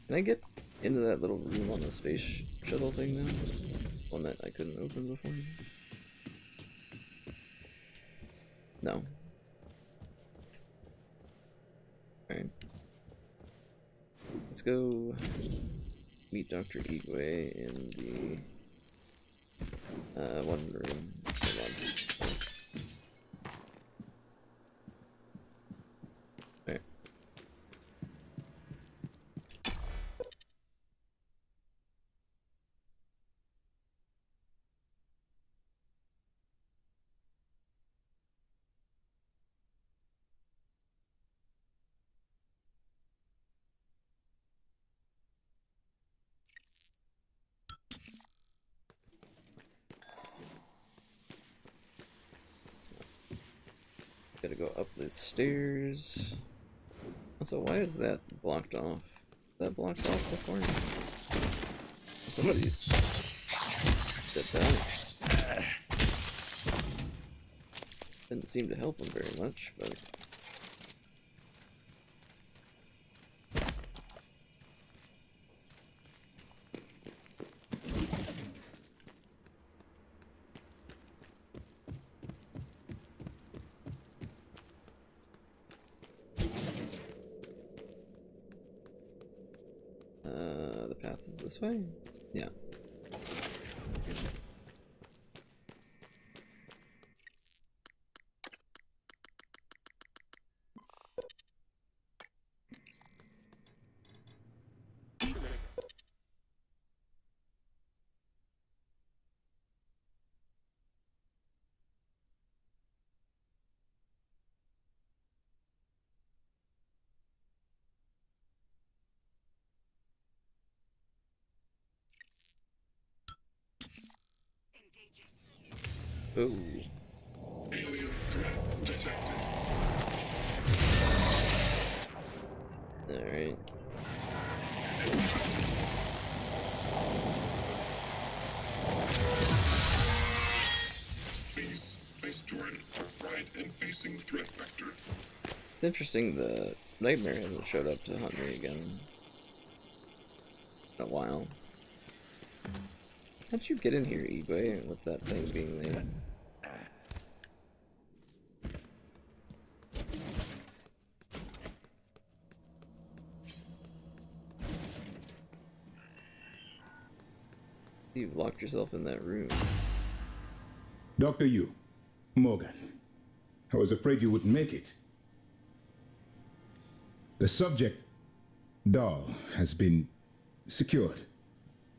Can I get into that little room on the space shuttle thing now? One that I couldn't open before? No. Alright. Let's go meet Dr. Igwe in the one room. Hold on. Alright. Gotta go up the stairs. So why is that blocked off? That blocked off before? Somebody did that. Didn't seem to help him very much, but the path is this way? Yeah. Ooh. Alien threat detected. Alright. Please place Jordan right and facing threat vector. It's interesting the nightmare hasn't showed up to hunt me again in a while. How'd you get in here, Igwe, with that thing being there? You've locked yourself in that room. Dr. Yu, Morgan, I was afraid you wouldn't make it. The subject, Dahl, has been secured.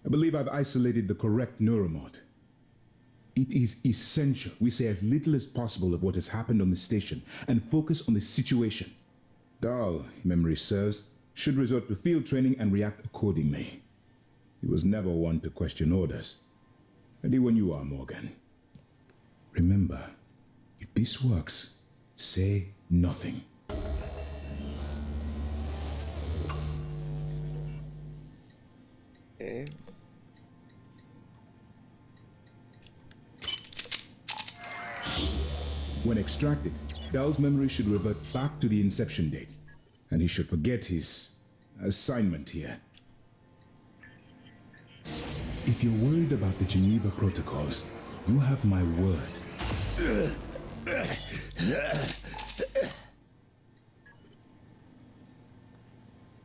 I believe I've isolated the correct neuromod. It is essential we say as little as possible of what has happened on the station and focus on the situation. Dahl, if memory serves, should resort to field training and react accordingly. He was never one to question orders. Ready when you are, Morgan. Remember, if this works, say nothing. Okay. When extracted, Dahl's memory should revert back to the inception date, and he should forget his assignment here. If you're worried about the Geneva Protocols, you have my word.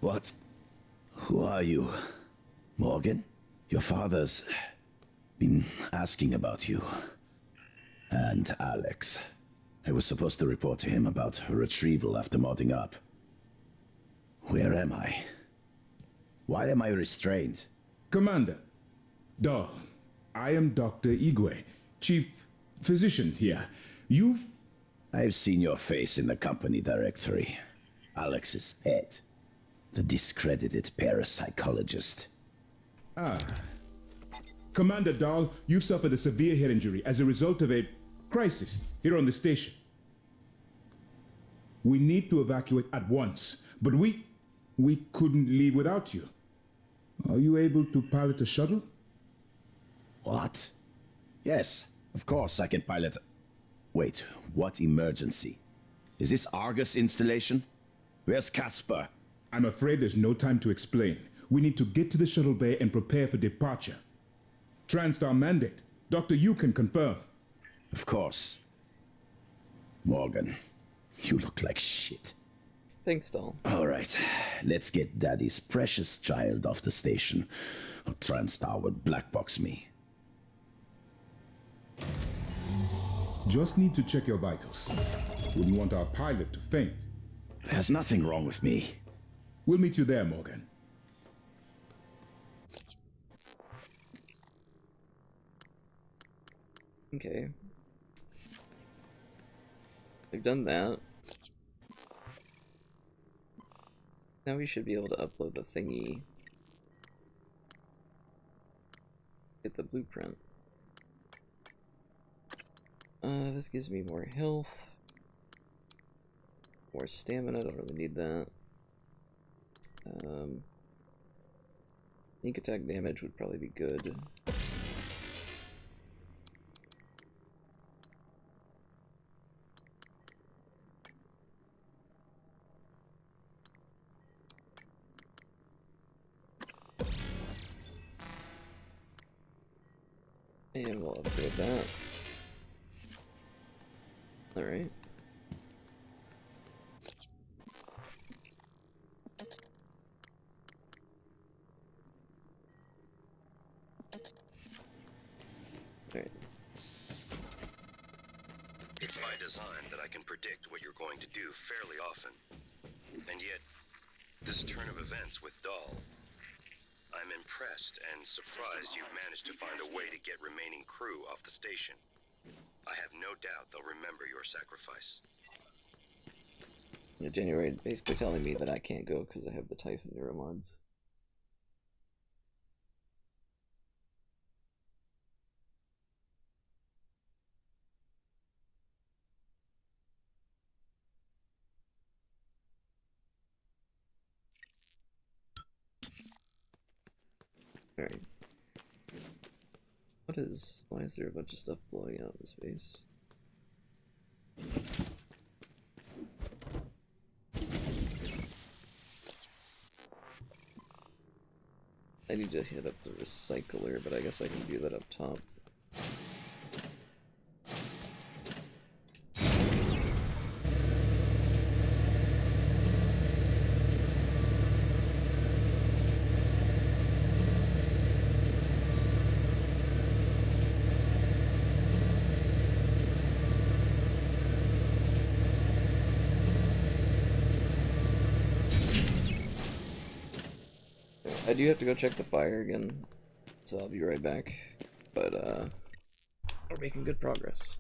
What? Who are you? Morgan? Your father's been asking about you. And Alex. I was supposed to report to him about her retrieval after modding up. Where am I? Why am I restrained? Commander, Dahl, I am Dr. Igwe, Chief Physician here. I've seen your face in the company directory. Alex's pet. The discredited parapsychologist. Ah. Commander Dahl, you've suffered a severe head injury as a result of a crisis here on the station. We need to evacuate at once, but we couldn't leave without you. Are you able to pilot a shuttle? What? Yes, of course I can pilot. Wait, what emergency? Is this Argus installation? Where's Casper? I'm afraid there's no time to explain. We need to get to the shuttle bay and prepare for departure. TranStar mandate. Dr. Yu can confirm. Of course. Morgan, you look like shit. Thanks, Dahl. All right, let's get Daddy's precious child off the station, or TranStar would blackbox me. Just need to check your vitals. Wouldn't want our pilot to faint. There's nothing wrong with me. We'll meet you there, Morgan. Okay. We've done that. Now we should be able to upload the thingy. Get the blueprint. This gives me more health. More stamina, I don't really need that. Sneak attack damage would probably be good. And we'll upgrade that. Alright. Alright. It's by design that I can predict what you're going to do fairly often. And yet, this turn of events with Dahl, I'm impressed and surprised you've managed to find a way to get remaining crew off the station. I have no doubt they'll remember your sacrifice. January basically telling me that I can't go because I have the Typhon neuromods. Alright. What is... Why is there a bunch of stuff blowing out in space? I need to hit up the recycler, but I guess I can do that up top. I do have to go check the fire again, so I'll be right back. But, we're making good progress.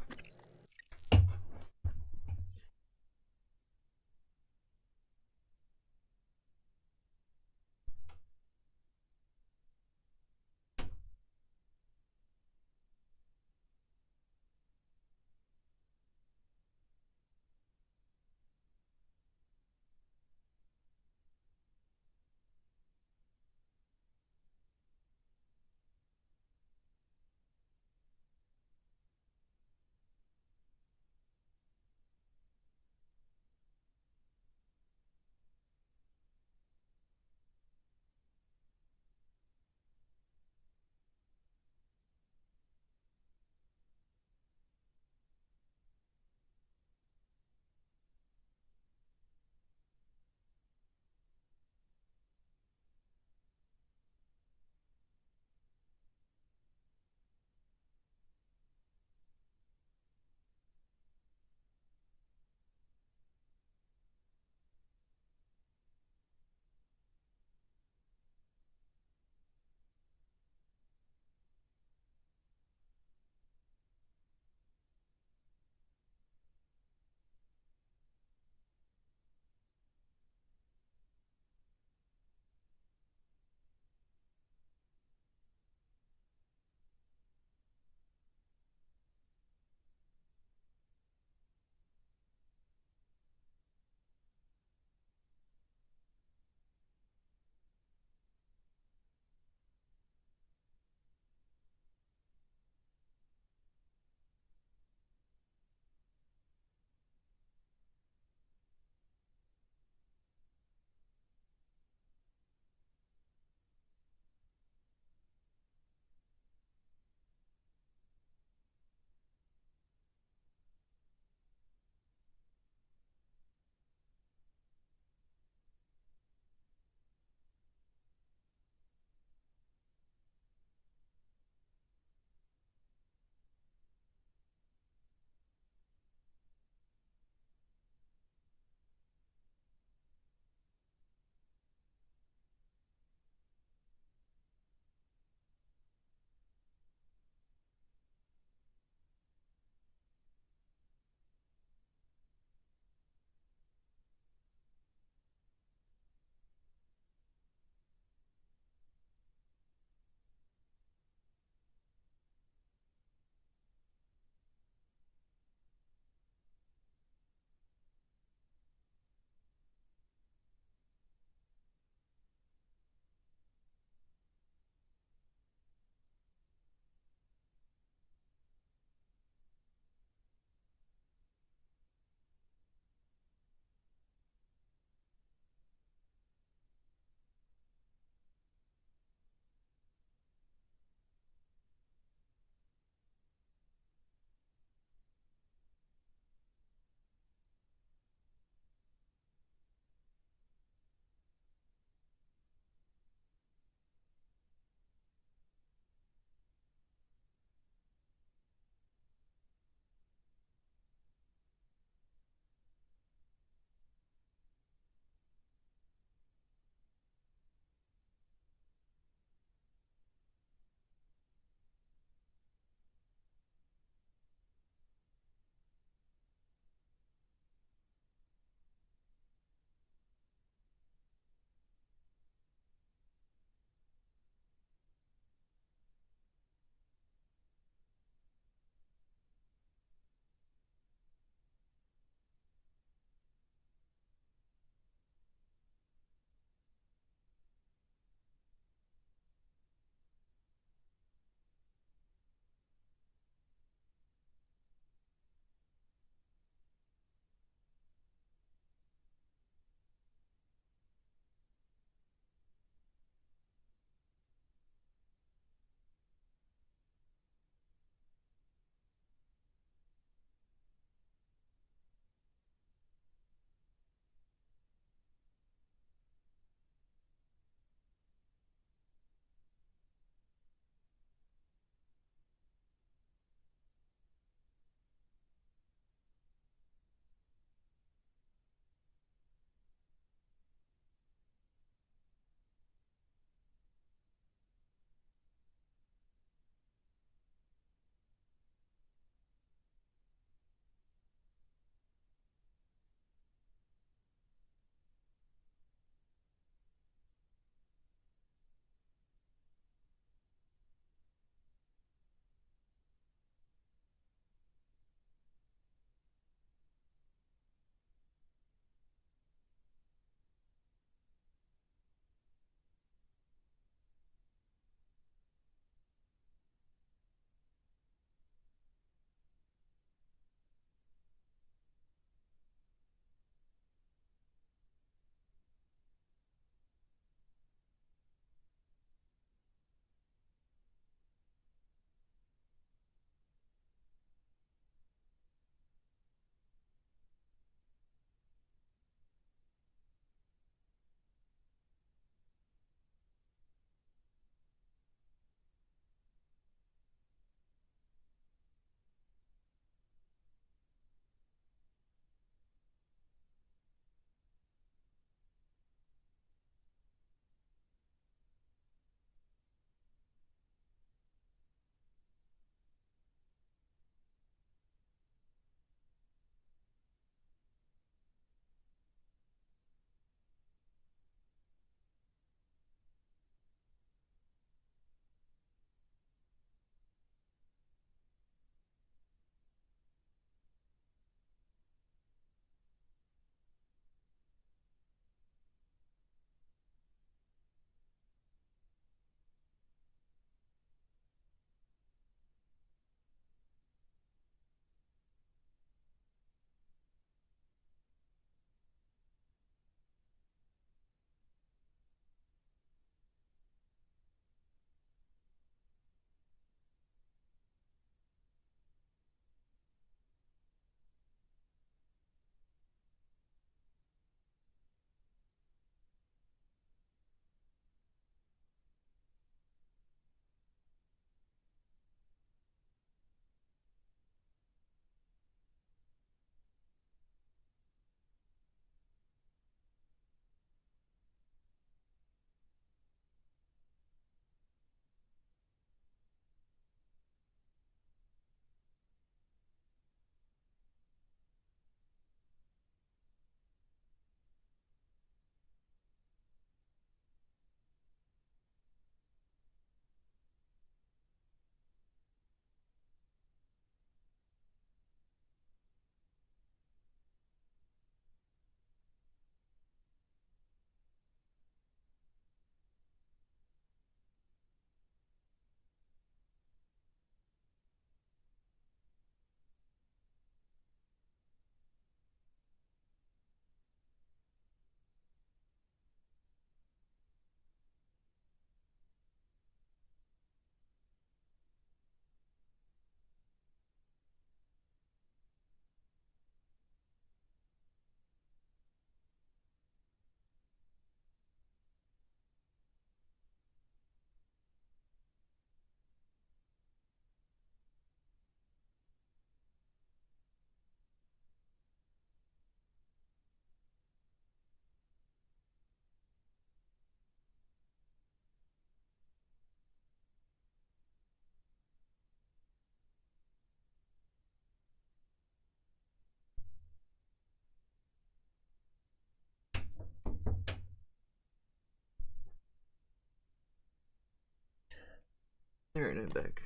Alright, I'm back.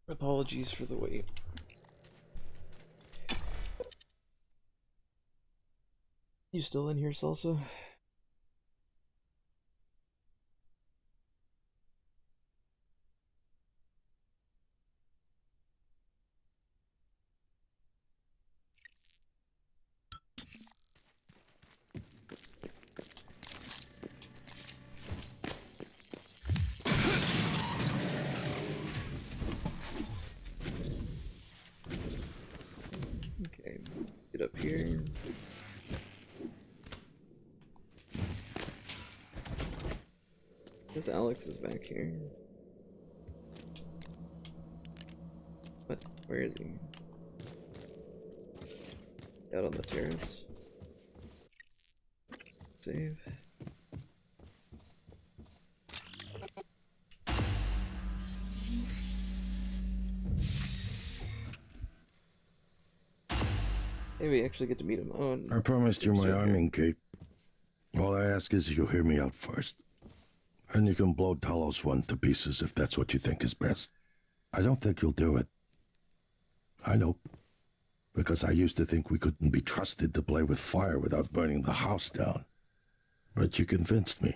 Apologies for the wait. You still in here, Salsa? Okay, get up here. This Alex is back here. What? Where is he? Out on the terrace. Save. Hey, we actually get to meet him. Oh, I promised you my here. arming cape. All I ask is you hear me out first. And you can blow Talos 1 to pieces if that's what you think is best. I don't think you'll do it. I know. Because I used to think we couldn't be trusted to play with fire without burning the house down. But you convinced me.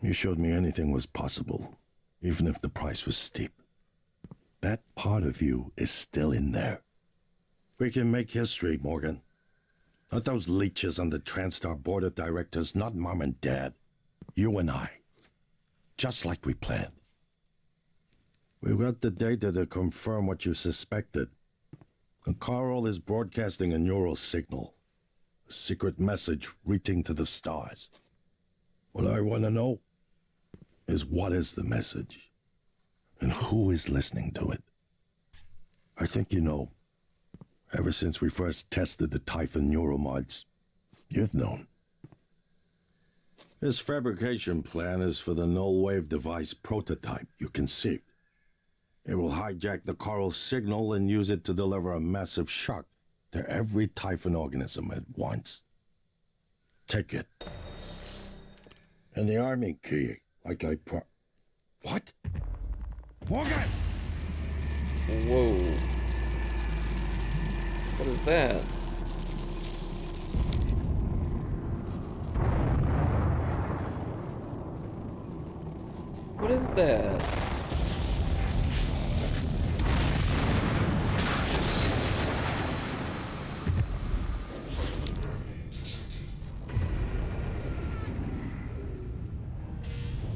You showed me anything was possible, even if the price was steep. That part of you is still in there. We can make history, Morgan. Not those leeches on the TranStar board of directors, not Mom and Dad. You and I. Just like we planned. We've got the data to confirm what you suspected. And Carl is broadcasting a neural signal. A secret message reaching to the stars. What I want to know is what is the message? And who is listening to it? I think you know. Ever since we first tested the Typhon neuromods, you've known. This fabrication plan is for the null-wave device prototype you conceived. It will hijack the coral signal and use it to deliver a massive shock to every Typhon organism at once. Take it. And the army key, like I What? Morgan! Whoa. What is that? What is that?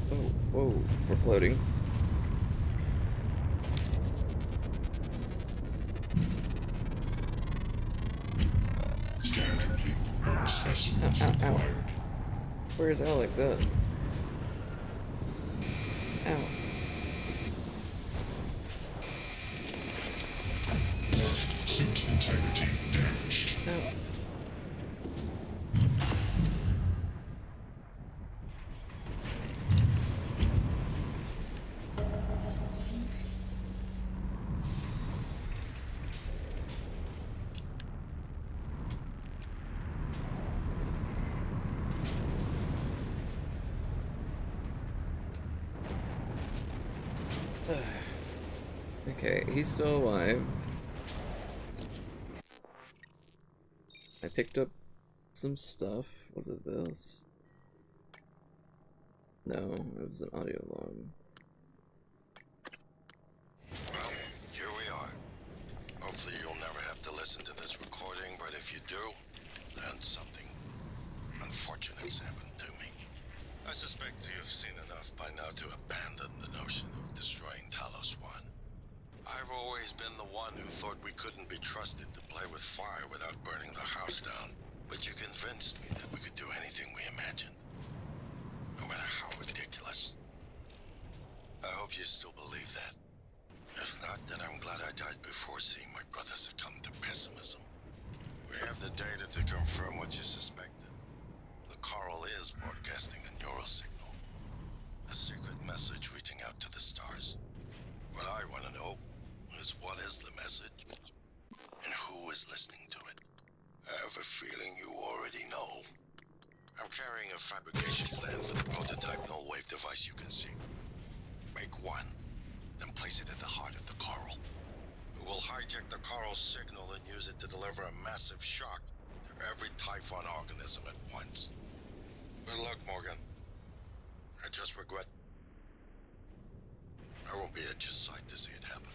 Oh, whoa, we're floating. Ow, ow, ow. Where's Alex at? Ow. Suit integrity damaged. Ow. Okay, he's still alive. I picked up some stuff. Was it this? No, it was an audio alarm. Well, here we are. Hopefully you'll never have to listen to this recording, but if you do, then something unfortunate's happened to me. I suspect you've seen enough by now to abandon the notion of destroying Talos 1. I've always been the one who thought we couldn't be trusted to play with fire without burning the house down. But you convinced me that we could do anything we imagined. No matter how ridiculous. I hope you still believe that. If not, then I'm glad I died before seeing my brother succumb to pessimism. We have the data to confirm what you suspected. The coral is broadcasting a neural signal. A secret message reaching out to the stars. What I want to know is what is the message, and who is listening to it. I have a feeling you already know. I'm carrying a fabrication Plan for the prototype null wave device you can see. Make one, then place it at the heart of the coral. We'll hijack the coral signal and use it to deliver a massive shock to every Typhon organism at once. Good luck, Morgan. I just regret I won't be at your side to see it happen.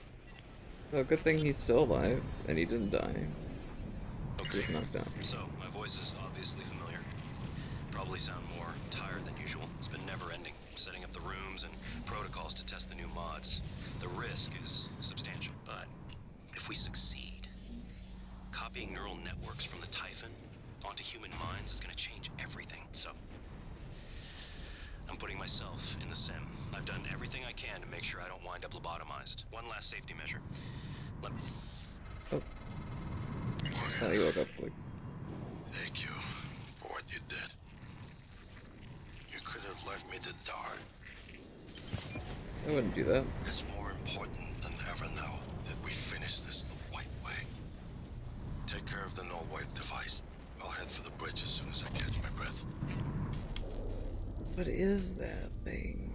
Well, good thing he's still alive and he didn't die. Just knocked out. So, my voice is obviously familiar. Probably sound more tired than usual. It's been never-ending, setting up the rooms and protocols to test the new mods. The risk is substantial, but if we succeed, copying neural networks from the Typhon onto human minds is going to change everything. So, I'm putting myself in the sim. I've done everything I can to make sure I don't wind up lobotomized. One last safety measure. Oh. You woke up quick. Thank you for what you did. You could have left me to die. I wouldn't do that. It's more important than ever now that we finish this the right way. Take care of the null wave device. I'll head for the bridge as soon as I catch my breath. What is that thing?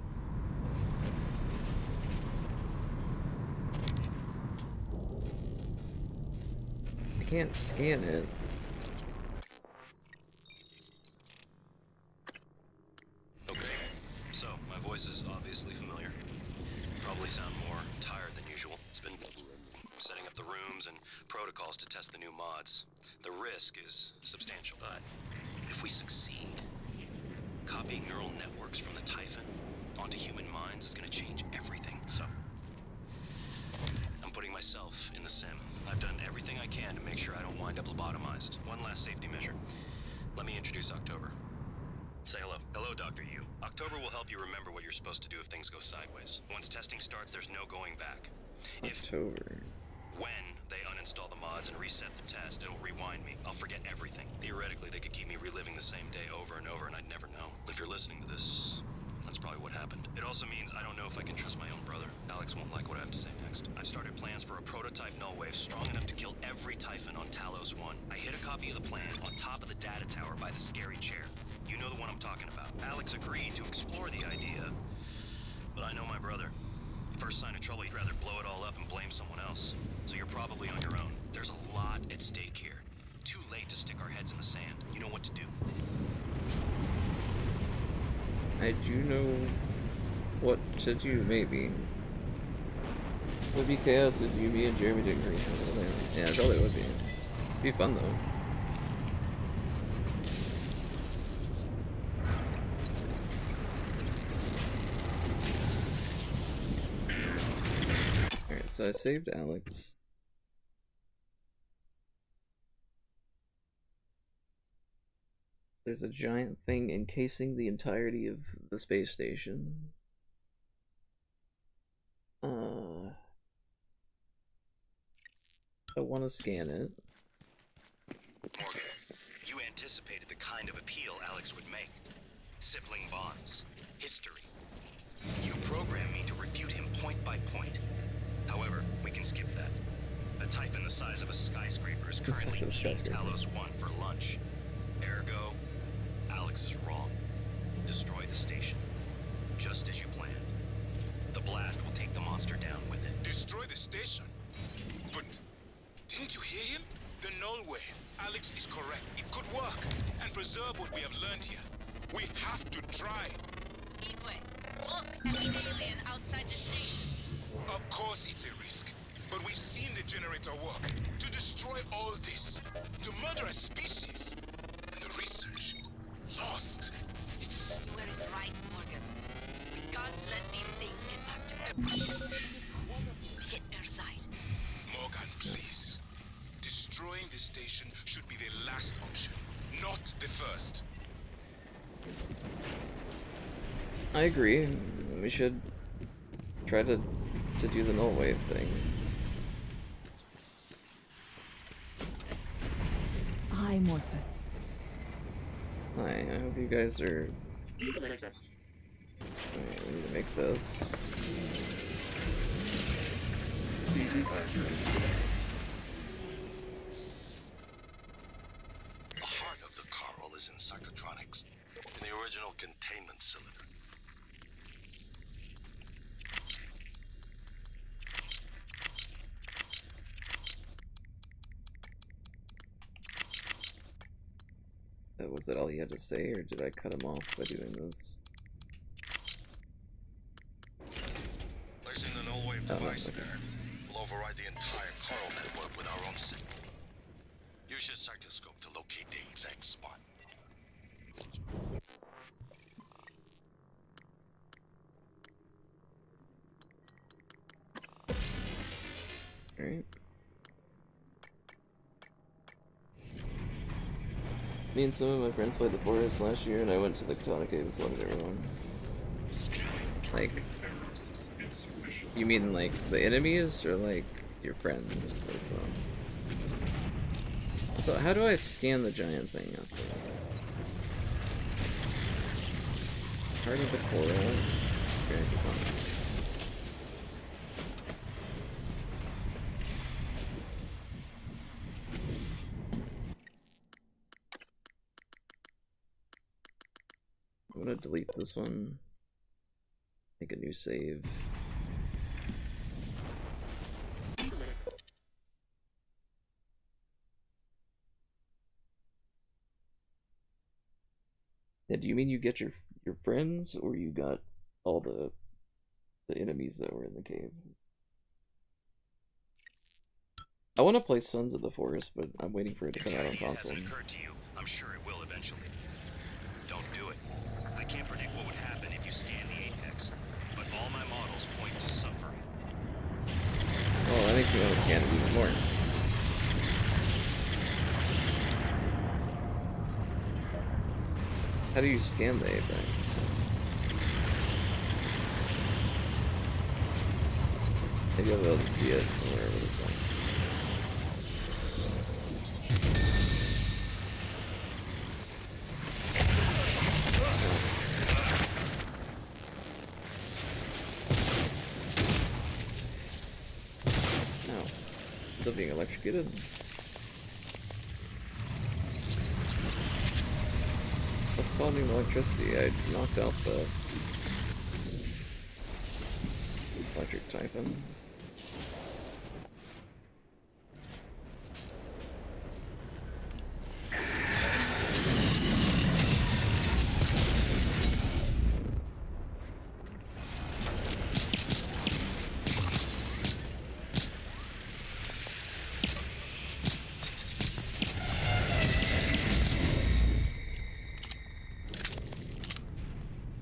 I can't scan it. Okay, so my voice is obviously familiar. Probably sound more tired than usual. It's been setting up the rooms and protocols to test the new mods. The risk is substantial, but if we succeed, copying neural networks from the Typhon onto human minds is going to change everything. So, I'm putting myself in the sim. I've done everything I can to make sure I don't wind up lobotomized. One last safety measure. Let me introduce October. Say hello. Hello, Dr. Yu. October will help you remember what you're supposed to do if things go sideways. Once testing starts, there's no going back. October. When they uninstall the mods and reset the test, it'll rewind me. I'll forget everything. Theoretically, they could keep me reliving the same day over and over, and I'd never know. If you're listening to this, that's probably what happened. It also means I don't know if I can trust my own brother. Alex won't like what I have to say next. I've started plans for a prototype null wave strong enough to kill every Typhon on Talos 1. I hid a copy of the plan on top of the data tower by the scary chair. You know the one I'm talking about. Alex agreed to explore the idea, but I know my brother. First sign of trouble, he'd rather blow it all up and blame someone else. So you're probably on your own. There's a lot at stake here. Too late to stick our heads in the sand. You know what to do. I do know what to do, maybe. Would be chaos if you, me, and Jeremy didn't agree. Yeah, it probably would be. It'd be fun, though. Alright, so I saved Alex. There's a giant thing encasing the entirety of the space station. I want to scan it. Morgan, you anticipated the kind of appeal Alex would make. Sibling bonds. History. You programmed me to refute him point by point. However, we can skip that. A Typhon the size of a skyscraper is currently eating Talos 1 for lunch. Ergo, Alex is wrong. Destroy the station. Just as you planned. The blast will take the monster down with it. Destroy the station? But didn't you hear him? The null wave. Alex is correct. It could work and preserve what we have learned here. We have to try. Igwe, look at the alien outside the station. Of course it's a risk, but we've seen the generator work. To destroy all this, to murder a species, and the research lost. It's... You were right, Morgan. We can't let these things get back to Earth. Hit their side. Morgan, please. Destroying the station should be the last option, not the first. I agree. We should try to do the null wave thing. Hi, Morgan. Hi, I hope you guys are... Alright, we need to make this. The heart of the coral is in psychotronics. In the original container containment cylinder. Was that all he had to say, or did I cut him off by doing this? Placing the null wave device there will override the entire coral network with our own signal. Use your psychoscope to locate the exact spot. Alright. Me and some of my friends played the forest last year, and I went to the Katana Caves and loved everyone. Like, you mean like the enemies, or like your friends as well? So how do I scan the giant thing up there? Part of the coral. Grand Katana. I'm gonna delete this one. Make a new save. Yeah, do you mean you get your friends, or you got all the enemies that were in the cave? I want to play Sons of the Forest, but I'm waiting for it to come out on console. Hasn't occurred to you, I'm sure it will eventually. Don't do it. I can't predict what would happen if you scan the apex, but all my models point to suffering. Oh, that makes me want to scan it even more. How do you scan the apex? Maybe I'll be able to see it somewhere over this one. Still being electrocuted. What's causing electricity? I knocked out the electric typhon.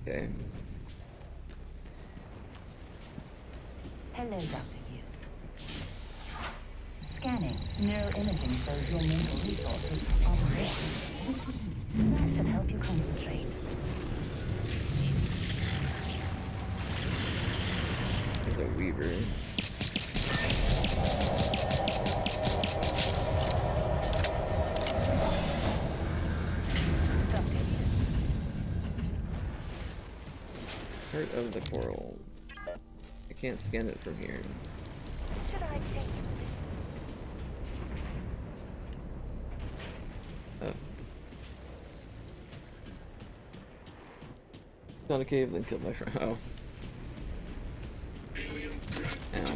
Okay. Hello, Dr. Yu. Scanning. Neuroimaging shows your mental resources are rich. That should help you concentrate. There's a weaver. Part of the coral. I can't scan it from here. Should I take Oh. Found a cave, then killed my friend. Oh. Ow.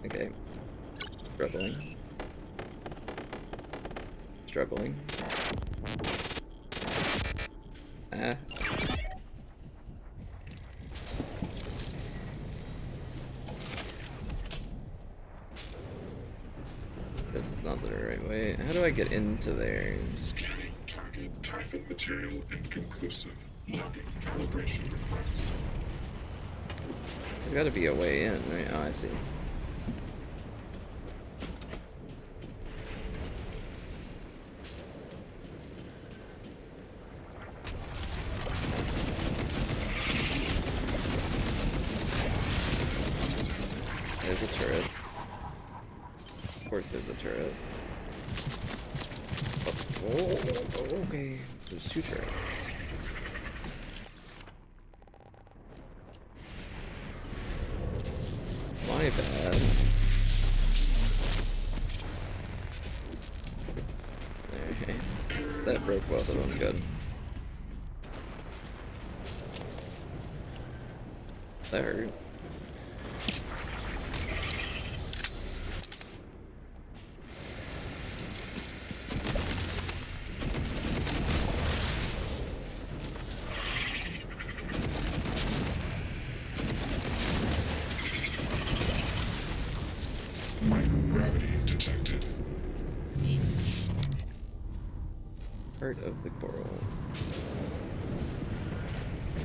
Okay. Struggling. Ah. This is not the right way. How do I get into there? Scanning target typhon material inconclusive. Logging calibration request. There's gotta be a way in, right? Oh, I see. There's a turret. Of course there's a turret. Oh, okay. There's two turrets. My bad. Alright. That broke both of them, good. That hurt. Microgravity detected. Part of the coral.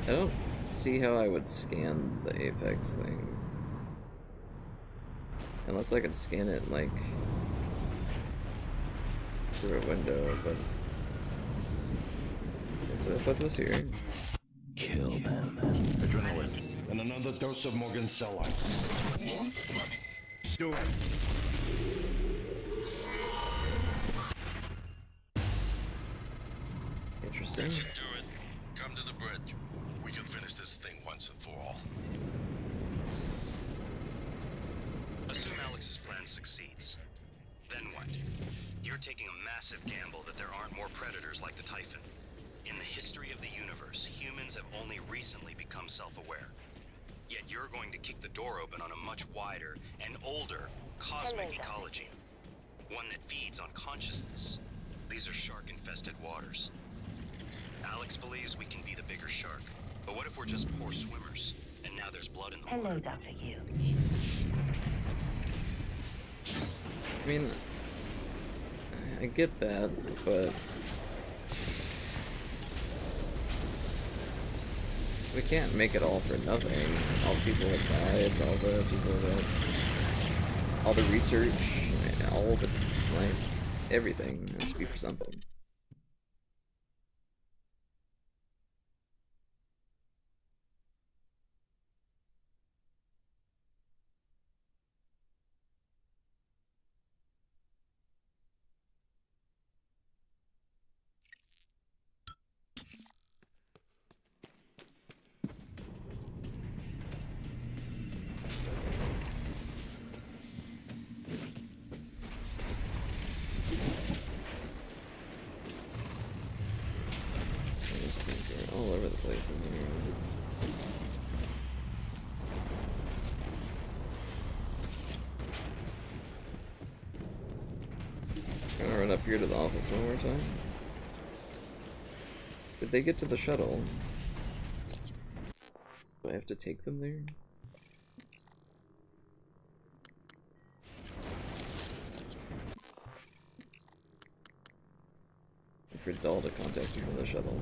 I don't see how I would scan the apex thing. Unless I could scan it, like, through a window, but... So I put this here. Kill them. Adrenaline. And another dose of Morgan's cell lines. Do it. Interesting. You can do it. Come to the bridge. We can finish this thing once and for all. Assume Alex's plan succeeds. Then what? You're taking a massive gamble that there aren't more predators like the Typhon. In the history of the universe, humans have only recently become self-aware. Yet you're going to kick the door open on a much wider and older cosmic ecology. One that feeds on consciousness. These are shark-infested waters. Alex believes we can be the bigger shark. But what if we're just poor swimmers? And now there's blood in the water. Hello, Dr. Yu. I mean, I get that, but... we can't make it all for nothing. All the people that died, all the people that... all the research, all the... like, everything has to be for something. These things are all over the place in here. I'm gonna run up here to the office one more time. Did they get to the shuttle? Do I have to take them there? For Dahl to contact you from the shuttle.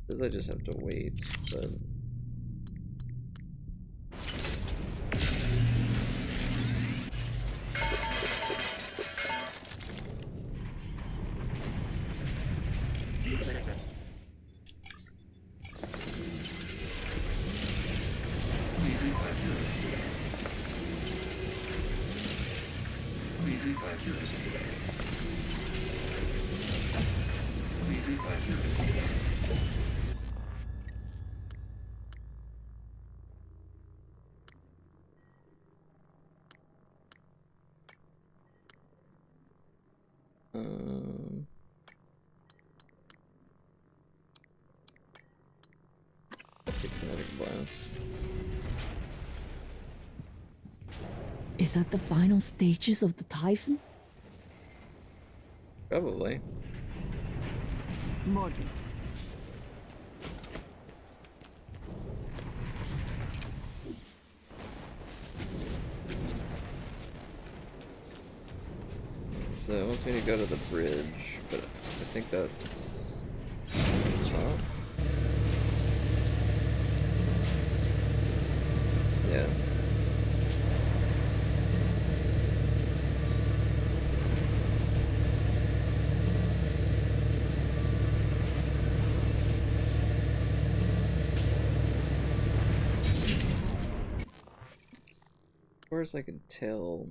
Says I just have to wait, but... Kinetic blast. Is that the final stages of the Typhon? Probably. Morgan. So it wants me to go to the bridge, but I think that's top. Yeah. As far as I can tell,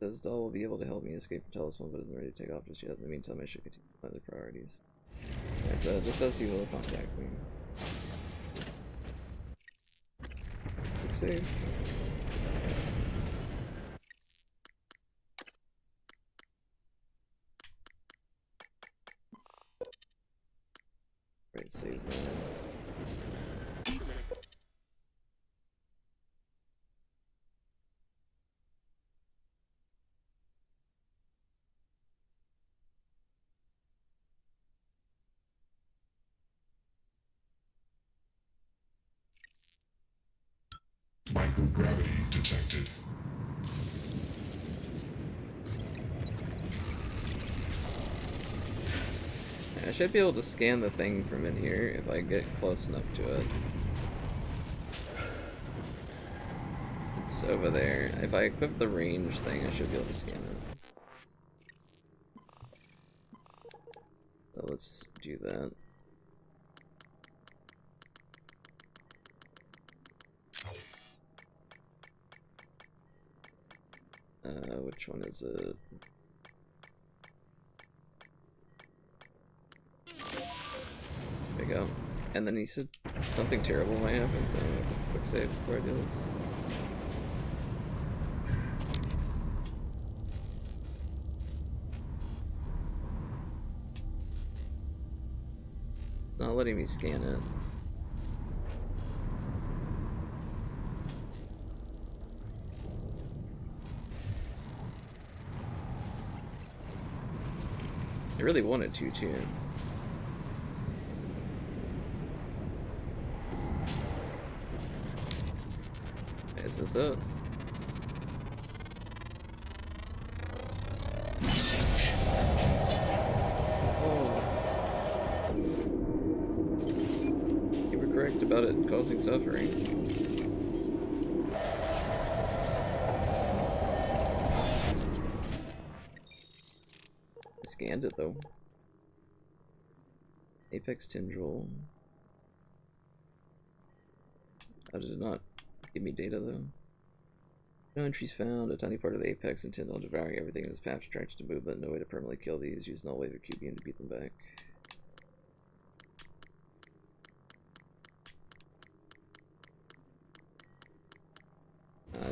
Says Doll will be able to help me escape from Talos 1, but isn't ready to take off just yet. In the meantime, I should continue with my other priorities. Alright, so just says he will contact me. Quick save. Right, save that. Microgravity detected. I should be able to scan the thing from in here if I get close enough to it. It's over there. If I equip the range thing, I should be able to scan it. So let's do that. Which one is it? There we go. And then he said something terrible might happen, so quick save before I do this. Not letting me scan it. I really wanted to, too. Is this it? Oh. You were correct about it causing suffering. I scanned it though. Apex tendril. How did it not give me data though? No entries found. A tiny part of the apex intended on devouring everything in its path, attracted to movement. No way to permanently kill these. Use null wave or Q beam to beat them back.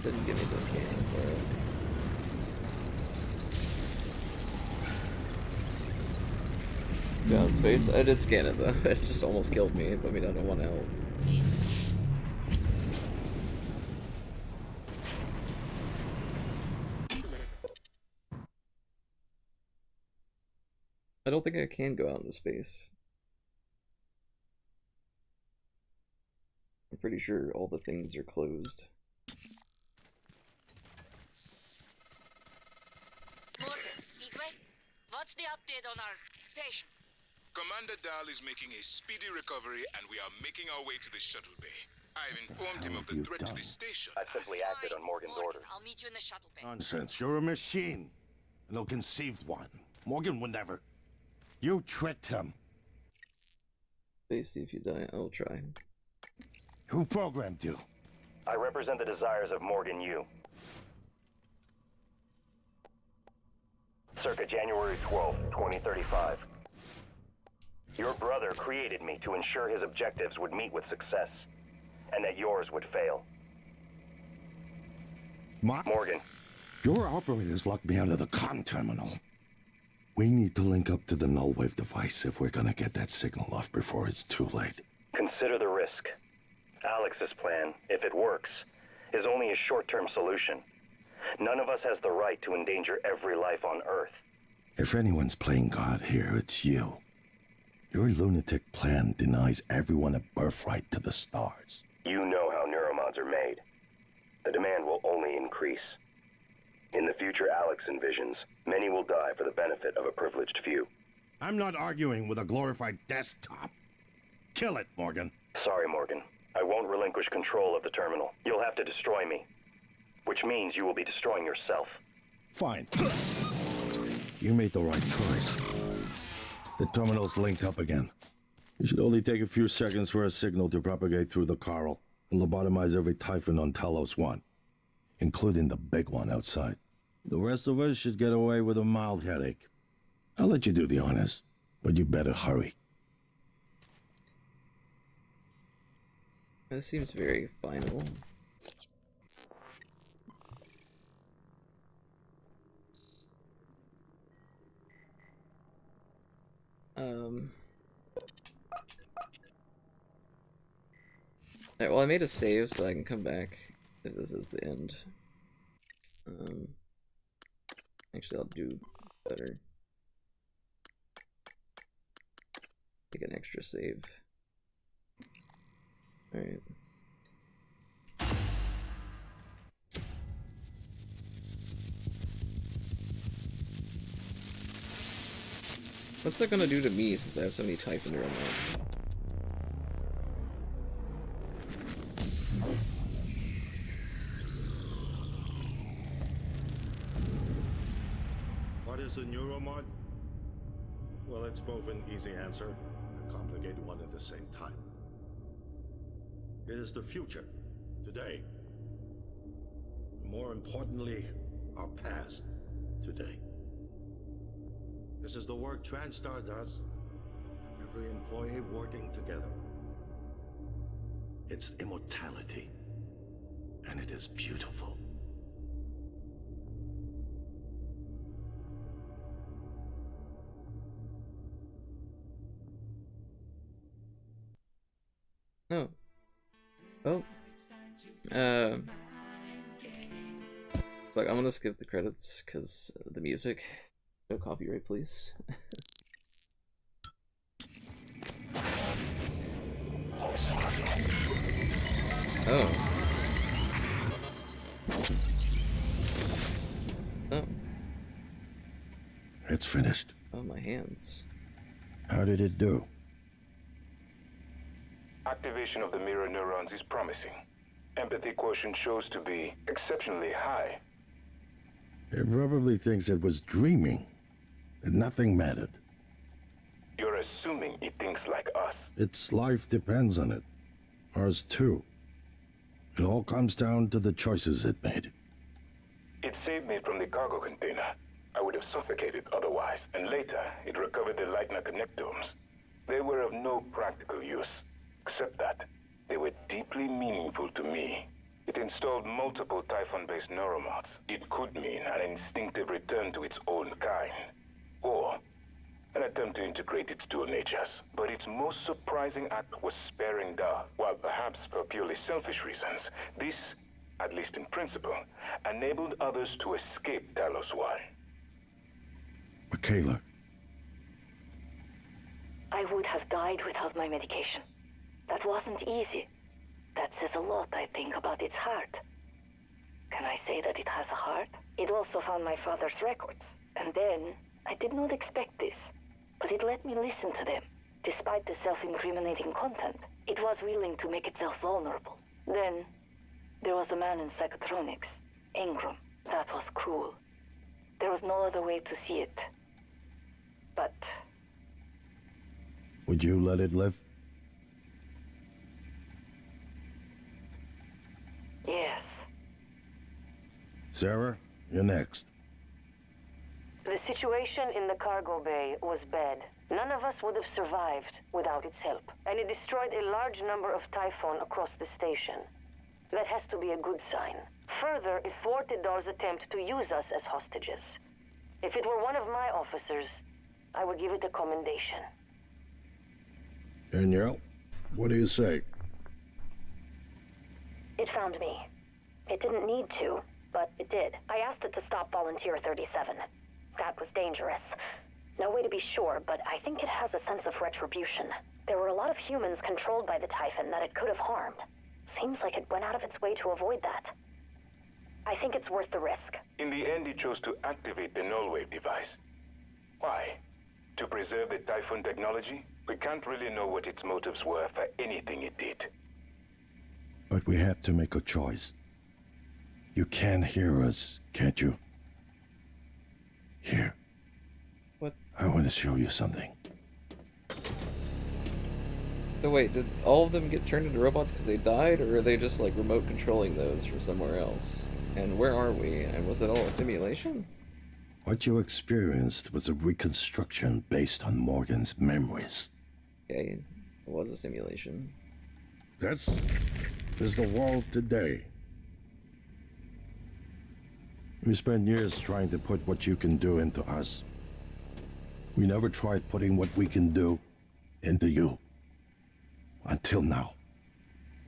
Didn't give me the scan for it. Down space. I did scan it though. It just almost killed me. It put me down to 1 health. I don't think I can go out into space. I'm pretty sure all the things are closed. Morgan, Igwe, what's the update on our patient? Commander Dahl is making a speedy recovery, and we are making our way to the shuttle bay. I've informed him of the threat to the station. I simply acted on Morgan's order. I'll meet you in the shuttle bay. Nonsense. You're a machine. An ill-conceived one. Morgan would never. You tricked him. Please see if you die. I'll try. Who programmed you? I represent the desires of Morgan Yu. Circa January 12th, 2035. Your brother created me to ensure his objectives would meet with success, and that yours would fail. Morgan. Your operators locked me out of the comm terminal. We need to link up to the null wave device if we're gonna get that signal off before it's too late. Consider the risk. Alex's plan, if it works, is only a short-term solution. None of us has the right to endanger every life on Earth. If anyone's playing God here, it's you. Your lunatic plan denies everyone a birthright to the stars. You know how neuromods are made. The demand will only increase. In the future Alex envisions, many will die for the benefit of a privileged few. I'm not arguing with a glorified desktop. Kill it, Morgan. Sorry, Morgan. I won't relinquish control of the terminal. You'll have to destroy me. Which means you will be destroying yourself. Fine. You made the right choice. The terminal's linked up again. It should only take a few seconds for a signal to propagate through the coral and lobotomize every Typhon on Talos 1, including the big one outside. The rest of us should get away with a mild headache. I'll let you do the honors, but you better hurry. That seems very final. Alright, well I made a save so I can come back if this is the end. Actually I'll do better. Take an extra save. Alright. What's that gonna do to me since I have so many Typhon robots? What is a neuromod? Well, it's both an easy answer and a complicated one at the same time. It is the future, today. More importantly, our past, today. This is the work TranStar does. Every employee working together. It's immortality. And it is beautiful. Oh. Oh. Look, I'm gonna skip the credits because the music. No copyright, please. Oh. Oh. It's finished. Oh, my hands. How did it do? Activation of the mirror neurons is promising. Empathy quotient shows to be exceptionally high. It probably thinks it was dreaming, that nothing mattered. You're assuming it thinks like us. Its life depends on it. Ours too. It all comes down to the choices it made. It saved me from the cargo container. I would have suffocated otherwise, and later it recovered the Leitner connectomes. They were of no practical use, except that they were deeply meaningful to me. It installed multiple Typhon-based neuromods. It could mean an instinctive return to its own kind, or an attempt to integrate its dual natures. But its most surprising act was sparing Da. While perhaps for purely selfish reasons, this, at least in principle, enabled others to escape Talos 1. Michaela. I would have died without my medication. That wasn't easy. That says a lot, I think, about its heart. Can I say that it has a heart? It also found my father's records. And then, I did not expect this, but it let me listen to them. Despite the self-incriminating content, it was willing to make itself vulnerable. Then, there was a man in psychotronics, Ingram. That was cruel. There was no other way to see it. But... Would you let it live? Yes. Sarah, you're next. The situation in the cargo bay was bad. None of us would have survived without its help. And it destroyed a large number of Typhon across the station. That has to be a good sign. Further, it thwarted Dar's attempt to use us as hostages. If it were one of my officers, I would give it a commendation. Danielle, what do you say? It found me. It didn't need to, but it did. I asked it to stop Volunteer 37. That was dangerous. No way to be sure, but I think it has a sense of retribution. There were a lot of humans controlled by the Typhon that it could have harmed. Seems like it went out of its way to avoid that. I think it's worth the risk. In the end, it chose to activate the null wave device. Why? To preserve the Typhon technology? We can't really know what its motives were for anything it did. But we have to make a choice. You can hear us, can't you? Here. What? I want to show you something. So wait, did all of them get turned into robots because they died, or are they just like remote controlling those from somewhere else? And where are we? And was it all a simulation? What you experienced was a reconstruction based on Morgan's memories. Okay, it was a simulation. This is the world today. We spent years trying to put what you can do into us. We never tried putting what we can do into you. Until now.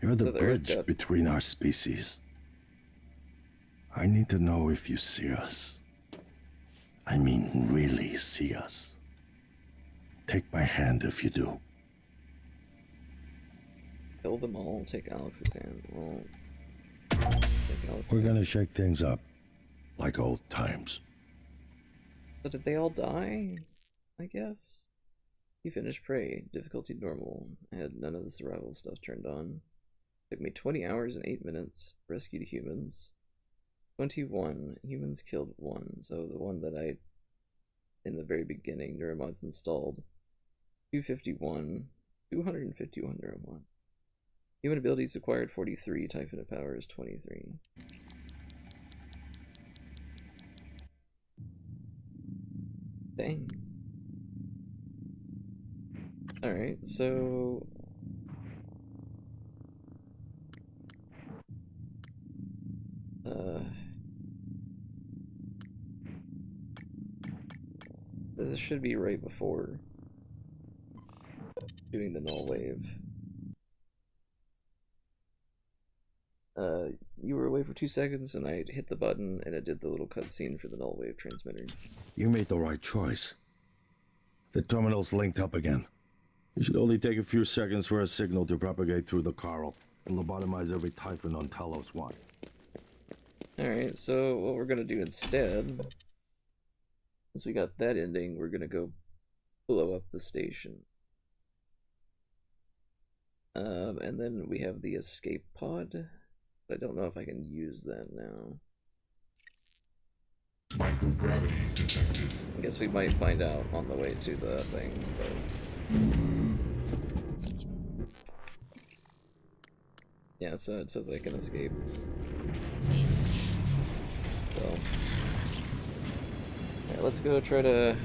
You're the bridge between our species. I need to know if you see us. I mean, really see us. Take my hand if you do. Kill them all, take Alex's hand. Well, take Alex's We're hand. gonna shake things up. Like old times. So did they all die? I guess. You finished Prey. Difficulty normal. I had none of the survival stuff turned on. Took me 20 hours and 8 minutes. Rescued humans. 21. Humans killed 1. So the one that I, in the very beginning, neuromods installed. 251. 251 neuromod. Human abilities acquired 43. Typhon of powers 23. Dang. Alright, so... This should be right before doing the null wave. You were away for 2 seconds and I hit the button and it did the little cutscene for the null wave transmitter. You made the right choice. The terminal's linked up again. It should only take a few seconds for a signal to propagate through the coral and lobotomize every Typhon on Talos 1. Alright, so what we're gonna do instead, since we got that ending, we're gonna go blow up the station. And then we have the escape pod. I don't know if I can use that now. Microgravity detected. I guess we might find out on the way to the thing, but... Yeah, so it says I can escape. So... Yeah, let's go try to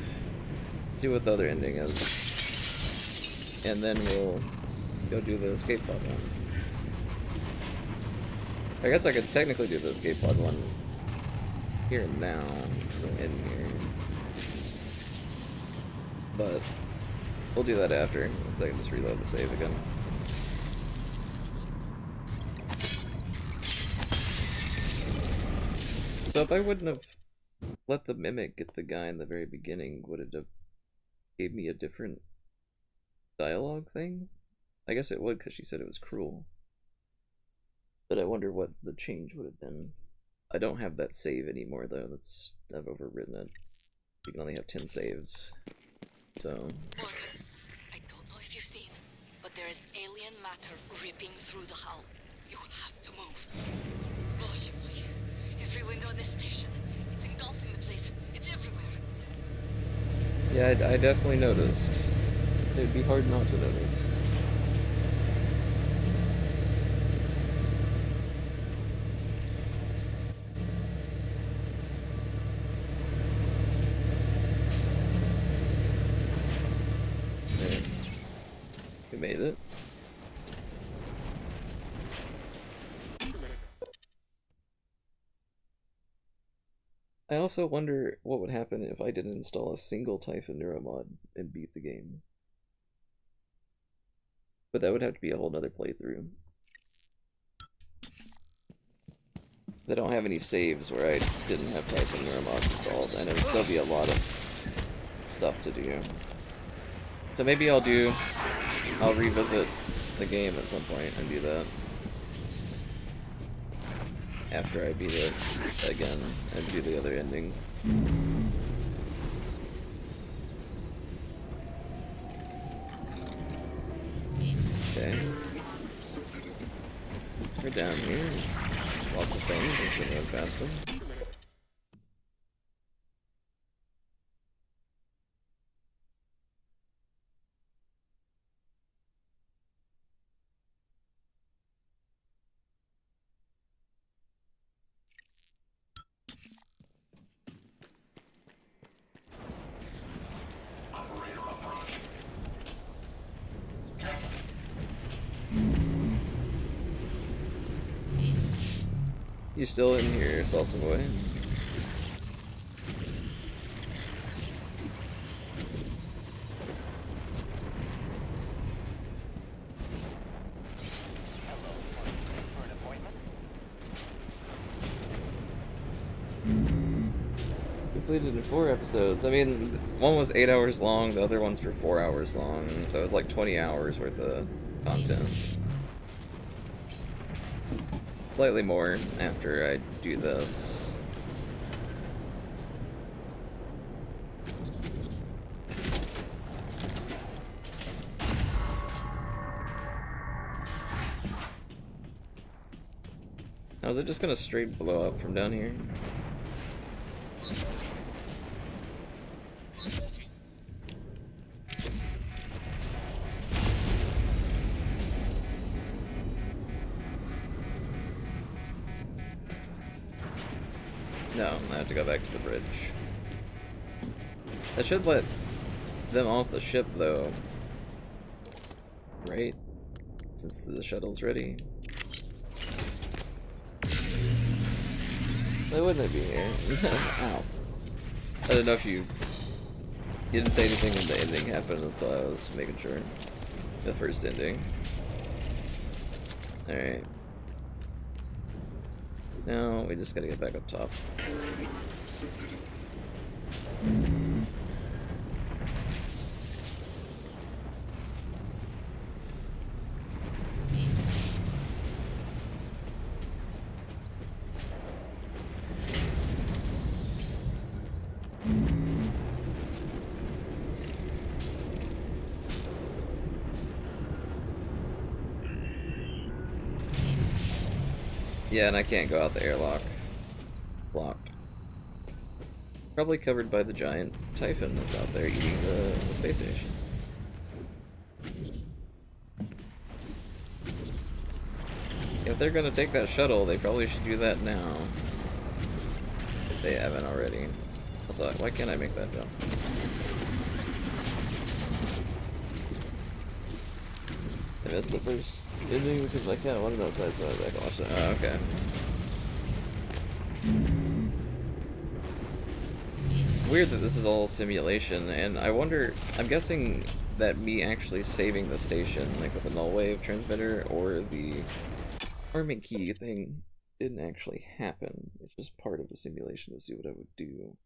see what the other ending is. And then we'll go do the escape pod one. I guess I could technically do the escape pod one here and now, because I'm in here. But we'll do that after, because I can just reload the save again. So if I wouldn't have let the mimic get the guy in the very beginning, would it have gave me a different dialogue thing? I guess it would, because she said it was cruel. But I wonder what the change would have been. I don't have that save anymore, though. I've overwritten it. You can only have 10 saves. So... Morgan, I don't know if you've seen, but there is alien matter ripping through the hull. You have to move. Gosh, every window in this station, it's engulfing the place. It's everywhere. Yeah, I definitely noticed. It'd be hard not to notice. There. We made it. I also wonder what would happen if I didn't install a single Typhon neuromod and beat the game. But that would have to be a whole nother playthrough. I don't have any saves where I didn't have Typhon neuromod installed, and it would still be a lot of stuff to do. So maybe I'll revisit the game at some point and do that. After I beat it again and do the other ending. Okay. We're down here. Lots of things, I should run past them. You still in here, Salsa Boy? Completed in 4 episodes. I mean, one was 8 hours long, the other one's for 4 hours long, so it was like 20 hours worth of content. Slightly more after I do this. Now, is it just gonna straight blow up from down here? No, I have to go back to the bridge. That should let them off the ship, though. Right? Since the shuttle's ready. Why wouldn't it be here? Ow. I don't know if you didn't say anything when the ending happened, that's why I was making sure. The first ending. Alright. Now we just gotta get back up top. Yeah, and I can't go out the airlock. Blocked. Probably covered by the giant typhon that's out there eating the space station. If they're gonna take that shuttle, they probably should do that now. If they haven't already. Also, why can't I make that jump? I missed the first ending because my cat wanted outside, so I was like, watch it. Oh, okay. Weird that this is all simulation, and I wonder, I'm guessing that me actually saving the station, like with a null wave transmitter, or the farming key thing didn't actually happen. It's just part of the simulation to see what I would do.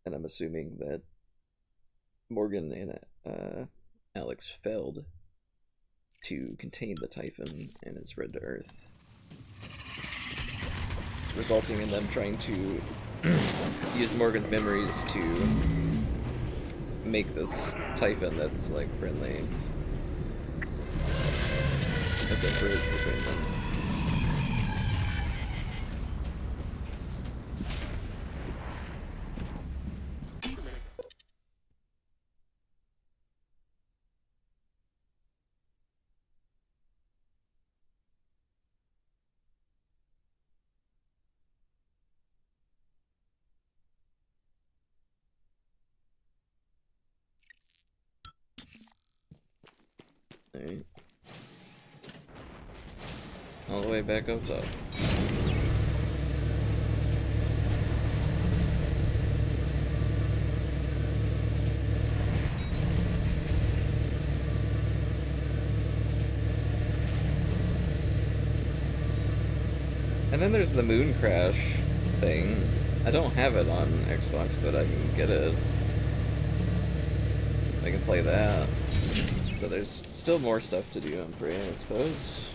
And I'm assuming that Morgan and Alex failed to contain the typhon and it spread to Earth, resulting in them trying to use Morgan's memories to make this typhon that's like friendly as a bridge between them. Alright. All the way back up top. And then there's the moon crash thing. I don't have it on Xbox, but I can get it. I can play that. So there's still more stuff to do on Prey, I suppose.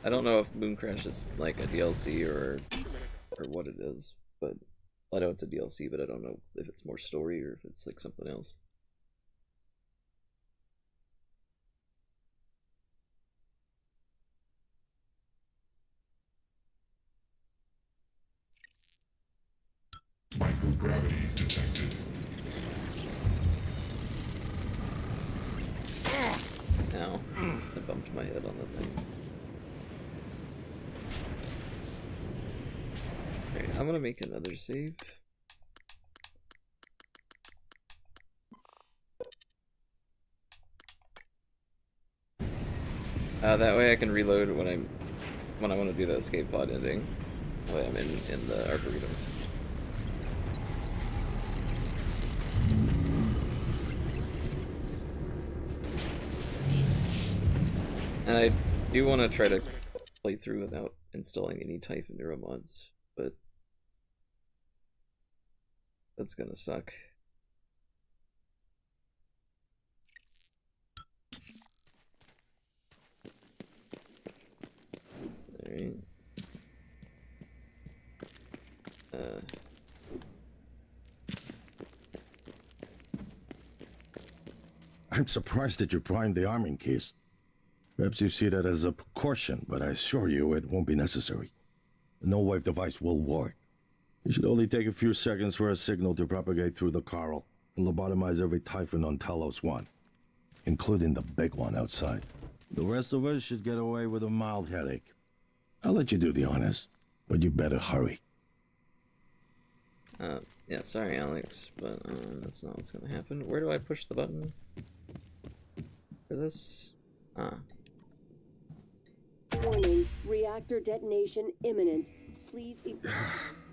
I don't know if Moon Crash is like a DLC or what it is, but I know it's a DLC, but I don't know if it's more story or if it's like something else. Microgravity detected. Ow. I bumped my head on the thing. Alright, I'm gonna make another save. That way I can reload when I'm when I want to do the escape pod ending. Oh, yeah, I'm in the Arboretum. And I do want to try to play through without installing any Typhon Neuro mods, but that's gonna suck. Alright. I'm surprised that you primed the arming case. Perhaps you see that as a precaution, but I assure you it won't be necessary. The no-wave device will work. It should only take a few seconds for a signal to propagate through the coral and lobotomize every Typhon on Talos 1, including the big one outside. The rest of us should get away with a mild headache. I'll let you do the honors, but you better hurry. Yeah, sorry, Alex, but that's not what's gonna happen. Where do I push the button for this? Warning, reactor detonation imminent. Please evacuate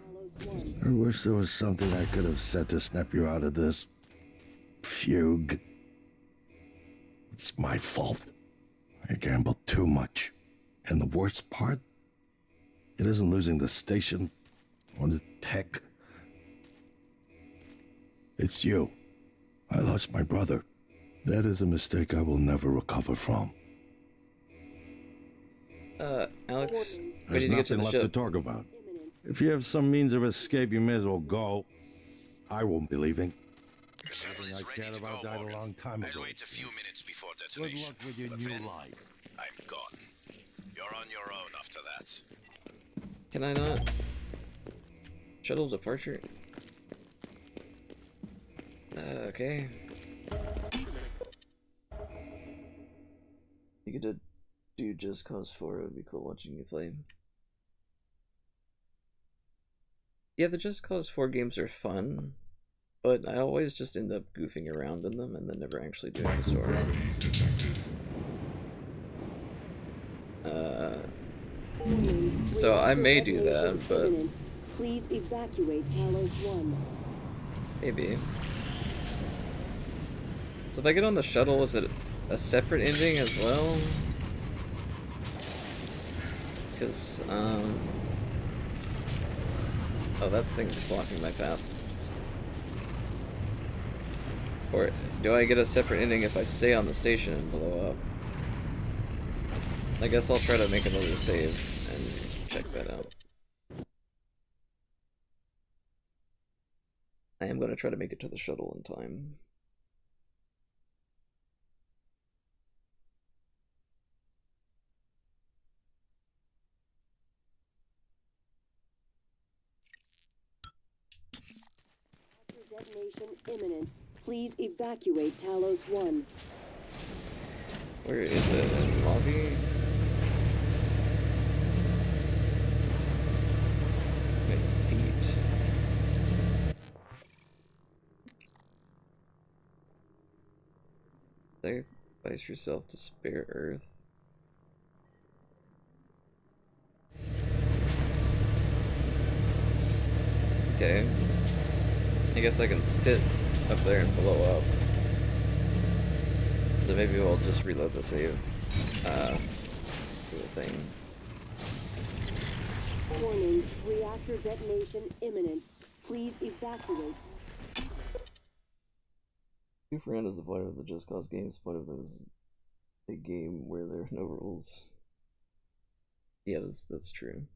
Talos 1. I wish there was something I could have said to snap you out of this fugue. It's my fault. I gambled too much. And the worst part? It isn't losing the station or the tech. It's you. I lost my brother. That is a mistake I will never recover from. Alex, we There's need to get to nothing the left ship. to talk about. If you have some means of escape, you may as well go. I won't be leaving. Everything I cared about died a long time ago. I'll wait a few minutes before detonation. Good luck with your new life. I'm gone. You're on your own after that. Can I not? Shuttle departure? Okay. You get to do Just Cause 4, it would be cool watching you play. Yeah, the Just Cause 4 games are fun, but I always just end up goofing around in them and then never actually doing the story. So I may do that, but Please evacuate Talos 1. maybe. So if I get on the shuttle, is it a separate ending as well? Because, oh, that thing's blocking my path. Or do I get a separate ending if I stay on the station and blow up? I guess I'll try to make another save and check that out. I am going to try to make it to the shuttle in time. Detonation imminent. Please evacuate Talos 1. Where is it? In the lobby? Right seat. Sacrifice yourself to spare Earth. Okay. I guess I can sit up there and blow up. So maybe we'll just reload the save. Do the thing. Warning, reactor detonation imminent. Please evacuate. Goof around is the point of the Just Cause games. Point of them is a game where there are no rules. Yeah, that's true.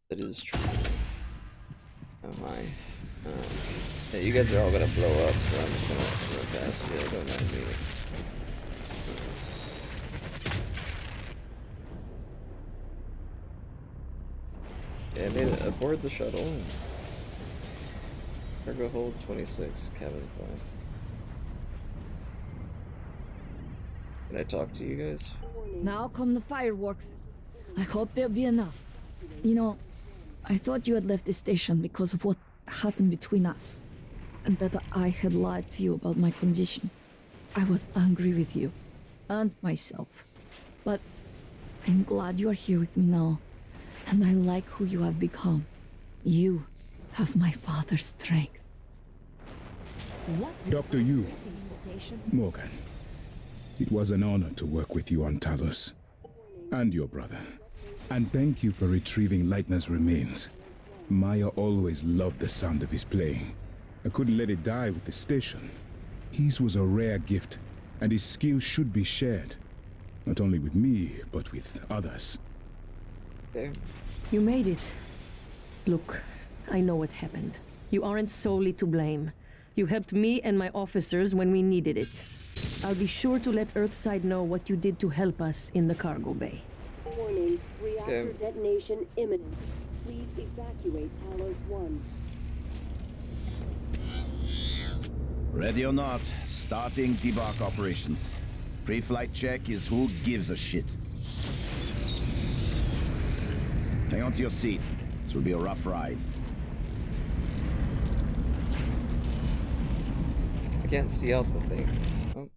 That is true. Oh my. Yeah, you guys are all gonna blow up, so I'm just gonna run past you. Don't mind me. Yeah, I made it aboard the shuttle. Cargo hold 26, cabin 5. Can I talk to you guys? Now come the fireworks. I hope there'll be enough. You know, I thought you had left the station because of what happened between us, and that I had lied to you about my condition. I was angry with you. and myself. But I'm glad you are here with me now, and I like who you have become. You have my father's strength. What? Dr. Yu, Morgan, it was an honor to work with you on Talos. And your brother. And thank you for retrieving Leitner's remains. Maya always loved the sound of his playing. I couldn't let it die with the station. His was a rare gift, and his skill should be shared. Not only with me, but with others. Okay. You made it. Look, I know what happened. You aren't solely to blame. You helped me and my officers when we needed it. I'll be sure to let Earthside know what you did to help us in the cargo bay. Warning, reactor detonation imminent. Please evacuate Talos 1. Ready or not, starting debark operations. Pre-flight check is who gives a shit. Hang on to your seat. This will be a rough ride. I can't see out the things. Oh.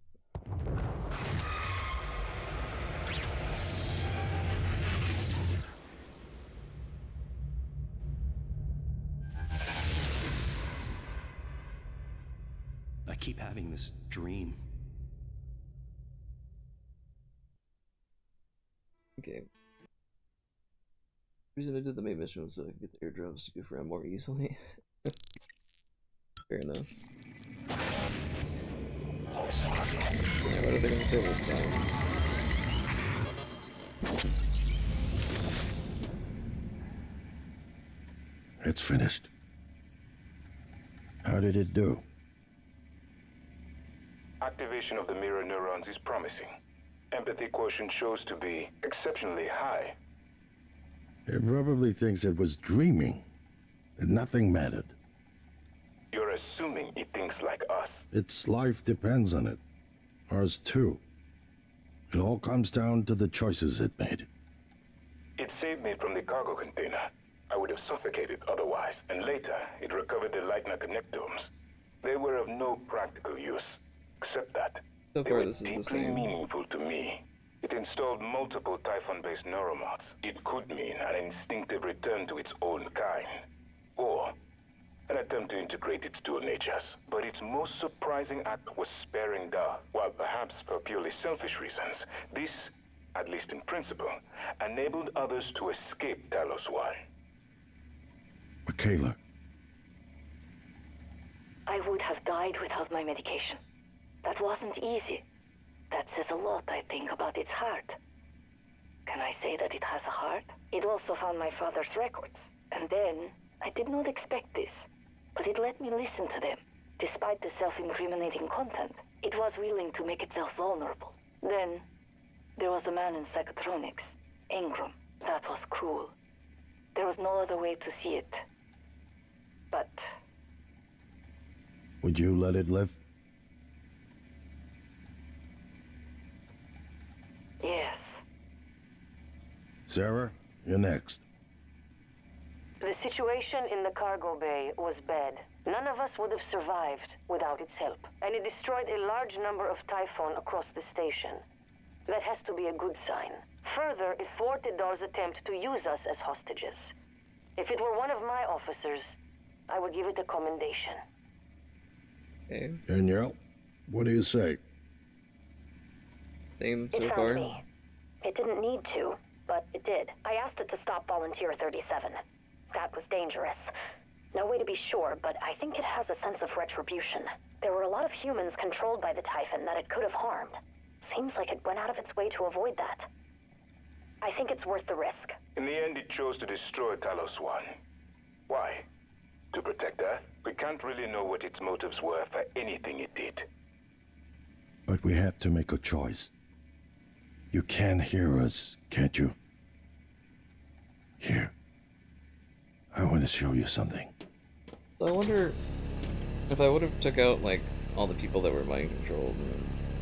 I keep having this dream. Okay. The reason I did the main mission was so I could get the airdrops to goof around more easily. Fair enough. Yeah, what are they gonna say this time? It's finished. How did it do? Activation of the mirror neurons is promising. Empathy quotient shows to be exceptionally high. It probably thinks it was dreaming, that nothing mattered. You're assuming it thinks like us. Its life depends on it. Ours too. It all comes down to the choices it made. It saved me from the cargo container. I would have suffocated otherwise, and later it recovered the Leitner connectomes. They were of no practical use, except that so they far were this is the deeply same. meaningful to me. It installed multiple Typhon-based neuromods. It could mean an instinctive return to its own kind, or an attempt to integrate its dual natures. But its most surprising act was sparing Da. While perhaps for purely selfish reasons, this, at least in principle, enabled others to escape Talos 1. Michaela. I would have died without my medication. That wasn't easy. That says a lot, I think, about its heart. Can I say that it has a heart? It also found my father's records. And then, I did not expect this, but it let me listen to them. Despite the self-incriminating content, it was willing to make itself vulnerable. Then, there was the man in psychotronics, Ingram. That was cruel. There was no other way to see it. But... Would you let it live? yes. Sarah, you're next. The situation in the cargo bay was bad. None of us would have survived without its help, and it destroyed a large number of Typhon across the station. That has to be a good sign. Further, it thwarted Dar's attempt to use us as hostages. If it were one of my officers, I would give it a commendation. Okay. Danielle, what do you say? Same It so found far. me. It didn't need to, but it did. I asked it to stop Volunteer 37. That was dangerous. No way to be sure, but I think it has a sense of retribution. There were a lot of humans controlled by the Typhon that it could have harmed. Seems like it went out of its way to avoid that. I think it's worth the risk. In the end, it chose to destroy Talos 1. Why? To protect Earth? We can't really know what its motives were for anything it did. But we have to make a choice. You can hear us, can't you? Here. I want to show you something. So I wonder if I would have took out like all the people that were mind controlled,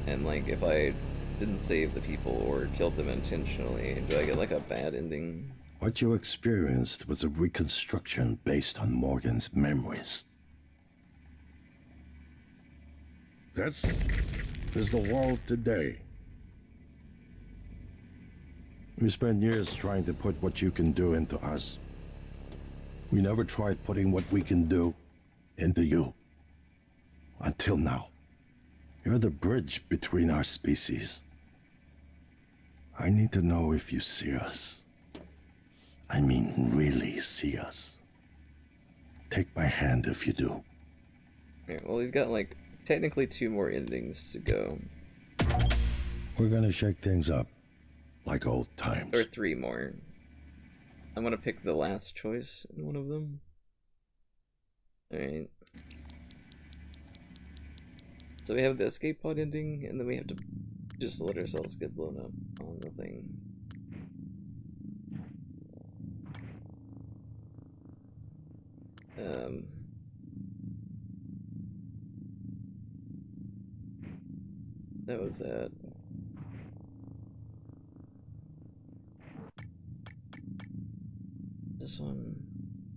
and like if I didn't save the people or killed them intentionally, do I get like a bad ending? What you experienced was a reconstruction based on Morgan's memories. This is the world today. We spent years trying to put what you can do into us. We never tried putting what we can do into you. Until now. You're the bridge between our species. I need to know if you see us. I mean, really see us. Take my hand if you do. Alright, well, we've got, like, technically 2 more endings to go. We're gonna shake things up. Like old times. Or 3 more. I'm gonna pick the last choice in one of them. Alright. So we have the escape pod ending, and then we have to just let ourselves get blown up on the thing. That was that. This one,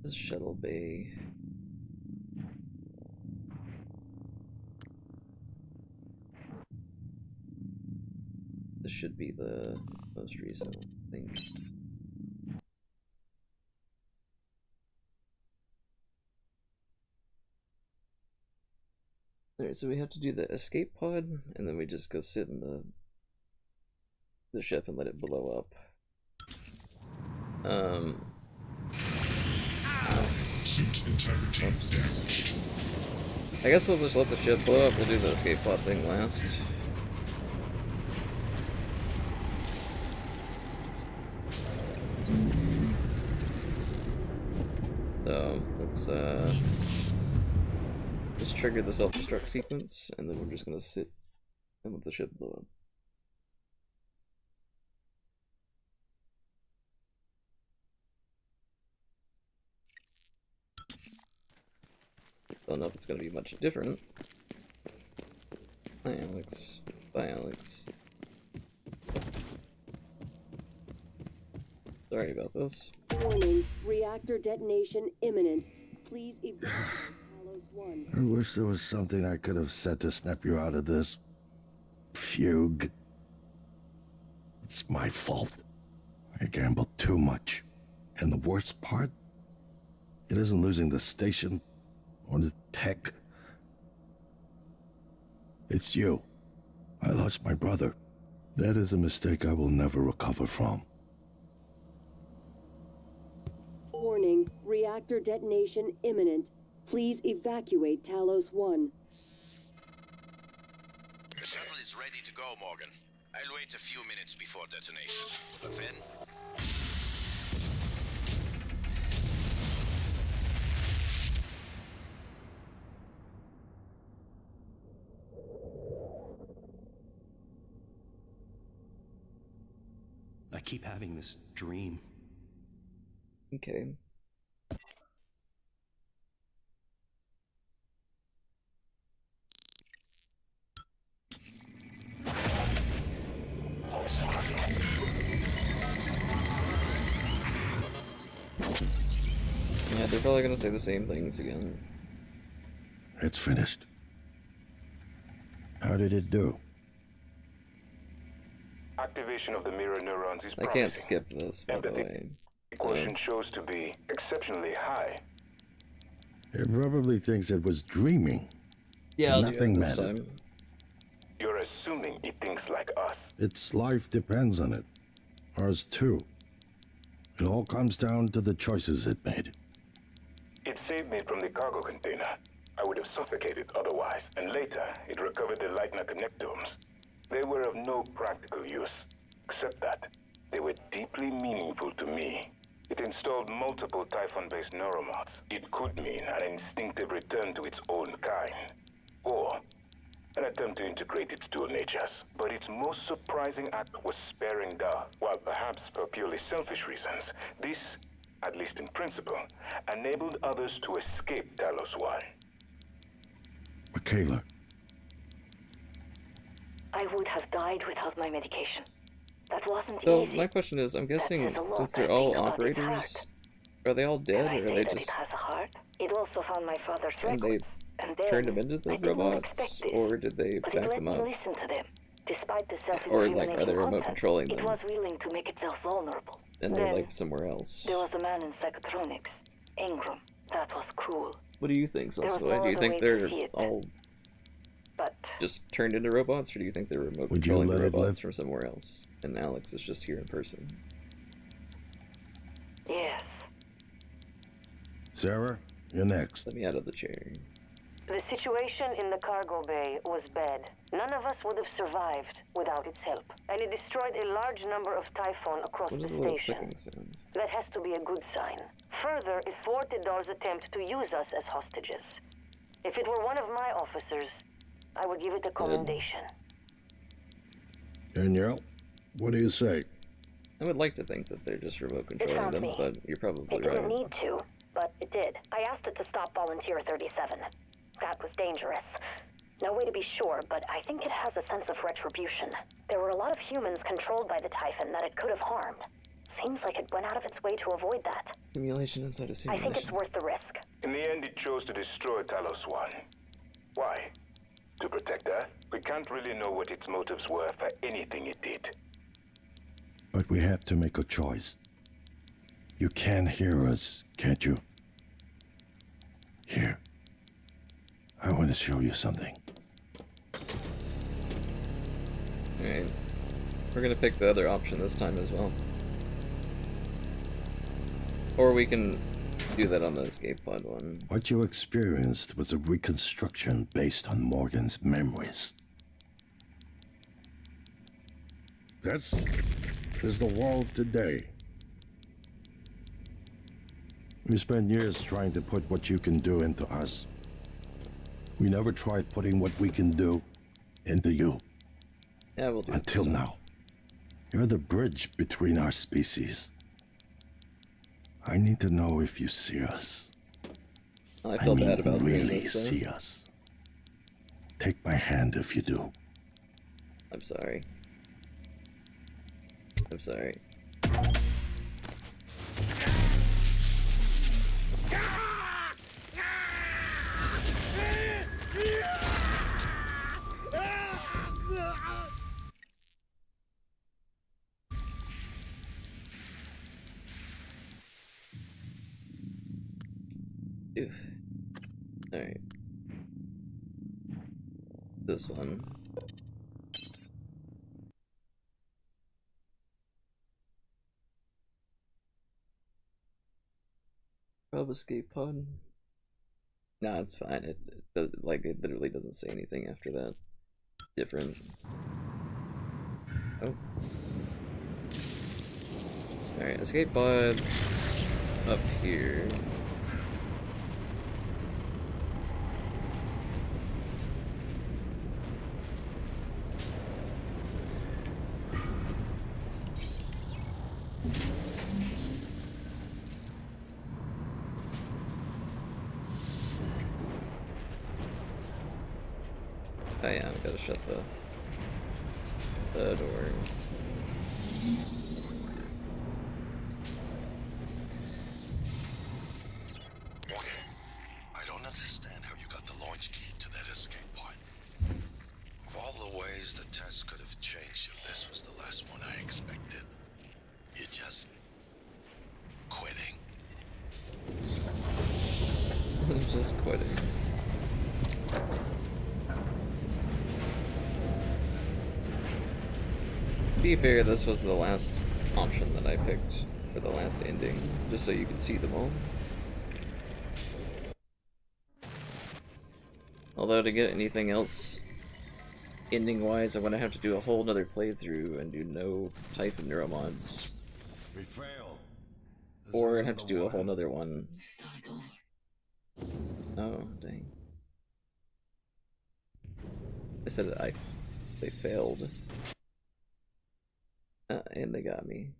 this shuttle bay. This should be the most recent, I think. Alright, so we have to do the escape pod, and then we just go sit in the ship and let it blow up. Suit integrity damaged. I guess we'll just let the ship blow up. We'll do the escape pod thing last. So let's trigger the self-destruct sequence, and then we're just gonna sit and let the ship blow up. Don't know if it's gonna be much different. Hi, Alex. Bye, Alex. Sorry about this. Warning, reactor detonation imminent. Please evacuate Talos 1. I wish there was something I could have said to snap you out of this. Fugue. It's my fault. I gambled too much. And the worst part? It isn't losing the station or the tech. It's you. I lost my brother. That is a mistake I will never recover from. Warning, reactor detonation imminent. Please evacuate Talos 1. The shuttle is ready to go, Morgan. I'll wait a few minutes before detonation. But then... I keep having this dream. Okay. Yeah, they're probably gonna say the same things again. It's finished. How did it do? Activation of the mirror neurons is I promising. can't skip this, by the way. Quotient shows to be exceptionally high. It probably thinks it was dreaming. Yeah, I'll nothing do it this mattered. time. You're assuming it thinks like us. Its life depends on it. Ours too. It all comes down to the choices it made. It saved me from the cargo container. I would have suffocated otherwise, and later it recovered the Leitner connectomes. They were of no practical use, except that they were deeply meaningful to me. It installed multiple Typhon-based neuromods. It could mean an instinctive return to its own kind, or an attempt to integrate its dual natures. But its most surprising act was sparing Da. While perhaps for purely selfish reasons, this, at least in principle, enabled others to escape Talos 1. Michaela, I would have died without my medication. That wasn't So easy. my question is, I'm guessing says a lot, since I they're all think, about its operators, are they all dead, Can I or are say they that just it has a heart? It also found my father's and they records. And then, turned them into I the didn't robots, expect this, or did they but back it let them me up? listen to them. Despite the Or like, are they self-incriminating remote content, controlling it them? was willing to make itself vulnerable. And they're Then, like somewhere else. there was a man in Psychotronics, Ingram. That was cruel. What do you think, There was Sci-fi? no Do you other think way to they're see it. all But just turned into robots, or do you think they're remote Would you controlling let the it robots live? from somewhere else? And Alex is just here in person. yes, Sarah, you're next. Let me out of the chair. the situation in the cargo bay was bad. None of us would have survived without its help. And it destroyed a large number of Typhon across What the is the little station. clicking sound? That has to be a good sign. Further, it thwarted Dar's attempt to use us as hostages. If it were one of my officers, I would give it a commendation. Danielle, what do you say? I would like to think that they're just remote controlling found them, me. but you're probably It didn't right. need to, but it did. I asked it to stop Volunteer 37. That was dangerous. No way to be sure, but I think it has a sense of retribution. There were a lot of humans controlled by the Typhon that it could have harmed. Seems like it went out of its way to avoid that. Simulation inside a I simulation. think it's worth the risk. In the end, it chose to destroy Talos 1. Why? To protect her? We can't really know what its motives were for anything it did. But we have to make a choice. You can hear us, can't you? Here. I want to show you something. Alright. We're gonna pick the other option this time as well. Or we can do that on the escape pod one. What you experienced was a reconstruction based on Morgan's memories. This is the world today. We spent years trying to put what you can do into us. We never tried putting what we can do into you. Yeah, we'll do Until this. now. You're the bridge between our species. I need to know if you see us. I felt bad about doing really this, though. see us. Take my hand if you do. I'm sorry. I'm sorry. Oof. Alright. This one. Probe escape pod. Nah, it's fine. It literally doesn't say anything after that. Different. Oh. Alright, escape pods up here. Oh yeah, I gotta shut the door. I don't understand how you got the launch key to that escape pod. Of all the ways the test could have changed you, this was the last one I expected. You're just quitting. I'm just quitting. To be fair, this was the last option that I picked for the last ending, just so you could see them all. Although to get anything else ending-wise, I'm gonna have to do a whole nother playthrough and do no Typhon neuromods. We failed. Or I'd have to do a whole nother one. Oh, dang. I said they failed. And they got me.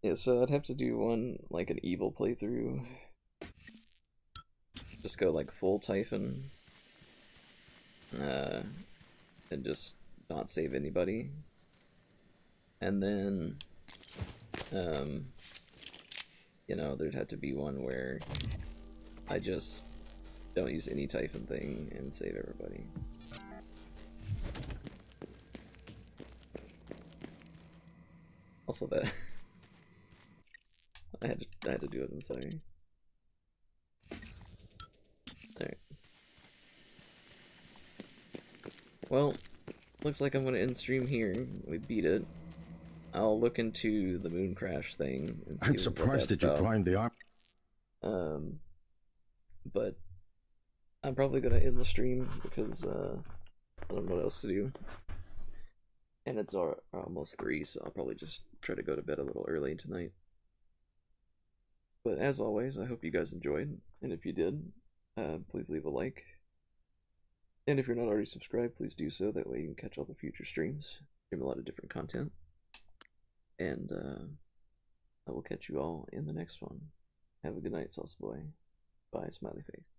Yeah, so I'd have to do one, like an evil playthrough. Just go like full Typhon. And just not save anybody. And then, you know, there'd have to be one where I just don't use any Typhon thing and save everybody. Also that I had to do it, I'm sorry. Alright. Well, looks like I'm gonna end stream here. We beat it. I'll look into the moon crash thing and see I'm surprised that you primed the arm. But I'm probably gonna end the stream because I don't know what else to do. And it's almost 3, so I'll probably just try to go to bed a little early tonight. But as always, I hope you guys enjoyed, and if you did, please leave a like. And if you're not already subscribed, please do so, that way you can catch all the future streams. Stream a lot of different content. And I will catch you all in the next one. Have a good night, Sauce Boy. Bye, smiley face.